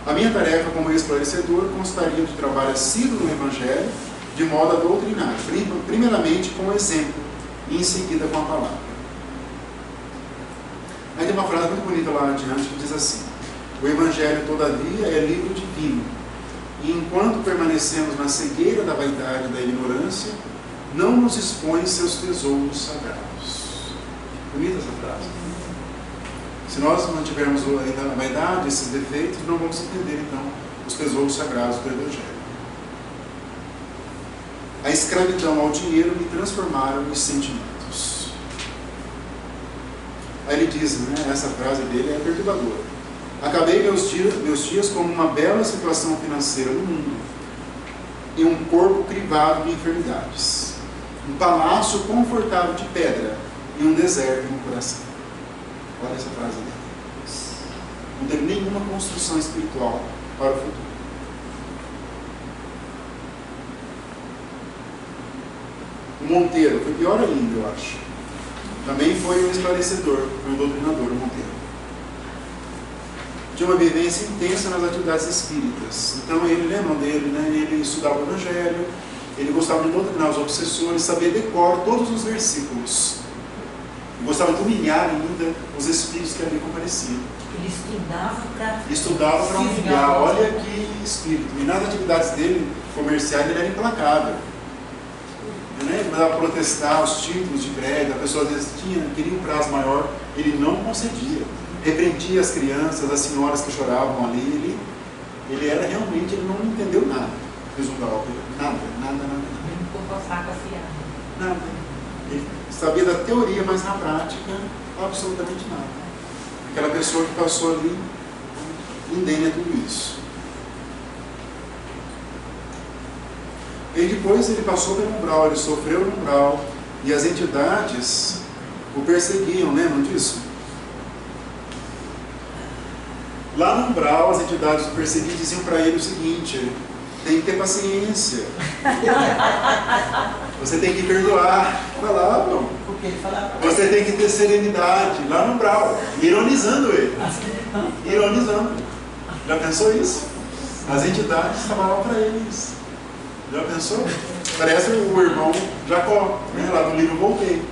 A minha tarefa como esclarecedor constaria de trabalho assíduo no Evangelho, de modo a doutrinar, primeiramente com o exemplo, e em seguida com a palavra. Aí tem uma frase muito bonita lá adiante que diz assim: o Evangelho, todavia, é livro divino, e enquanto permanecemos na cegueira da vaidade e da ignorância, não nos expõe seus tesouros sagrados. Bonita essa frase. Se nós mantivermos a vaidade, esses defeitos, não vamos entender, então, os tesouros sagrados do Evangelho. A escravidão ao dinheiro me transformaram em sentimentos. Aí ele diz, né, essa frase dele é perturbadora: acabei meus dias como uma bela situação financeira no mundo, e um corpo crivado de enfermidades, um palácio confortável de pedra e um deserto no coração. Olha essa frase dele. Não teve nenhuma construção espiritual para o futuro. O Monteiro foi pior ainda, eu acho. Também foi um esclarecedor, foi um doutrinador, o Monteiro. Tinha uma vivência intensa nas atividades espíritas. Então ele, lembram dele, né? Ele estudava o Evangelho, ele gostava de doutrinar os obsessores, sabia decor todos os versículos. Gostava de humilhar ainda os espíritos que ali compareciam. Ele estudava para humilhar. Olha que espírito. E nas atividades dele, comerciais, ele era implacável. Ele mandava protestar os títulos de crédito, a pessoa às vezes queria um prazo maior, ele não concedia. Repreendia as crianças, as senhoras que choravam ali. Ele era realmente, ele não entendeu nada. fez um umbral. Nada. Ele ficou com a faca afiada. Nada. Ele sabia da teoria, mas na prática, absolutamente nada. Aquela pessoa que passou ali, indene a tudo isso. E depois ele passou pelo umbral, ele sofreu no umbral, e as entidades o perseguiam, lembram disso? Lá no umbral, as entidades o perseguiam e diziam para ele o seguinte: tem que ter paciência, você tem que perdoar. Falavam. Porque ele falava. Você tem que ter serenidade, lá no umbral, ironizando ele. Ironizando. Já pensou isso? As entidades falavam para eles. Já pensou? Parece o irmão Jacó, né? Lá no livro Voltei.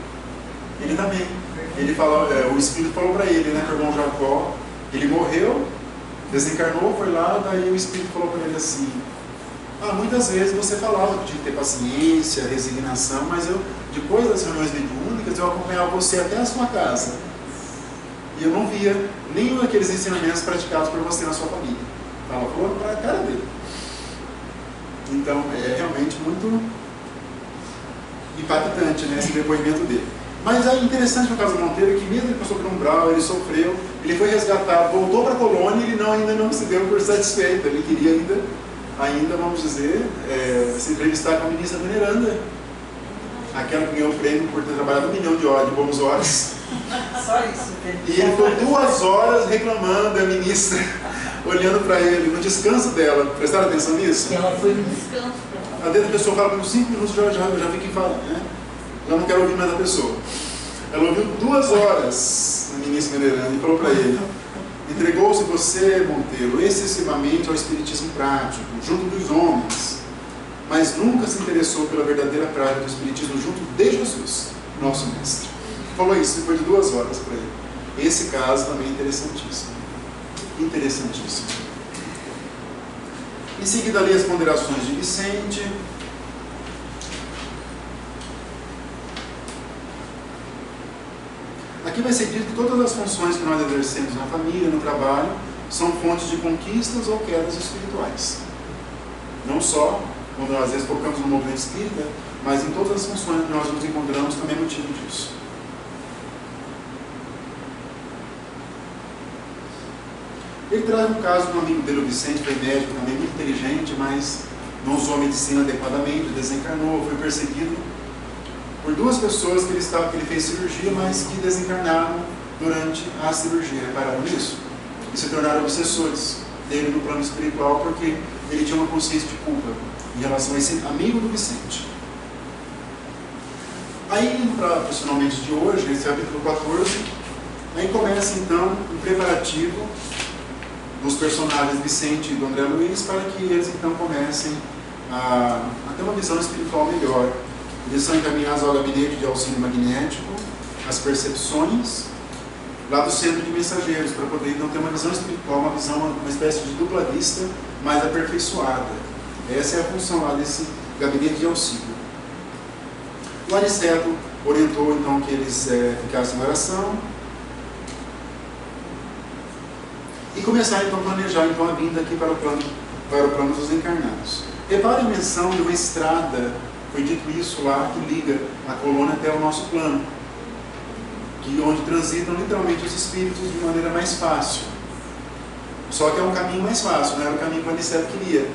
Ele também. Ele falou, o Espírito falou para ele, né? Que o irmão Jacó, ele morreu, desencarnou, foi lá, daí o Espírito falou para ele assim: muitas vezes você falava que tinha que ter paciência, resignação, mas eu, depois das reuniões mediúnicas, eu acompanhava você até a sua casa. E eu não via nenhum daqueles ensinamentos praticados por você na sua família. Estava falando para a cara dele. Então, é realmente muito impactante, né, esse depoimento dele. Mas é interessante no caso do Monteiro que mesmo ele passou por um umbral, ele sofreu, ele foi resgatado, voltou para a colônia e ele ainda não se deu por satisfeito. Ele queria ainda vamos dizer, se entrevistar com a ministra Veneranda, aquela que ganhou o prêmio por ter trabalhado 1 milhão de bons horas. Só isso. E ele ficou 2 horas reclamando, a ministra olhando para ele, no descanso dela. Prestaram atenção nisso? E ela foi no descanso. Às vezes a pessoa fala por 5 minutos, já fica em fala, né? Já não quero ouvir mais a pessoa. Ela ouviu 2 horas a ministra Veneranda e falou para ele: entregou-se você, Monteiro, excessivamente ao espiritismo prático, junto dos homens, mas nunca se interessou pela verdadeira prática do espiritismo junto de Jesus, nosso mestre. Falou isso depois de 2 horas para ele. Esse caso também é interessantíssimo. Interessantíssimo. Em seguida ali as ponderações de Vicente. Aqui vai ser dito que todas as funções que nós exercemos na família, no trabalho, são fontes de conquistas ou quedas espirituais. Não só quando nós às vezes focamos no movimento espírita, mas em todas as funções que nós nos encontramos também é motivo disso. Ele traz um caso de um amigo dele, o Vicente, foi médico também, muito inteligente, mas não usou a medicina adequadamente, desencarnou, foi perseguido por 2 pessoas que ele fez cirurgia, mas que desencarnaram durante a cirurgia. Repararam nisso? E se tornaram obsessores dele no plano espiritual, porque ele tinha uma consciência de culpa em relação a esse amigo do Vicente. Aí, indo para profissionalmente de hoje, esse capítulo 14, aí começa então o preparativo dos personagens Vicente e do André Luiz, para que eles então comecem a ter uma visão espiritual melhor. Eles são encaminhados ao gabinete de auxílio magnético, as percepções, lá do centro de mensageiros, para poder então ter uma visão espiritual, uma espécie de dupla vista mais aperfeiçoada. Essa é a função lá desse gabinete de auxílio. O Aniceto orientou então que eles ficassem em oração e começaram então a planejar então, a vinda aqui para o plano dos encarnados. Repare a menção de uma estrada, foi dito isso lá, que liga a colônia até o nosso plano, onde transitam literalmente os espíritos de maneira mais fácil. Só que é um caminho mais fácil, não era o caminho que o Aniceto queria.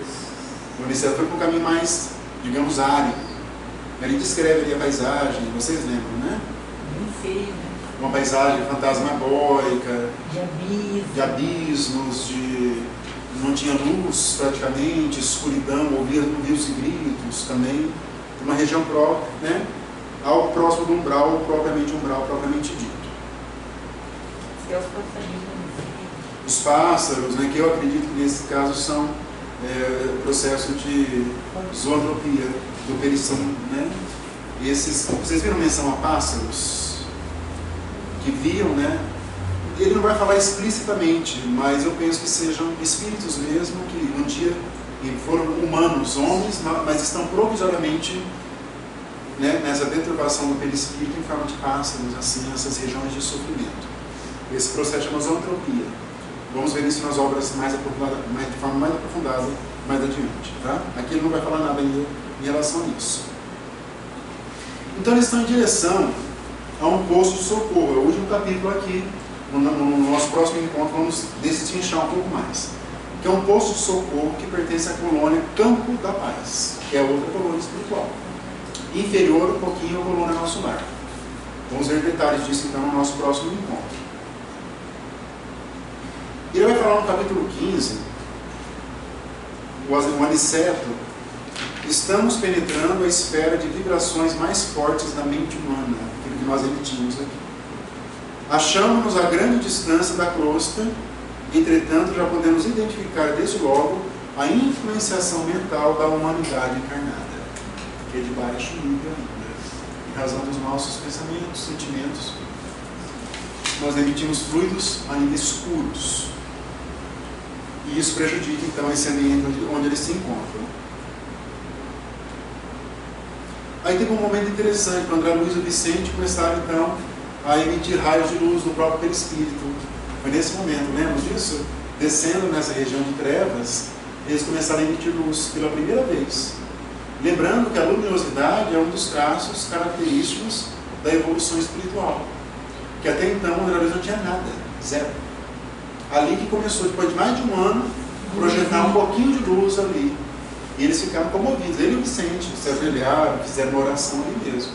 O Aniceto foi para um caminho mais, digamos, árido. Ele descreve ali a paisagem, vocês lembram, né? Bem feio, né? Uma paisagem fantasmagórica, de abismos, não tinha luz praticamente, escuridão, ouvia os gritos também. Uma região né? Algo próximo do umbral propriamente dito. Os pássaros, né, que eu acredito que nesse caso são processo de zoantropia, do perição, né? Vocês viram menção a pássaros que viam, né? Ele não vai falar explicitamente, mas eu penso que sejam espíritos mesmo, que um dia foram humanos, homens, mas estão provisoriamente, né, nessa deturpação do perispírito em forma de pássaros, assim, nessas regiões de sofrimento. Esse processo chama zoantropia. Vamos ver isso nas obras de forma mais aprofundada mais adiante. Tá? Aqui ele não vai falar nada ainda em relação a isso. Então eles estão em direção a um posto de socorro. É o último capítulo aqui. No nosso próximo encontro vamos destrinchar um pouco mais. Que é um posto de socorro que pertence à colônia Campo da Paz, que é outra colônia espiritual. Inferior um pouquinho à colônia Nosso Lar. Vamos ver detalhes disso então no nosso próximo encontro. Ele vai falar no capítulo 15, o aniceto: estamos penetrando a esfera de vibrações mais fortes da mente humana, aquilo que nós emitimos aqui. Achamos-nos a grande distância da crosta, entretanto já podemos identificar desde logo a influenciação mental da humanidade encarnada, que é de baixo nível ainda, em razão dos nossos pensamentos, sentimentos. Nós emitimos fluidos ainda escuros. E isso prejudica, então, esse ambiente onde eles se encontram. Aí teve um momento interessante, quando André Luiz e o Vicente começaram, então, a emitir raios de luz no próprio perispírito. Foi nesse momento, lembra disso? Descendo nessa região de trevas, eles começaram a emitir luz pela primeira vez. Lembrando que a luminosidade é um dos traços característicos da evolução espiritual. Que até então o André Luiz não tinha nada, zero. Ali que começou, depois de mais de um ano, projetar um pouquinho de luz ali. E eles ficaram comovidos. Ele e o Vicente se ajoelharam, fizeram uma oração ali mesmo.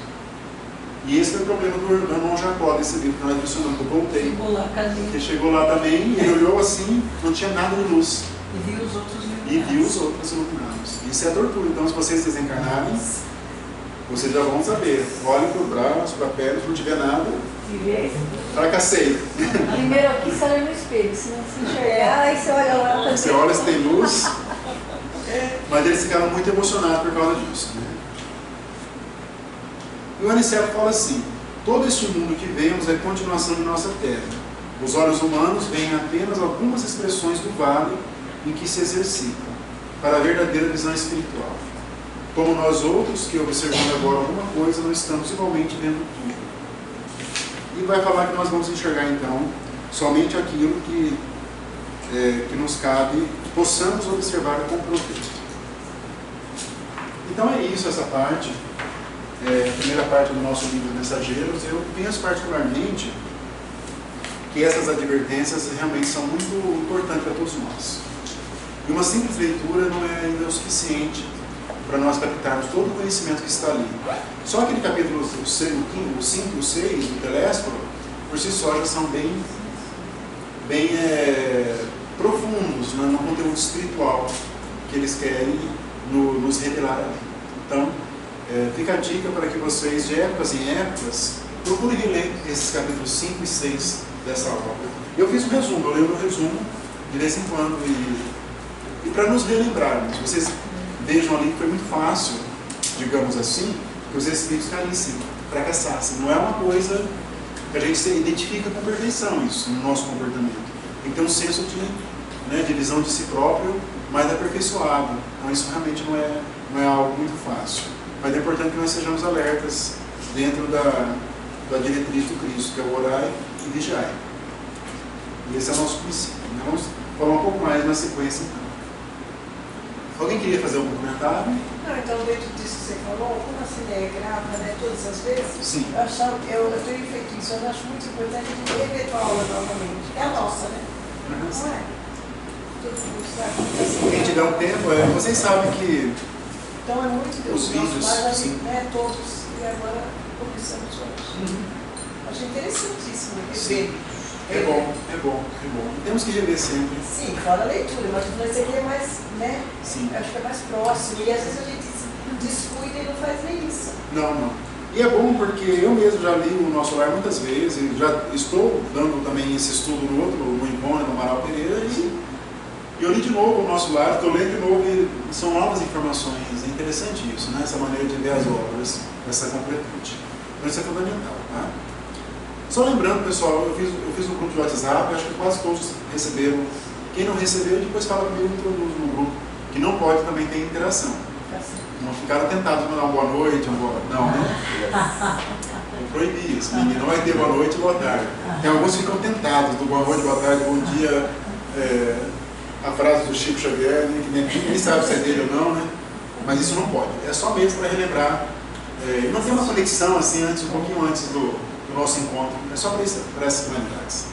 E esse foi o problema do irmão Jacó, desse livro que nós mencionamos, que eu voltei. Chegou lá, cadê? Ele chegou lá também e ele olhou assim, não tinha nada de luz. E viu os outros iluminados. E viu os outros iluminados. Isso é tortura. Então, se vocês desencarnarem, vocês já vão saber. Olhem para o braço, para a perna, se não tiver nada, fracassei. Primeiro aqui você olha no espelho, se não se enxergar, aí você olha lá também. Você olha se tem luz. Mas eles ficaram muito emocionados por causa disso. Né? E o Aniceto fala assim: todo este mundo que vemos é continuação de nossa terra. Os olhos humanos veem apenas algumas expressões do vale em que se exercitam, para a verdadeira visão espiritual. Como nós outros, que observando agora alguma coisa, não estamos igualmente vendo tudo. E vai falar que nós vamos enxergar então somente aquilo que nos cabe, que possamos observar com proveito. Então é isso, essa parte, a primeira parte do nosso livro Mensageiros. Eu penso particularmente que essas advertências realmente são muito importantes para todos nós. E uma simples leitura não é ainda o suficiente para nós captarmos todo o conhecimento que está ali. Só aquele capítulo, o 5 e o 6 do Telésforo, por si só já são bem profundos, né, no conteúdo espiritual que eles querem nos revelar ali. Então, fica a dica para que vocês, de épocas em épocas, procurem reler esses capítulos 5 e 6 dessa obra. Eu fiz um resumo, eu leio um resumo de vez em quando, e para nos relembrarmos, vocês vejam ali que foi muito fácil, digamos assim, que os espíritos caíssem, fracassassem. Não é uma coisa que a gente se identifica com perfeição, isso, no nosso comportamento. Tem que ter um senso de visão de si próprio mais aperfeiçoado. Então isso realmente não é algo muito fácil. Mas é importante que nós sejamos alertas dentro da diretriz do Cristo, que é o orai e vigiai. E esse é o nosso princípio. Vamos falar um pouco mais na sequência então. Alguém queria fazer algum comentário? Não, então dentro disso que você falou, como a Cineia grava, né, todas as vezes, Sim. eu tenho feito isso, eu acho muito importante a gente rever a aula novamente. É a nossa, né? Uhum. Não é? Todo mundo sabe. Quem tiver um tempo, vocês sabem que Então é muito Deus. os vídeos, mas, sim. né, todos, e agora começamos outros. Acho interessantíssimo rever. É bom. Temos que rever sempre. Sim, fora a leitura, mas esse aqui é mais, né? Sim. Eu acho que é mais próximo. E às vezes a gente se descuida e não faz nem isso. Não. E é bom porque eu mesmo já li o Nosso Lar muitas vezes, e já estou dando também esse estudo no Ivone, no Amaral Pereira, e eu li de novo o Nosso Lar, estou lendo de novo, e são novas informações. É interessante isso, né? Essa maneira de ver as obras, essa completude. Então isso é fundamental, tá? Só lembrando, pessoal, eu fiz um grupo de WhatsApp, acho que quase todos receberam. Quem não recebeu, depois fala comigo, introduzo no grupo, que não pode também ter interação. Não ficaram tentados de mandar uma boa noite, não, né? Eu proibi isso, ninguém não vai ter boa noite e boa tarde. Tem alguns que ficam tentados do boa noite, boa tarde, bom dia, a frase do Chico Xavier, né, que ninguém sabe se é dele ou não, né? Mas isso não pode. É só mesmo para relembrar. Não tem uma conexão assim um pouquinho antes do nosso encontro. É só para essas finalidades.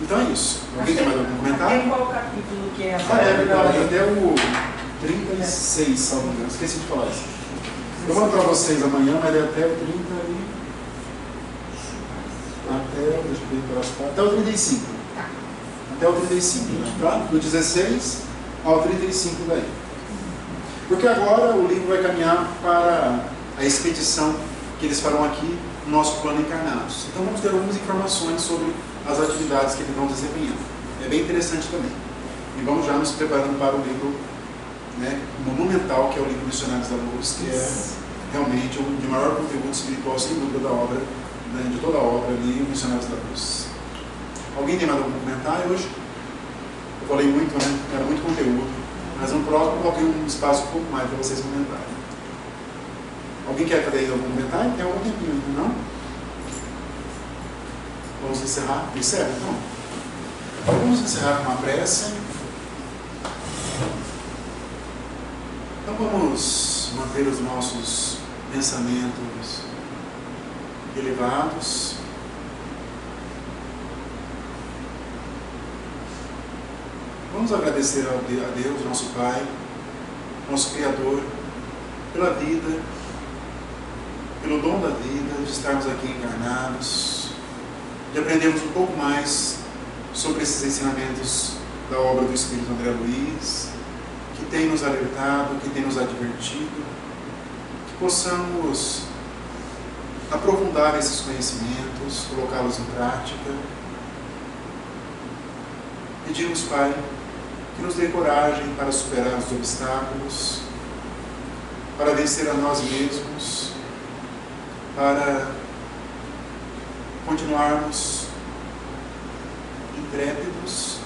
Então é isso. Alguém tem mais algum comentário? Tem qual capítulo que é a É verdade. Até o 36, salvo engano. Esqueci de falar isso. Eu vou para vocês amanhã, mas é até o 30 e... Até o 35. Até o 35, né? Tá? Do 16 ao 35 daí. Porque agora o livro vai caminhar para a expedição que eles farão aqui no nosso plano Encarnados. Então vamos ter algumas informações sobre as atividades que eles vão desempenhando. É bem interessante também. E vamos já nos preparando para o livro, né, monumental, que é o livro Missionários da Luz, que é realmente o de maior conteúdo espiritual, sem dúvida, da obra, né, de toda a obra ali, o Missionários da Luz. Alguém tem mais algum comentário hoje? Eu falei muito, né? Era muito conteúdo. Mas no próximo eu coloquei um espaço um pouco mais para vocês comentarem. Alguém quer fazer algum comentário? Tem algum tempinho ainda, não? Vamos encerrar? Encerra, então? Vamos encerrar com uma prece. Então vamos manter os nossos pensamentos elevados. Vamos agradecer a Deus, nosso Pai, nosso Criador, pela vida, pelo dom da vida, de estarmos aqui encarnados, de aprendermos um pouco mais sobre esses ensinamentos da obra do Espírito André Luiz, que tem nos alertado, que tem nos advertido, que possamos aprofundar esses conhecimentos, colocá-los em prática. Pedimos, Pai, que nos dê coragem para superar os obstáculos, para vencer a nós mesmos, para continuarmos intrépidos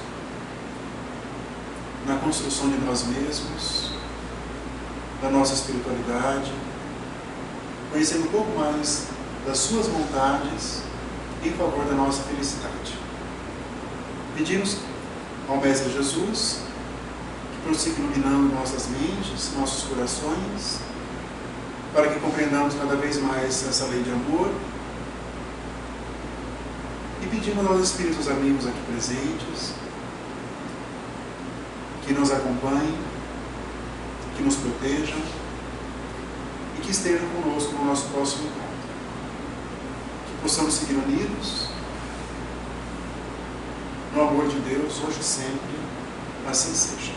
na construção de nós mesmos, da nossa espiritualidade, conhecendo um pouco mais das suas vontades em favor da nossa felicidade. Pedimos ao Mestre Jesus que prossiga iluminando nossas mentes, nossos corações, para que compreendamos cada vez mais essa lei de amor, e pedimos aos Espíritos amigos aqui presentes que nos acompanhem, que nos protejam e que estejam conosco no nosso próximo encontro. Que possamos seguir unidos no amor de Deus, hoje e sempre. Assim seja.